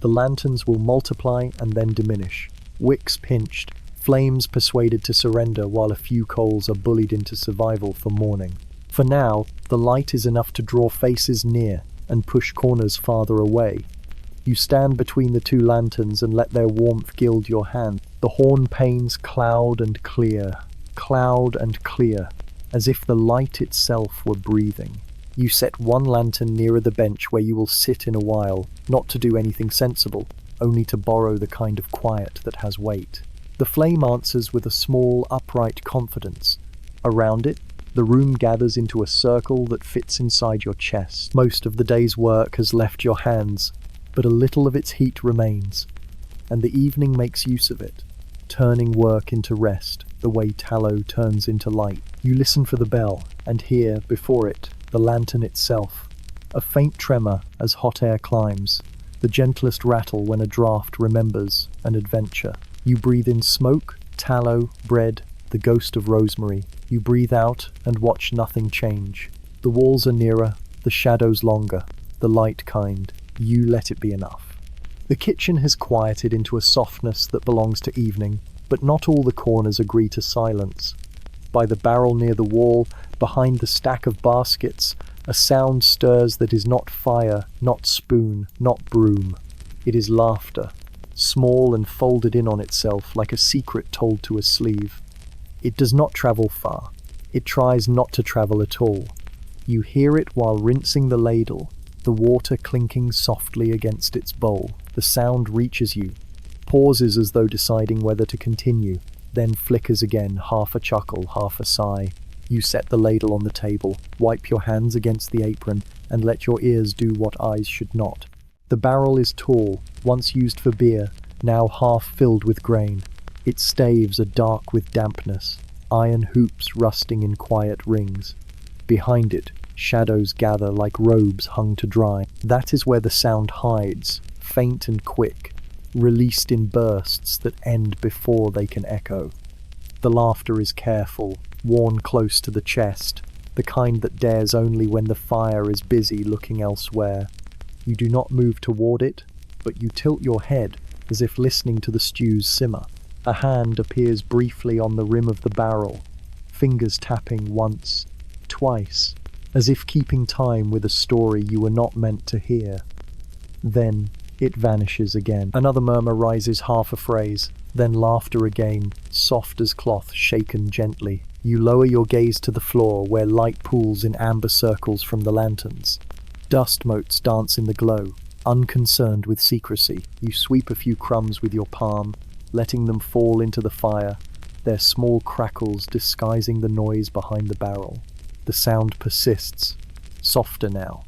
[SPEAKER 1] The lanterns will multiply and then diminish. Wicks pinched, flames persuaded to surrender while a few coals are bullied into survival for morning. For now, the light is enough to draw faces near and push corners farther away. You stand between the two lanterns and let their warmth gild your hand. The horn panes cloud and clear, as if the light itself were breathing. You set one lantern nearer the bench where you will sit in a while, not to do anything sensible, only to borrow the kind of quiet that has weight. The flame answers with a small, upright confidence. Around it, the room gathers into a circle that fits inside your chest. Most of the day's work has left your hands, but a little of its heat remains, and the evening makes use of it, turning work into rest, the way tallow turns into light. You listen for the bell, and hear, before it, the lantern itself. A faint tremor as hot air climbs, the gentlest rattle when a draught remembers an adventure. You breathe in smoke, tallow, bread, the ghost of rosemary. You breathe out and watch nothing change. The walls are nearer, the shadows longer, the light kind. You let it be enough. The kitchen has quieted into a softness that belongs to evening, but not all the corners agree to silence. By the barrel near the wall, behind the stack of baskets, a sound stirs that is not fire, not spoon, not broom. It is laughter, small and folded in on itself like a secret told to a sleeve. It does not travel far. It tries not to travel at all. You hear it while rinsing the ladle, the water clinking softly against its bowl. The sound reaches you, pauses as though deciding whether to continue, then flickers again, half a chuckle, half a sigh. You set the ladle on the table, wipe your hands against the apron, and let your ears do what eyes should not. The barrel is tall, once used for beer, now half filled with grain. Its staves are dark with dampness, iron hoops rusting in quiet rings. Behind it, shadows gather like robes hung to dry. That is where the sound hides, faint and quick, released in bursts that end before they can echo. The laughter is careful, worn close to the chest, the kind that dares only when the fire is busy looking elsewhere. You do not move toward it, but you tilt your head as if listening to the stews simmer. A hand appears briefly on the rim of the barrel, fingers tapping once, twice, as if keeping time with a story you were not meant to hear. Then it vanishes again. Another murmur rises half a phrase, then laughter again, soft as cloth shaken gently. You lower your gaze to the floor where light pools in amber circles from the lanterns. Dust motes dance in the glow, unconcerned with secrecy. You sweep a few crumbs with your palm, letting them fall into the fire, their small crackles disguising the noise behind the barrel. The sound persists, softer now,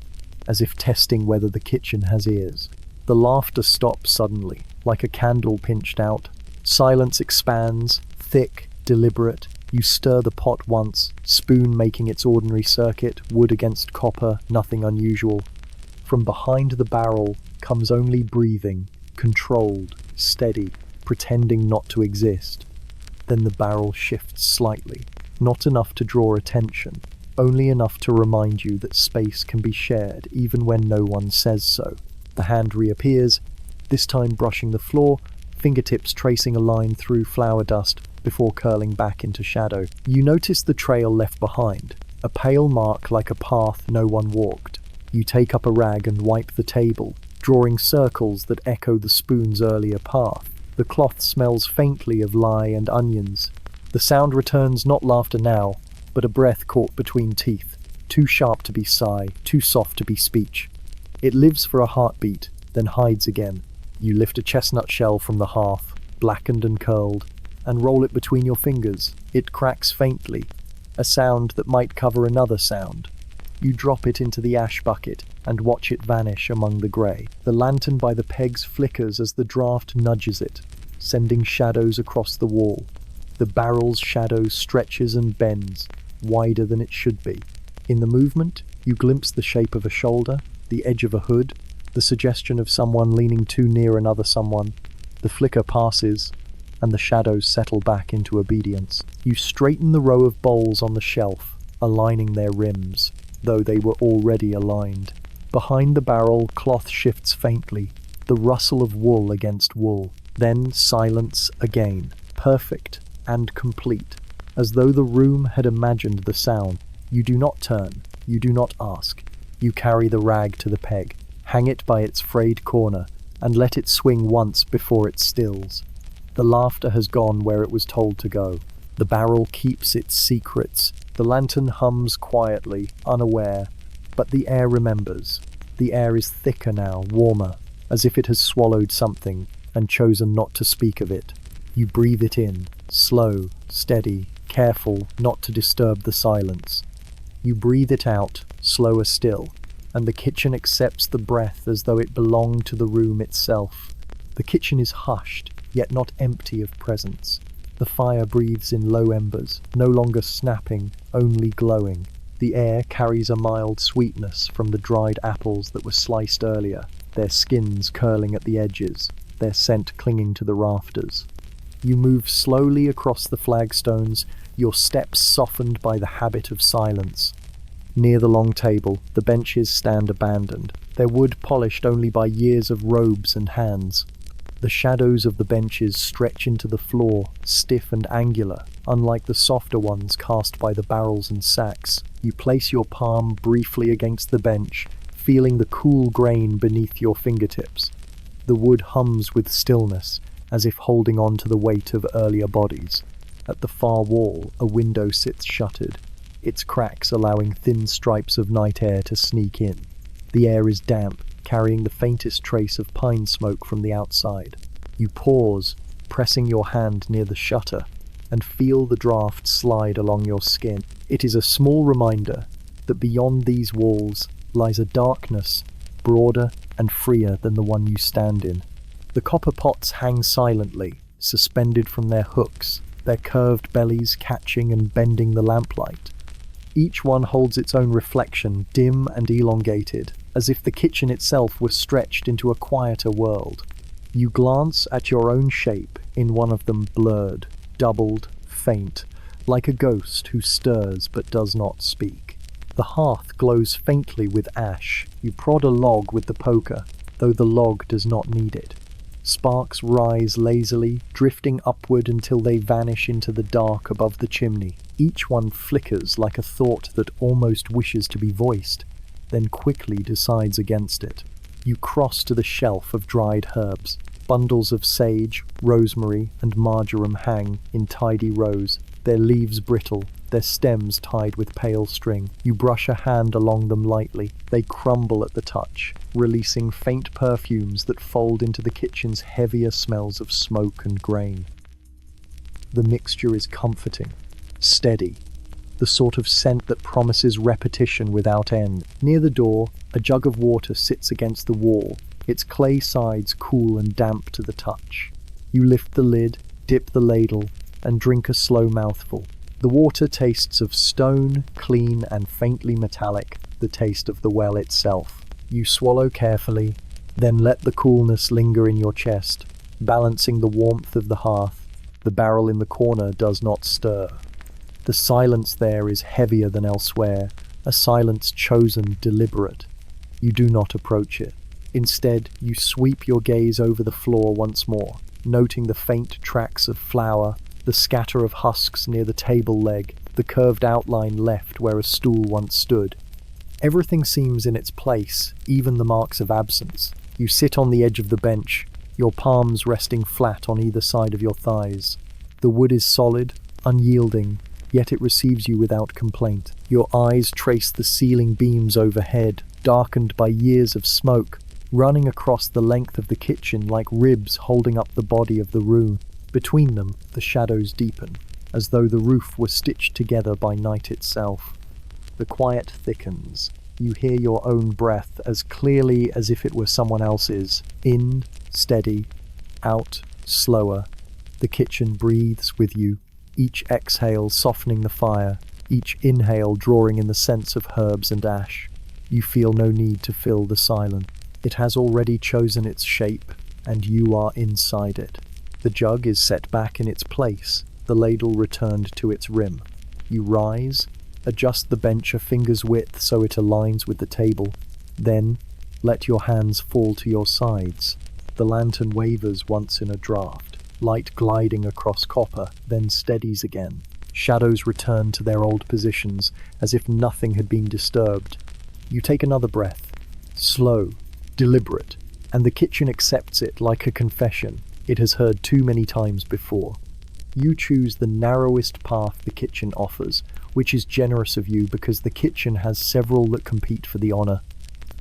[SPEAKER 1] as if testing whether the kitchen has ears. The laughter stops suddenly, like a candle pinched out. Silence expands, thick, deliberate. You stir the pot once, spoon making its ordinary circuit, wood against copper, nothing unusual. From behind the barrel comes only breathing, controlled, steady, pretending not to exist. Then the barrel shifts slightly, not enough to draw attention, only enough to remind you that space can be shared even when no one says so. The hand reappears, this time brushing the floor, fingertips tracing a line through flour dust before curling back into shadow. You notice the trail left behind, a pale mark like a path no one walked. You take up a rag and wipe the table, drawing circles that echo the spoon's earlier path. The cloth smells faintly of lye and onions. The sound returns, not laughter now, but a breath caught between teeth, too sharp to be sigh, too soft to be speech. It lives for a heartbeat, then hides again. You lift a chestnut shell from the hearth, blackened and curled, and roll it between your fingers. It cracks faintly, a sound that might cover another sound. You drop it into the ash bucket and watch it vanish among the grey. The lantern by the pegs flickers as the draught nudges it, sending shadows across the wall. The barrel's shadow stretches and bends, wider than it should be. In the movement, you glimpse the shape of a shoulder, the edge of a hood, the suggestion of someone leaning too near another someone. The flicker passes, and the shadows settle back into obedience. You straighten the row of bowls on the shelf, aligning their rims, though they were already aligned. Behind the barrel, cloth shifts faintly, the rustle of wool against wool. Then silence again, perfect and complete, as though the room had imagined the sound. You do not turn, you do not ask. You carry the rag to the peg, hang it by its frayed corner, and let it swing once before it stills. The laughter has gone where it was told to go. The barrel keeps its secrets. The lantern hums quietly, unaware, But the air remembers. The air is thicker now, warmer, as if it has swallowed something and chosen not to speak of it. You breathe it in, slow, steady, careful not to disturb the silence. You breathe it out, slower still, and the kitchen accepts the breath as though it belonged to the room itself. The kitchen is hushed, yet not empty of presence. The fire breathes in low embers, no longer snapping, only glowing. The air carries a mild sweetness from the dried apples that were sliced earlier, their skins curling at the edges, their scent clinging to the rafters. You move slowly across the flagstones, your steps softened by the habit of silence. Near the long table, the benches stand abandoned, their wood polished only by years of robes and hands. The shadows of the benches stretch into the floor, stiff and angular, unlike the softer ones cast by the barrels and sacks. You place your palm briefly against the bench, feeling the cool grain beneath your fingertips. The wood hums with stillness, as if holding on to the weight of earlier bodies. At the far wall, a window sits shuttered, its cracks allowing thin stripes of night air to sneak in. The air is damp, carrying the faintest trace of pine smoke from the outside. You pause, pressing your hand near the shutter, and feel the draft slide along your skin. It is a small reminder that beyond these walls lies a darkness, broader and freer than the one you stand in. The copper pots hang silently, suspended from their hooks, their curved bellies catching and bending the lamplight. Each one holds its own reflection, dim and elongated, as if the kitchen itself were stretched into a quieter world. You glance at your own shape, in one of them blurred, doubled, faint, like a ghost who stirs but does not speak. The hearth glows faintly with ash. You prod a log with the poker, though the log does not need it. Sparks rise lazily, drifting upward until they vanish into the dark above the chimney. Each one flickers like a thought that almost wishes to be voiced, then quickly decides against it. You cross to the shelf of dried herbs. Bundles of sage, rosemary, and marjoram hang in tidy rows, their leaves brittle, their stems tied with pale string. You brush a hand along them lightly. They crumble at the touch, releasing faint perfumes that fold into the kitchen's heavier smells of smoke and grain. The mixture is comforting, steady, the sort of scent that promises repetition without end. Near the door, a jug of water sits against the wall, its clay sides cool and damp to the touch. You lift the lid, dip the ladle, and drink a slow mouthful. The water tastes of stone, clean and faintly metallic, the taste of the well itself. You swallow carefully, then let the coolness linger in your chest, balancing the warmth of the hearth. The barrel in the corner does not stir. The silence there is heavier than elsewhere, a silence chosen, deliberate. You do not approach it. Instead, you sweep your gaze over the floor once more, noting the faint tracks of flour, the scatter of husks near the table leg, the curved outline left where a stool once stood. Everything seems in its place, even the marks of absence. You sit on the edge of the bench, your palms resting flat on either side of your thighs. The wood is solid, unyielding, yet it receives you without complaint. Your eyes trace the ceiling beams overhead, darkened by years of smoke, running across the length of the kitchen like ribs holding up the body of the room. Between them, the shadows deepen, as though the roof were stitched together by night itself. The quiet thickens. You hear your own breath as clearly as if it were someone else's. In, steady, out, slower. The kitchen breathes with you, each exhale softening the fire, each inhale drawing in the scents of herbs and ash. You feel no need to fill the silence. It has already chosen its shape, and you are inside it. The jug is set back in its place, the ladle returned to its rim. You rise, adjust the bench a finger's width so it aligns with the table, then let your hands fall to your sides. The lantern wavers once in a draught, light gliding across copper, then steadies again. Shadows return to their old positions, as if nothing had been disturbed. You take another breath, slow, deliberate, and the kitchen accepts it like a confession it has heard too many times before. You choose the narrowest path the kitchen offers, which is generous of you because the kitchen has several that compete for the honor.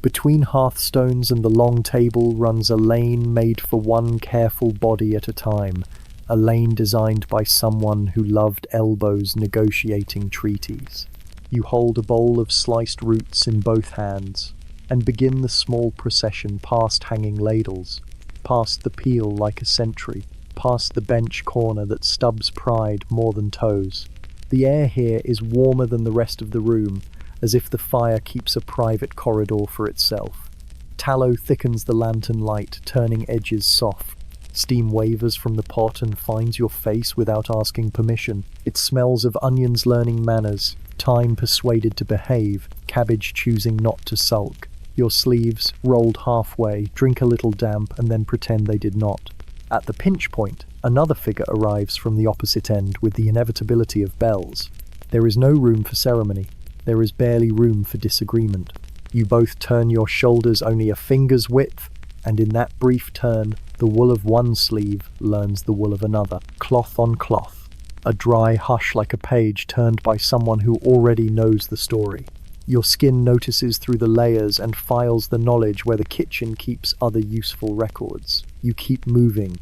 [SPEAKER 1] Between hearthstones and the long table runs a lane made for one careful body at a time, a lane designed by someone who loved elbows negotiating treaties. You hold a bowl of sliced roots in both hands and begin the small procession past hanging ladles, past the peel like a sentry, past the bench corner that stubs pride more than toes. The air here is warmer than the rest of the room, as if the fire keeps a private corridor for itself. Tallow thickens the lantern light, turning edges soft. Steam wavers from the pot and finds your face without asking permission. It smells of onions learning manners, thyme persuaded to behave, cabbage choosing not to sulk. Your sleeves, rolled halfway, drink a little damp and then pretend they did not. At the pinch point, another figure arrives from the opposite end with the inevitability of bells. There is no room for ceremony. There is barely room for disagreement. You both turn your shoulders only a finger's width, and in that brief turn, the wool of one sleeve learns the wool of another. Cloth on cloth. A dry hush like a page turned by someone who already knows the story. Your skin notices through the layers and files the knowledge where the kitchen keeps other useful records. You keep moving.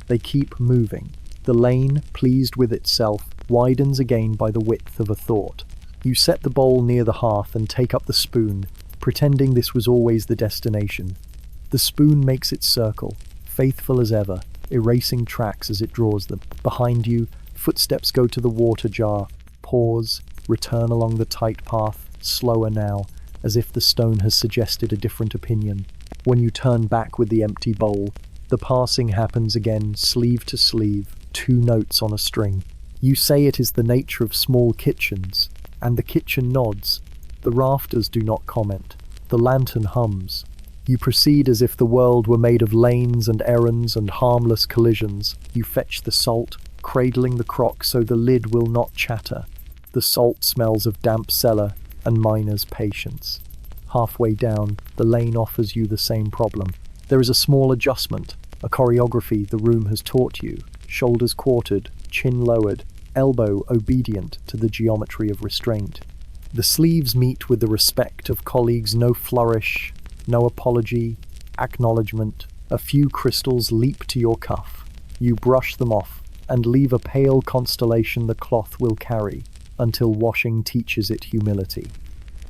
[SPEAKER 1] They keep moving. The lane, pleased with itself, widens again by the width of a thought. You set the bowl near the hearth and take up the spoon, pretending this was always the destination. The spoon makes its circle, faithful as ever, erasing tracks as it draws them. Behind you, footsteps go to the water jar, pause, return along the tight path, slower now, as if the stone has suggested a different opinion. When you turn back with the empty bowl, the passing happens again, sleeve to sleeve, 2 notes on a string. You say it is the nature of small kitchens, and the kitchen nods. The rafters do not comment. The lantern hums. You proceed as if the world were made of lanes and errands and harmless collisions. You fetch the salt, cradling the crock so the lid will not chatter. The salt smells of damp cellar and miner's patience. Halfway down, the lane offers you the same problem. There is a small adjustment, a choreography the room has taught you. Shoulders quartered, chin lowered, elbow obedient to the geometry of restraint. The sleeves meet with the respect of colleagues, no flourish, no apology, acknowledgement. A few crystals leap to your cuff. You brush them off and leave a pale constellation the cloth will carry until washing teaches it humility.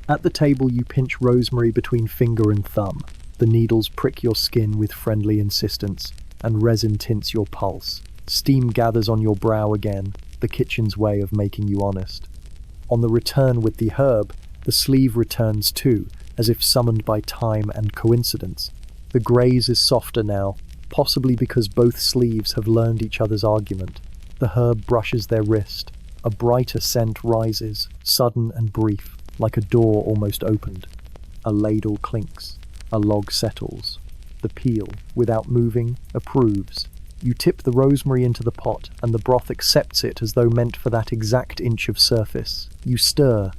[SPEAKER 1] At the table you pinch rosemary between finger and thumb. The needles prick your skin with friendly insistence, and resin tints your pulse. Steam gathers on your brow again, the kitchen's way of making you honest. On the return with the herb, the sleeve returns too, as if summoned by time and coincidence. The graze is softer now, possibly because both sleeves have learned each other's argument. The herb brushes their wrist. A brighter scent rises, sudden and brief, like a door almost opened. A ladle clinks. A log settles. The peel, without moving, approves. You tip the rosemary into the pot, and the broth accepts it as though meant for that exact inch of surface. You stir.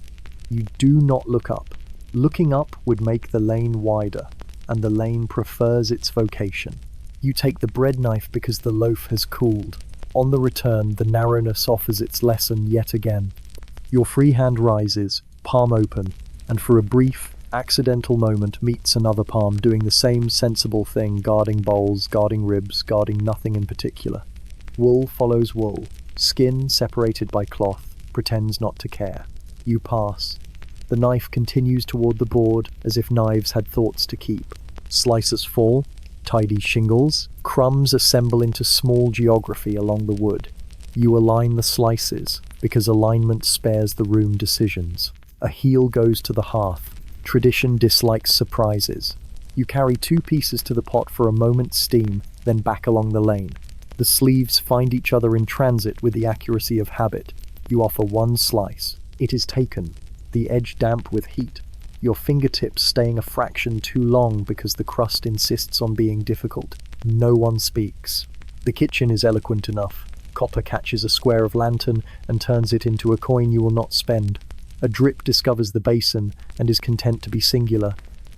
[SPEAKER 1] You do not look up. Looking up would make the lane wider, and the lane prefers its vocation. You take the bread knife because the loaf has cooled. On the return, the narrowness offers its lesson yet again. Your free hand rises, palm open, and for a brief, accidental moment meets another palm doing the same sensible thing, guarding bowls, guarding ribs, guarding nothing in particular. Wool follows wool. Skin, separated by cloth, pretends not to care. You pass. The knife continues toward the board as if knives had thoughts to keep. Slices fall, tidy shingles, crumbs assemble into small geography along the wood. You align the slices, because alignment spares the room decisions. A heel goes to the hearth. Tradition dislikes surprises. You carry 2 pieces to the pot for a moment's steam, then back along the lane. The sleeves find each other in transit with the accuracy of habit. You offer 1 slice. It is taken, the edge damp with heat. Your fingertips staying a fraction too long because the crust insists on being difficult. No one speaks. The kitchen is eloquent enough. Copper catches a square of lantern and turns it into a coin you will not spend. A drip discovers the basin and is content to be singular.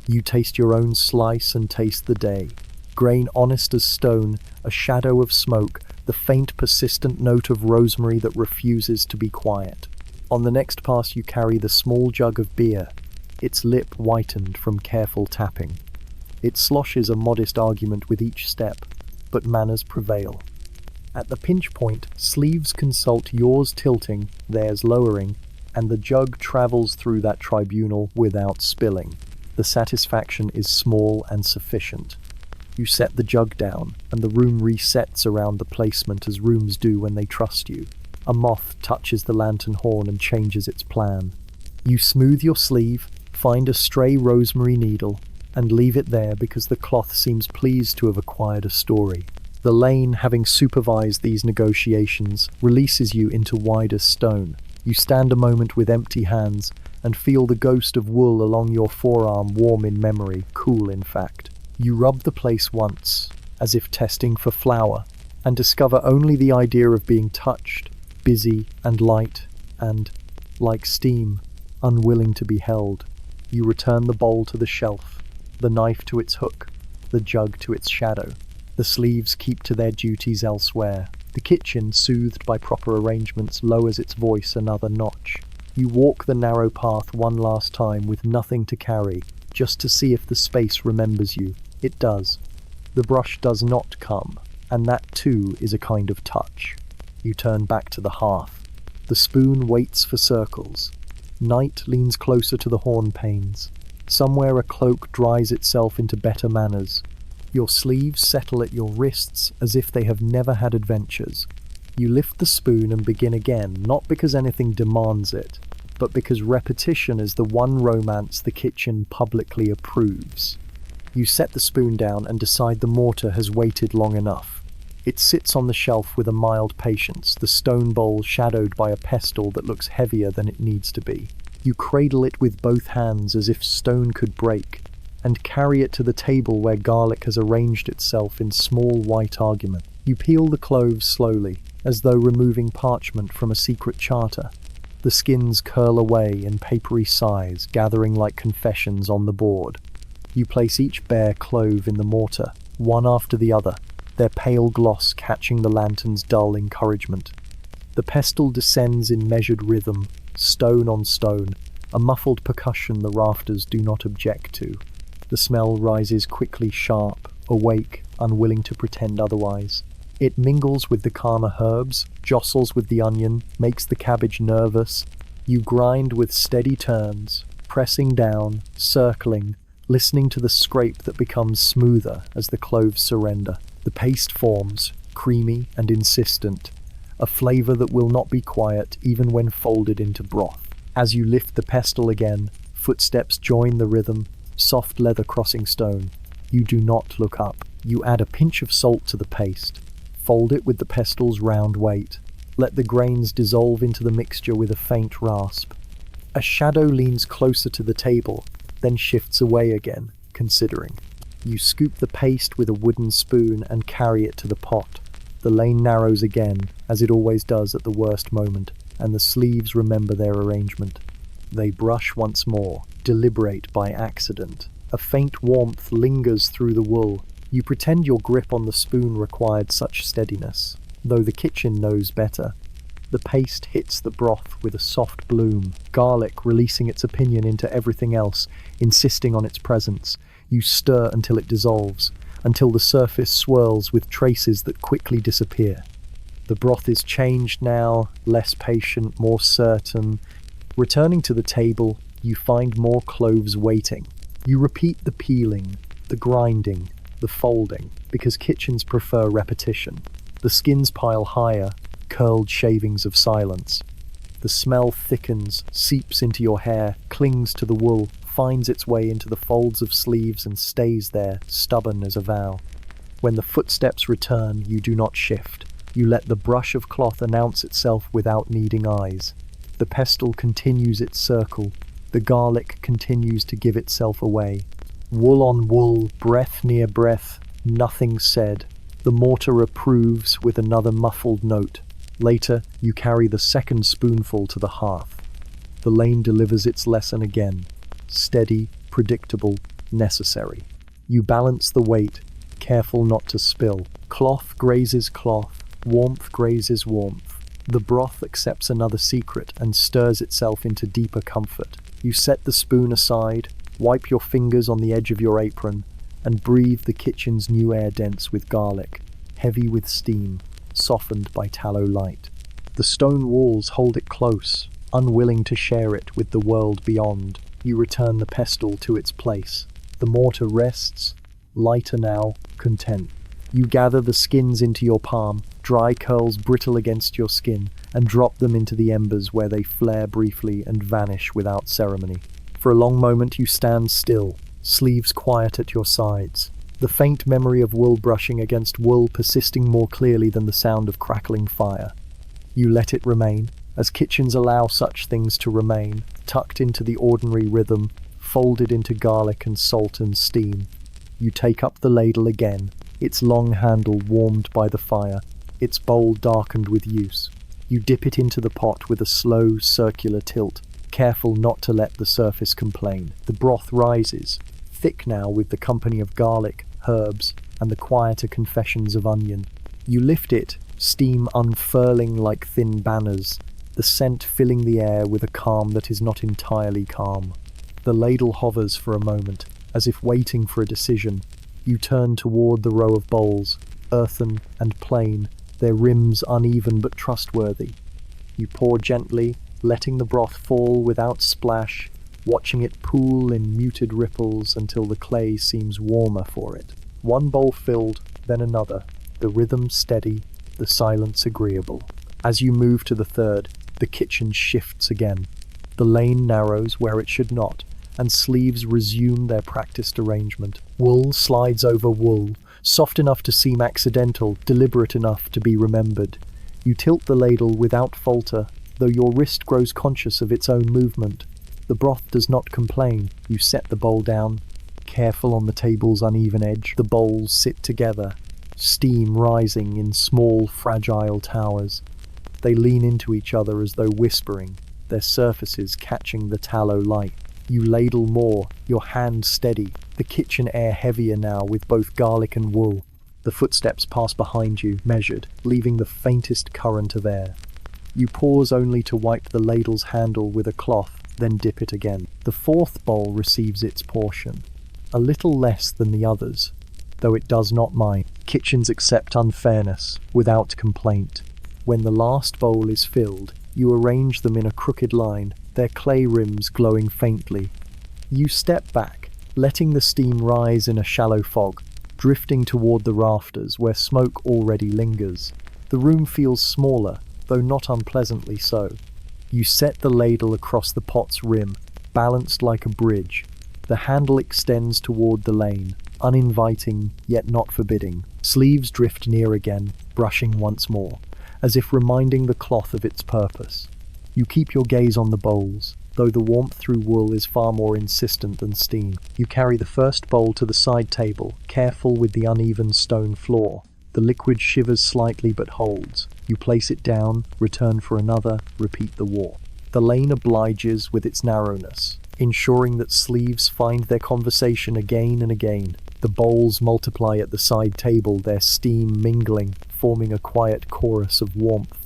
[SPEAKER 1] You taste your own slice and taste the day. Grain honest as stone, a shadow of smoke, the faint persistent note of rosemary that refuses to be quiet. On the next pass you carry the small jug of beer, its lip whitened from careful tapping. It sloshes a modest argument with each step, but manners prevail. At the pinch point, sleeves consult yours tilting, theirs lowering, and the jug travels through that tribunal without spilling. The satisfaction is small and sufficient. You set the jug down, and the room resets around the placement as rooms do when they trust you. A moth touches the lantern horn and changes its plan. You smooth your sleeve, find a stray rosemary needle, and leave it there because the cloth seems pleased to have acquired a story. The lane, having supervised these negotiations, releases you into wider stone. You stand a moment with empty hands and feel the ghost of wool along your forearm, warm in memory, cool in fact. You rub the place once, as if testing for flour, and discover only the idea of being touched, busy and light, and, like steam, unwilling to be held. You return the bowl to the shelf, the knife to its hook, the jug to its shadow. The sleeves keep to their duties elsewhere. The kitchen, soothed by proper arrangements, lowers its voice another notch. You walk the narrow path one last time with nothing to carry, just to see if the space remembers you. It does. The brush does not come, and that too is a kind of touch. You turn back to the hearth. The spoon waits for circles. Night leans closer to the horn panes. Somewhere a cloak dries itself into better manners. Your sleeves settle at your wrists as if they have never had adventures. You lift the spoon and begin again, not because anything demands it, but because repetition is the one romance the kitchen publicly approves. You set the spoon down and decide the mortar has waited long enough. It sits on the shelf with a mild patience, the stone bowl shadowed by a pestle that looks heavier than it needs to be. You cradle it with both hands as if stone could break, and carry it to the table where garlic has arranged itself in small white argument. You peel the cloves slowly, as though removing parchment from a secret charter. The skins curl away in papery sighs, gathering like confessions on the board. You place each bare clove in the mortar, one after the other, their pale gloss catching the lantern's dull encouragement. The pestle descends in measured rhythm, stone on stone, a muffled percussion the rafters do not object to. The smell rises quickly, sharp, awake, unwilling to pretend otherwise. It mingles with the calmer herbs, jostles with the onion, makes the cabbage nervous. You grind with steady turns, pressing down, circling, listening to the scrape that becomes smoother as the cloves surrender. The paste forms, creamy and insistent, a flavor that will not be quiet even when folded into broth. As you lift the pestle again, footsteps join the rhythm, soft leather crossing stone. You do not look up. You add a pinch of salt to the paste. Fold it with the pestle's round weight. Let the grains dissolve into the mixture with a faint rasp. A shadow leans closer to the table, then shifts away again, considering. You scoop the paste with a wooden spoon and carry it to the pot. The lane narrows again, as it always does at the worst moment, and the sleeves remember their arrangement. They brush once more, deliberate by accident. A faint warmth lingers through the wool. You pretend your grip on the spoon required such steadiness, though the kitchen knows better. The paste hits the broth with a soft bloom, garlic releasing its opinion into everything else, insisting on its presence. You stir until it dissolves, until the surface swirls with traces that quickly disappear. The broth is changed now, less patient, more certain. Returning to the table, you find more cloves waiting. You repeat the peeling, the grinding, the folding, because kitchens prefer repetition. The skins pile higher, curled shavings of silence. The smell thickens, seeps into your hair, clings to the wool, finds its way into the folds of sleeves and stays there, stubborn as a vow. When the footsteps return, you do not shift. You let the brush of cloth announce itself without needing eyes. The pestle continues its circle. The garlic continues to give itself away. Wool on wool, breath near breath, nothing said. The mortar approves with another muffled note. Later, you carry the second spoonful to the hearth. The lane delivers its lesson again. Steady, predictable, necessary. You balance the weight, careful not to spill. Cloth grazes cloth, warmth grazes warmth. The broth accepts another secret and stirs itself into deeper comfort. You set the spoon aside, wipe your fingers on the edge of your apron, and breathe the kitchen's new air dense with garlic, heavy with steam, softened by tallow light. The stone walls hold it close, unwilling to share it with the world beyond. You return the pestle to its place. The mortar rests, lighter now, content. You gather the skins into your palm, dry curls brittle against your skin, and drop them into the embers where they flare briefly and vanish without ceremony. For a long moment you stand still, sleeves quiet at your sides, the faint memory of wool brushing against wool persisting more clearly than the sound of crackling fire. You let it remain, as kitchens allow such things to remain, tucked into the ordinary rhythm, folded into garlic and salt and steam. You take up the ladle again, its long handle warmed by the fire, its bowl darkened with use. You dip it into the pot with a slow, circular tilt, careful not to let the surface complain. The broth rises, thick now with the company of garlic, herbs, and the quieter confessions of onion. You lift it, steam unfurling like thin banners, the scent filling the air with a calm that is not entirely calm. The ladle hovers for a moment, as if waiting for a decision. You turn toward the row of bowls, earthen and plain, their rims uneven but trustworthy. You pour gently, letting the broth fall without splash, watching it pool in muted ripples until the clay seems warmer for it. One bowl filled, then another, the rhythm steady, the silence agreeable. As you move to the third, the kitchen shifts again. The lane narrows where it should not, and sleeves resume their practiced arrangement. Wool slides over wool, soft enough to seem accidental, deliberate enough to be remembered. You tilt the ladle without falter, though your wrist grows conscious of its own movement. The broth does not complain. You set the bowl down, careful on the table's uneven edge. The bowls sit together, steam rising in small, fragile towers. They lean into each other as though whispering, their surfaces catching the tallow light. You ladle more, your hand steady, the kitchen air heavier now with both garlic and wool. The footsteps pass behind you, measured, leaving the faintest current of air. You pause only to wipe the ladle's handle with a cloth, then dip it again. The fourth bowl receives its portion, a little less than the others, though it does not mind. Kitchens accept unfairness, without complaint. When the last bowl is filled, you arrange them in a crooked line, their clay rims glowing faintly. You step back, letting the steam rise in a shallow fog, drifting toward the rafters where smoke already lingers. The room feels smaller, though not unpleasantly so. You set the ladle across the pot's rim, balanced like a bridge. The handle extends toward the lane, uninviting yet not forbidding. Sleeves drift near again, brushing once more, as if reminding the cloth of its purpose. You keep your gaze on the bowls, though the warmth through wool is far more insistent than steam. You carry the first bowl to the side table, careful with the uneven stone floor. The liquid shivers slightly but holds. You place it down, return for another, repeat the walk. The lane obliges with its narrowness, ensuring that sleeves find their conversation again and again. The bowls multiply at the side table, their steam mingling, forming a quiet chorus of warmth.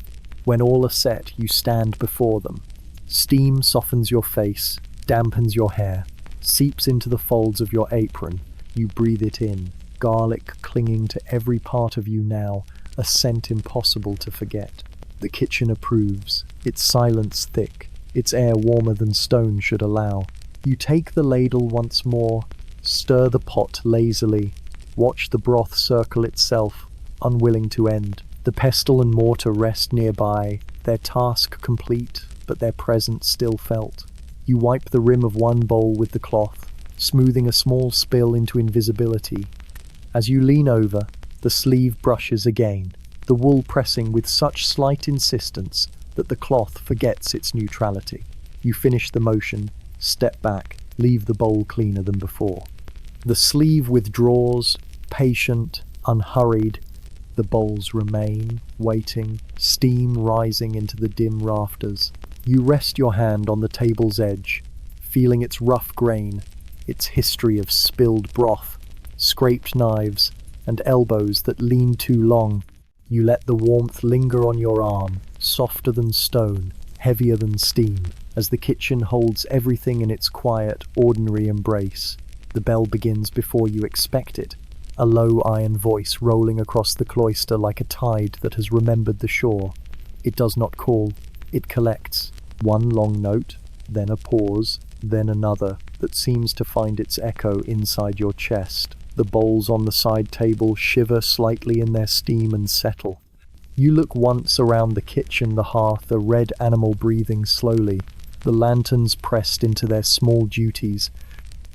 [SPEAKER 1] When all are set, you stand before them. Steam softens your face, dampens your hair, seeps into the folds of your apron. You breathe it in, garlic clinging to every part of you now, a scent impossible to forget. The kitchen approves, its silence thick, its air warmer than stone should allow. You take the ladle once more, stir the pot lazily, watch the broth circle itself, unwilling to end. The pestle and mortar rest nearby, their task complete, but their presence still felt. You wipe the rim of one bowl with the cloth, smoothing a small spill into invisibility. As you lean over, the sleeve brushes again, the wool pressing with such slight insistence that the cloth forgets its neutrality. You finish the motion, step back, leave the bowl cleaner than before. The sleeve withdraws, patient, unhurried. The bowls remain, waiting, steam rising into the dim rafters. You rest your hand on the table's edge, feeling its rough grain, its history of spilled broth, scraped knives, and elbows that lean too long. You let the warmth linger on your arm, softer than stone, heavier than steam, as the kitchen holds everything in its quiet, ordinary embrace. The bell begins before you expect it, a low iron voice rolling across the cloister like a tide that has remembered the shore. It does not call, it collects. One long note, then a pause, then another, that seems to find its echo inside your chest. The bowls on the side table shiver slightly in their steam and settle. You look once around the kitchen, the hearth, a red animal breathing slowly, the lanterns pressed into their small duties,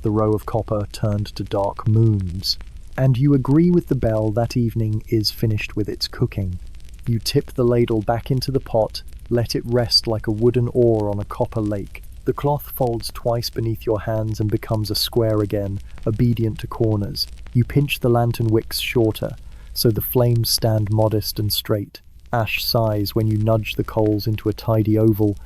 [SPEAKER 1] the row of copper turned to dark moons. And you agree with the bell that evening is finished with its cooking. You tip the ladle back into the pot, let it rest like a wooden oar on a copper lake. The cloth folds twice beneath your hands and becomes a square again, obedient to corners. You pinch the lantern wicks shorter, so the flames stand modest and straight. Ash sighs when you nudge the coals into a tidy oval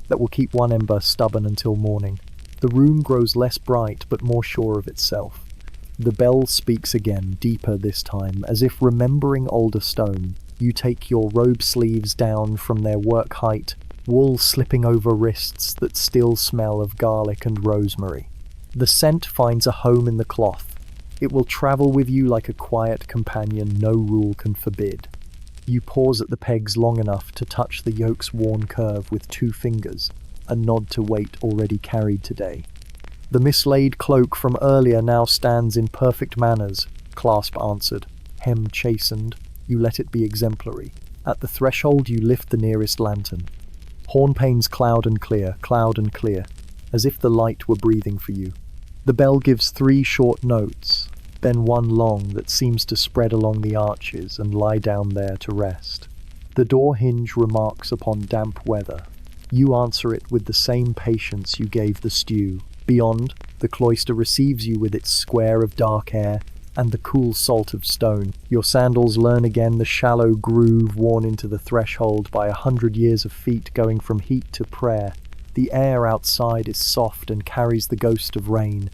[SPEAKER 1] that will keep one ember stubborn until morning. The room grows less bright but more sure of itself. The bell speaks again, deeper this time, as if remembering older stone. You take your robe sleeves down from their work height, wool slipping over wrists that still smell of garlic and rosemary. The scent finds a home in the cloth. It will travel with you like a quiet companion no rule can forbid. You pause at the pegs long enough to touch the yoke's worn curve with 2 fingers, a nod to weight already carried today. The mislaid cloak from earlier now stands in perfect manners, clasp answered, hem chastened. You let it be exemplary. At the threshold you lift the nearest lantern. Hornpanes cloud and clear, as if the light were breathing for you. The bell gives 3 short notes, then one long that seems to spread along the arches and lie down there to rest. The door hinge remarks upon damp weather. You answer it with the same patience you gave the stew. Beyond, the cloister receives you with its square of dark air and the cool salt of stone. Your sandals learn again the shallow groove worn into the threshold by 100 years of feet going from heat to prayer. The air outside is soft and carries the ghost of rain.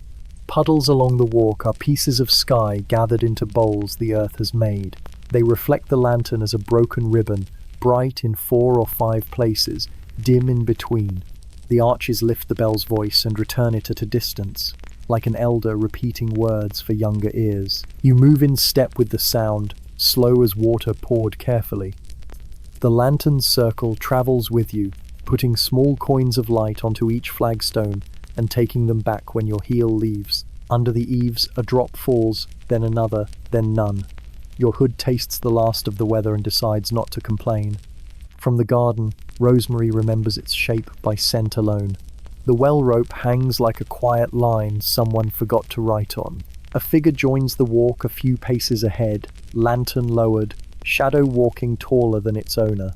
[SPEAKER 1] Puddles along the walk are pieces of sky gathered into bowls the earth has made. They reflect the lantern as a broken ribbon, bright in 4 or 5 places, dim in between. The arches lift the bell's voice and return it at a distance, like an elder repeating words for younger ears. You move in step with the sound, slow as water poured carefully. The lantern's circle travels with you, putting small coins of light onto each flagstone and taking them back when your heel leaves. Under the eaves, a drop falls, then another, then none. Your hood tastes the last of the weather and decides not to complain. From the garden, rosemary remembers its shape by scent alone. The well rope hangs like a quiet line someone forgot to write on. A figure joins the walk a few paces ahead, lantern lowered, shadow walking taller than its owner.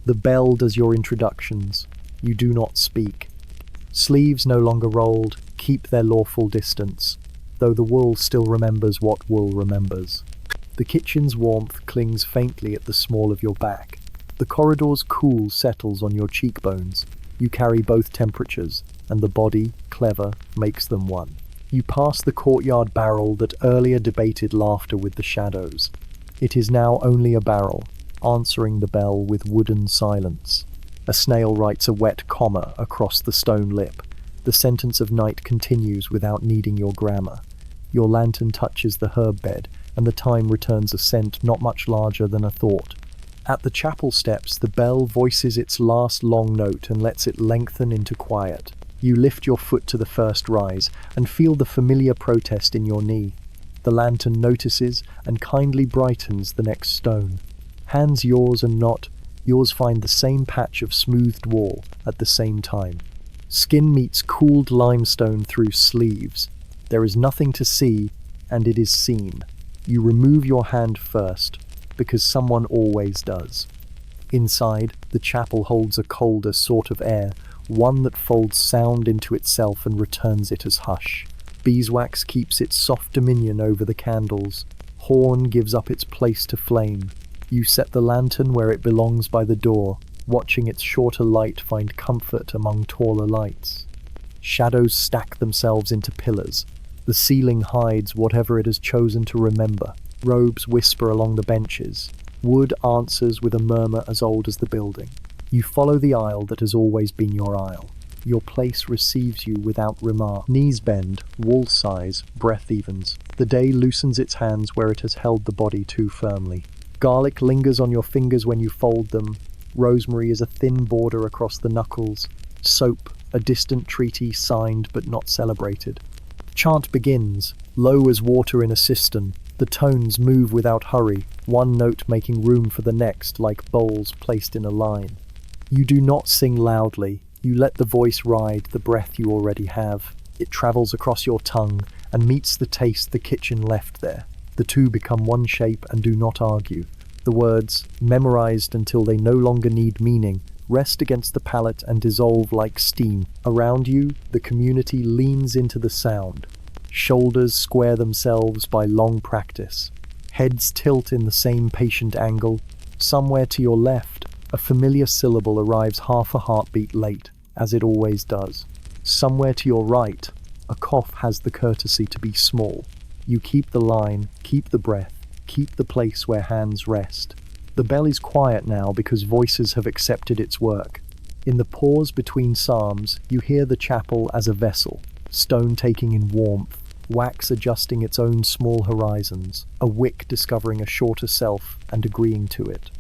[SPEAKER 1] The bell does your introductions. You do not speak. Sleeves no longer rolled, keep their lawful distance, though the wool still remembers what wool remembers. The kitchen's warmth clings faintly at the small of your back. The corridor's cool settles on your cheekbones. You carry both temperatures, and the body, clever, makes them one. You pass the courtyard barrel that earlier debated laughter with the shadows. It is now only a barrel, answering the bell with wooden silence. A snail writes a wet comma across the stone lip. The sentence of night continues without needing your grammar. Your lantern touches the herb bed, and the time returns a scent not much larger than a thought. At the chapel steps, the bell voices its last long note and lets it lengthen into quiet. You lift your foot to the first rise and feel the familiar protest in your knee. The lantern notices and kindly brightens the next stone. Hands yours and not, yours find the same patch of smoothed wall at the same time. Skin meets cooled limestone through sleeves. There is nothing to see, and it is seen. You remove your hand first, because someone always does. Inside, the chapel holds a colder sort of air, one that folds sound into itself and returns it as hush. Beeswax keeps its soft dominion over the candles. Horn gives up its place to flame. You set the lantern where it belongs by the door, watching its shorter light find comfort among taller lights. Shadows stack themselves into pillars. The ceiling hides whatever it has chosen to remember. Robes whisper along the benches. Wood answers with a murmur as old as the building. You follow the aisle that has always been your aisle. Your place receives you without remark. Knees bend, wall sighs, breath evens. The day loosens its hands where it has held the body too firmly. Garlic lingers on your fingers when you fold them. Rosemary is a thin border across the knuckles. Soap, a distant treaty signed but not celebrated. Chant begins, low as water in a cistern. The tones move without hurry, one note making room for the next like bowls placed in a line. You do not sing loudly. You let the voice ride the breath you already have. It travels across your tongue and meets the taste the kitchen left there. The two become one shape and do not argue. The words, memorized until they no longer need meaning, rest against the palate and dissolve like steam. Around you, the community leans into the sound. Shoulders square themselves by long practice. Heads tilt in the same patient angle. Somewhere to your left, a familiar syllable arrives half a heartbeat late, as it always does. Somewhere to your right, a cough has the courtesy to be small. You keep the line, keep the breath, keep the place where hands rest. The bell is quiet now because voices have accepted its work. In the pause between psalms, you hear the chapel as a vessel, stone taking in warmth, wax adjusting its own small horizons, a wick discovering a shorter self and agreeing to it.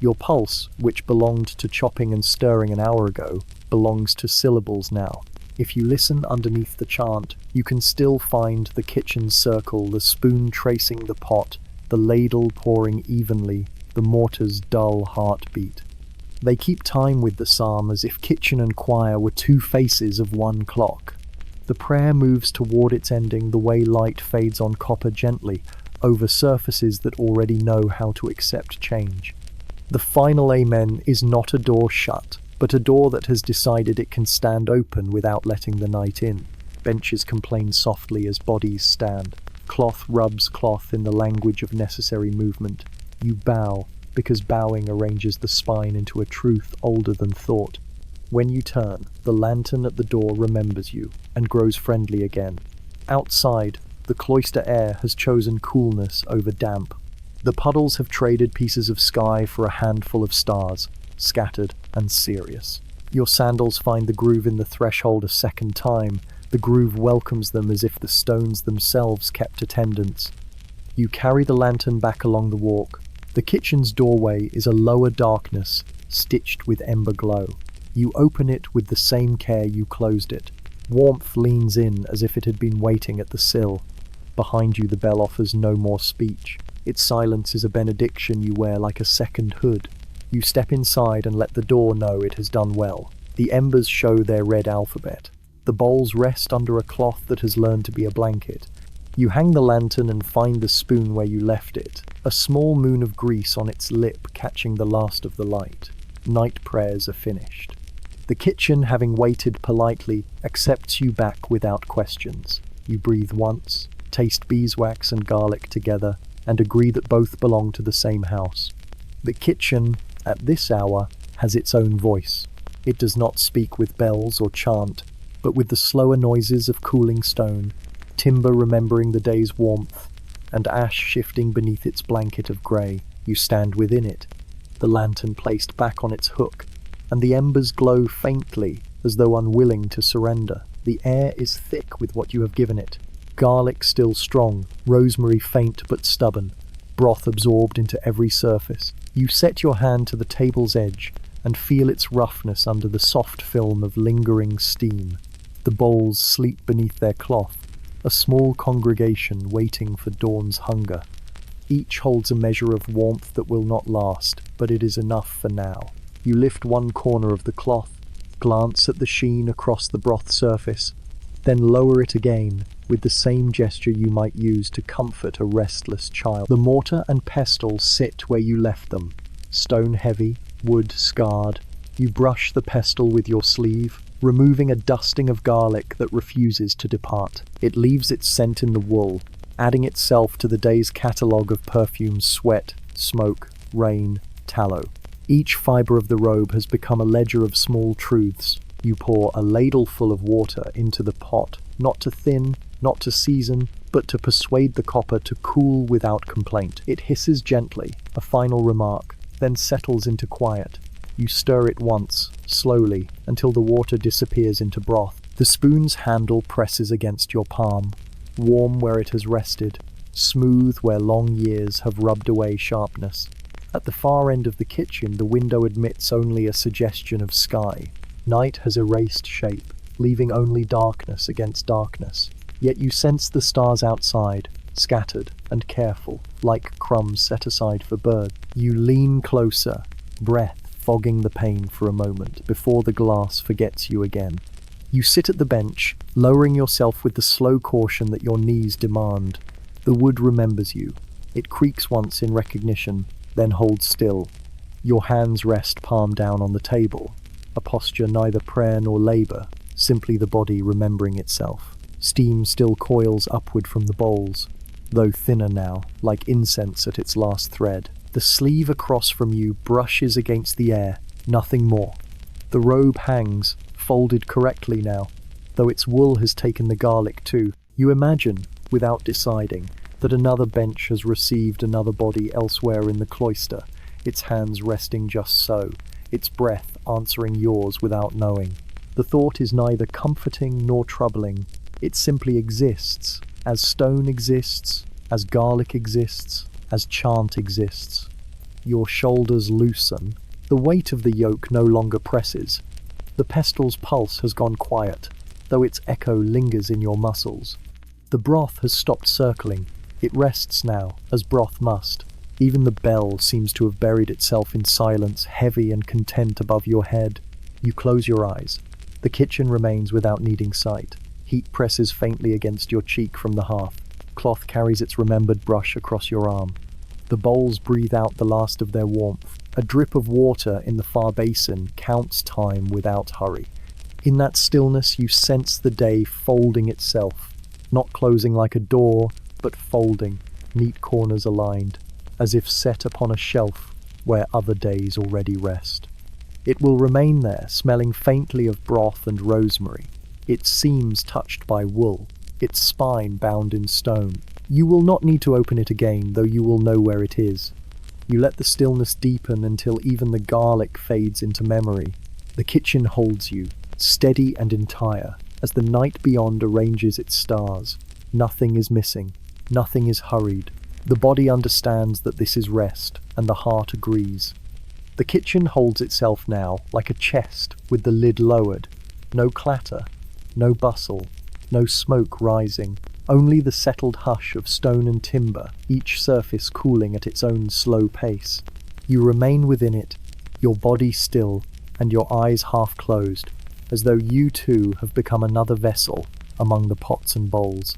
[SPEAKER 1] Your pulse, which belonged to chopping and stirring an hour ago, belongs to syllables now. If you listen underneath the chant, you can still find the kitchen circle, the spoon tracing the pot, the ladle pouring evenly, the mortar's dull heartbeat. They keep time with the psalm as if kitchen and choir were two faces of one clock. The prayer moves toward its ending the way light fades on copper gently, over surfaces that already know how to accept change. The final amen is not a door shut, but a door that has decided it can stand open without letting the night in. Benches complain softly as bodies stand. Cloth rubs cloth in the language of necessary movement. You bow, because bowing arranges the spine into a truth older than thought. When you turn, the lantern at the door remembers you, and grows friendly again. Outside, the cloister air has chosen coolness over damp. The puddles have traded pieces of sky for a handful of stars, scattered and serious. Your sandals find the groove in the threshold a second time. The groove welcomes them as if the stones themselves kept attendance. You carry the lantern back along the walk. The kitchen's doorway is a lower darkness, stitched with ember glow. You open it with the same care you closed it. Warmth leans in as if it had been waiting at the sill. Behind you the bell offers no more speech. Its silence is a benediction you wear like a second hood. You step inside and let the door know it has done well. The embers show their red alphabet. The bowls rest under a cloth that has learned to be a blanket. You hang the lantern and find the spoon where you left it, a small moon of grease on its lip catching the last of the light. Night prayers are finished. The kitchen, having waited politely, accepts you back without questions. You breathe once, taste beeswax and garlic together, and agree that both belong to the same house. The kitchen, at this hour, has its own voice. It does not speak with bells or chant, but with the slower noises of cooling stone, timber remembering the day's warmth, and ash shifting beneath its blanket of grey. You stand within it, the lantern placed back on its hook, and the embers glow faintly, as though unwilling to surrender. The air is thick with what you have given it. Garlic still strong, rosemary faint but stubborn, broth absorbed into every surface. You set your hand to the table's edge and feel its roughness under the soft film of lingering steam. The bowls sleep beneath their cloth, a small congregation waiting for dawn's hunger. Each holds a measure of warmth that will not last, but it is enough for now. You lift one corner of the cloth, glance at the sheen across the broth surface, then lower it again with the same gesture you might use to comfort a restless child. The mortar and pestle sit where you left them, stone heavy, wood scarred. You brush the pestle with your sleeve, removing a dusting of garlic that refuses to depart. It leaves its scent in the wool, adding itself to the day's catalogue of perfumes: sweat, smoke, rain, tallow. Each fibre of the robe has become a ledger of small truths. You pour a ladleful of water into the pot, not to thin, not to season, but to persuade the copper to cool without complaint. It hisses gently, a final remark, then settles into quiet. You stir it once, slowly, until the water disappears into broth. The spoon's handle presses against your palm, warm where it has rested, smooth where long years have rubbed away sharpness. At the far end of the kitchen, the window admits only a suggestion of sky. Night has erased shape, leaving only darkness against darkness. Yet you sense the stars outside, scattered and careful, like crumbs set aside for birds. You lean closer, breath fogging the pain for a moment before the glass forgets you again. You sit at the bench, lowering yourself with the slow caution that your knees demand. The wood remembers you. It creaks once in recognition, then holds still. Your hands rest palm down on the table, a posture neither prayer nor labor, simply the body remembering itself. Steam still coils upward from the bowls, though thinner now, like incense at its last thread. The sleeve across from you brushes against the air, nothing more. The robe hangs, folded correctly now, though its wool has taken the garlic too. You imagine, without deciding, that another bench has received another body elsewhere in the cloister, its hands resting just so, its breath answering yours without knowing. The thought is neither comforting nor troubling. It simply exists, as stone exists, as garlic exists, as chant exists. Your shoulders loosen. The weight of the yoke no longer presses. The pestil's pulse has gone quiet, though its echo lingers in your muscles. The broth has stopped circling. It rests now, as broth must. Even the bell seems to have buried itself in silence, heavy and content above your head. You close your eyes. The kitchen remains without needing sight. Heat presses faintly against your cheek from the hearth. Cloth carries its remembered brush across your arm. The bowls breathe out the last of their warmth. A drip of water in the far basin counts time without hurry. In that stillness you sense the day folding itself, not closing like a door, but folding, neat corners aligned, as if set upon a shelf where other days already rest. It will remain there, smelling faintly of broth and rosemary, its seams touched by wool, its spine bound in stone. You will not need to open it again, though you will know where it is. You let the stillness deepen until even the garlic fades into memory. The kitchen holds you, steady and entire, as the night beyond arranges its stars. Nothing is missing, nothing is hurried. The body understands that this is rest, and the heart agrees. The kitchen holds itself now like a chest with the lid lowered. No clatter, no bustle, no smoke rising, only the settled hush of stone and timber, each surface cooling at its own slow pace. You remain within it, your body still, and your eyes half closed, as though you too have become another vessel among the pots and bowls.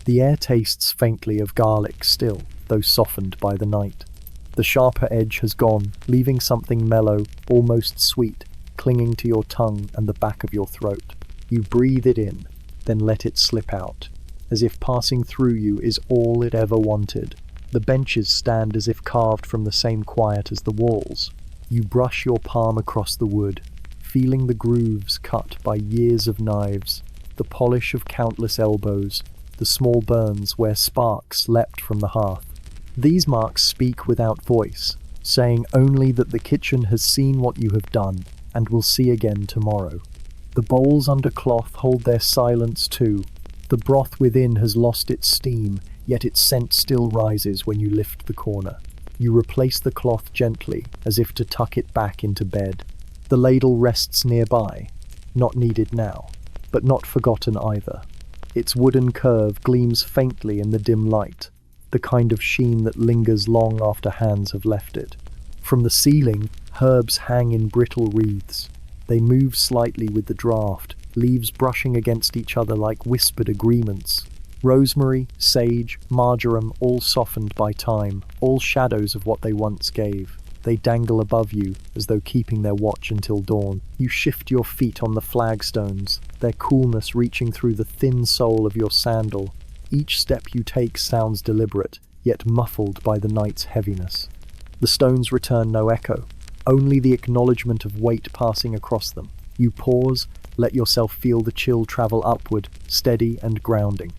[SPEAKER 1] The air tastes faintly of garlic still, though softened by the night. The sharper edge has gone, leaving something mellow, almost sweet, clinging to your tongue and the back of your throat. You breathe it in, then let it slip out, as if passing through you is all it ever wanted. The benches stand as if carved from the same quiet as the walls. You brush your palm across the wood, feeling the grooves cut by years of knives, the polish of countless elbows, the small burns where sparks leapt from the hearth. These marks speak without voice, saying only that the kitchen has seen what you have done and will see again tomorrow. The bowls under cloth hold their silence too. The broth within has lost its steam, yet its scent still rises when you lift the corner. You replace the cloth gently, as if to tuck it back into bed. The ladle rests nearby, not needed now, but not forgotten either. Its wooden curve gleams faintly in the dim light, the kind of sheen that lingers long after hands have left it. From the ceiling, herbs hang in brittle wreaths. They move slightly with the draught, leaves brushing against each other like whispered agreements. Rosemary, sage, marjoram, all softened by time, all shadows of what they once gave. They dangle above you, as though keeping their watch until dawn. You shift your feet on the flagstones, their coolness reaching through the thin sole of your sandal. Each step you take sounds deliberate, yet muffled by the night's heaviness. The stones return no echo, only the acknowledgement of weight passing across them. You pause, let yourself feel the chill travel upward, steady and grounding.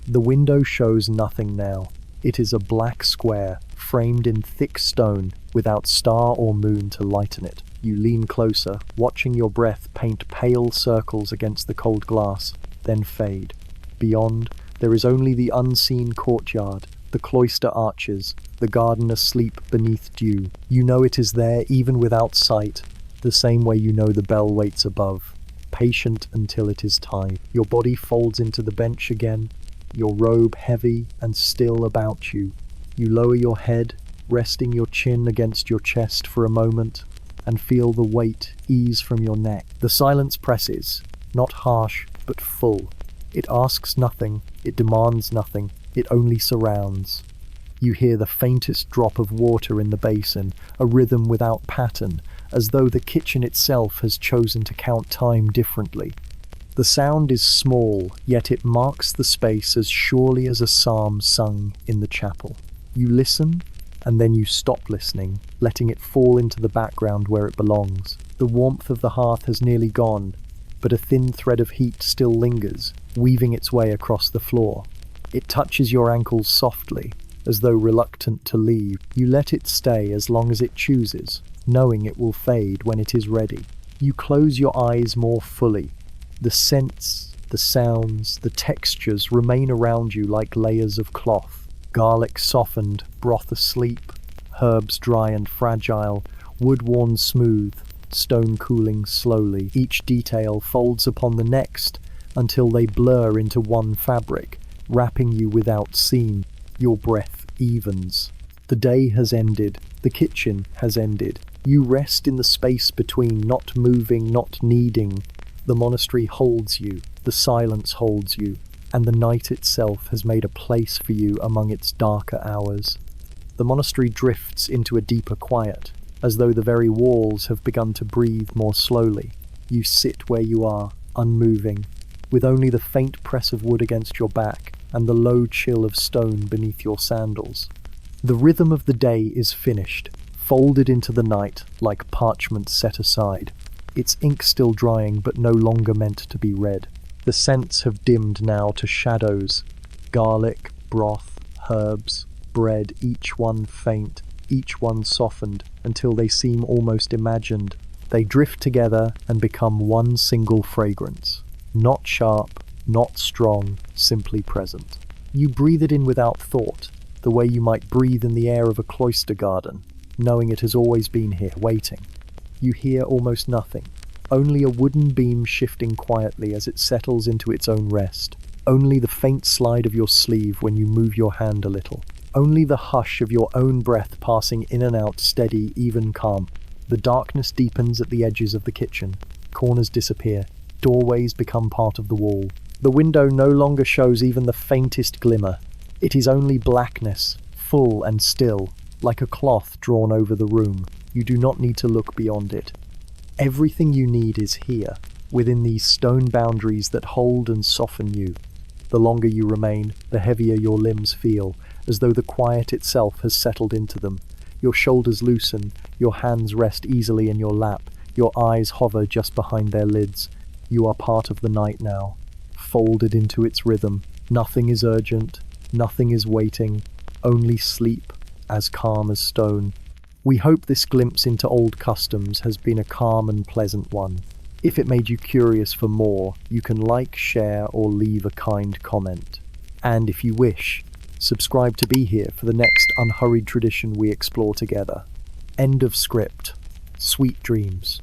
[SPEAKER 1] The window shows nothing now. It is a black square, framed in thick stone, without star or moon to lighten it. You lean closer, watching your breath paint pale circles against the cold glass, then fade. Beyond, there is only the unseen courtyard, the cloister arches, the garden asleep beneath dew. You know it is there even without sight, the same way you know the bell waits above, patient until it is time. Your body folds into the bench again, your robe heavy and still about you. You lower your head, resting your chin against your chest for a moment, and feel the weight ease from your neck. The silence presses, not harsh, but full. It asks nothing, it demands nothing, it only surrounds. You hear the faintest drop of water in the basin, a rhythm without pattern, as though the kitchen itself has chosen to count time differently. The sound is small, yet it marks the space as surely as a psalm sung in the chapel. You listen, and then you stop listening, letting it fall into the background where it belongs. The warmth of the hearth has nearly gone, but a thin thread of heat still lingers, weaving its way across the floor. It touches your ankles softly, as though reluctant to leave. You let it stay as long as it chooses, knowing it will fade when it is ready. You close your eyes more fully. The scents, the sounds, the textures remain around you like layers of cloth. Garlic softened, broth asleep, herbs dry and fragile, wood worn smooth, stone cooling slowly. Each detail folds upon the next until they blur into one fabric, wrapping you without seam. Your breath evens. The day has ended. The kitchen has ended. You rest in the space between, not moving, not needing. The monastery holds you. The silence holds you. And the night itself has made a place for you among its darker hours. The monastery drifts into a deeper quiet, as though the very walls have begun to breathe more slowly. You sit where you are, unmoving, with only the faint press of wood against your back and the low chill of stone beneath your sandals. The rhythm of the day is finished, folded into the night like parchment set aside, its ink still drying but no longer meant to be read. The scents have dimmed now to shadows, garlic, broth, herbs, bread, each one faint, each one softened, until they seem almost imagined. They drift together and become one single fragrance, not sharp, not strong, simply present. You breathe it in without thought, the way you might breathe in the air of a cloister garden, knowing it has always been here, waiting. You hear almost nothing. Only a wooden beam shifting quietly as it settles into its own rest. Only the faint slide of your sleeve when you move your hand a little. Only the hush of your own breath passing in and out, steady, even, calm. The darkness deepens at the edges of the kitchen. Corners disappear. Doorways become part of the wall. The window no longer shows even the faintest glimmer. It is only blackness, full and still, like a cloth drawn over the room. You do not need to look beyond it. Everything you need is here, within these stone boundaries that hold and soften you. The longer you remain, the heavier your limbs feel, as though the quiet itself has settled into them. Your shoulders loosen, your hands rest easily in your lap, your eyes hover just behind their lids. You are part of the night now, folded into its rhythm. Nothing is urgent, nothing is waiting, only sleep, as calm as stone. We hope this glimpse into old customs has been a calm and pleasant one. If it made you curious for more, you can like, share, or leave a kind comment. And if you wish, subscribe to be here for the next unhurried tradition we explore together. End of script. Sweet dreams.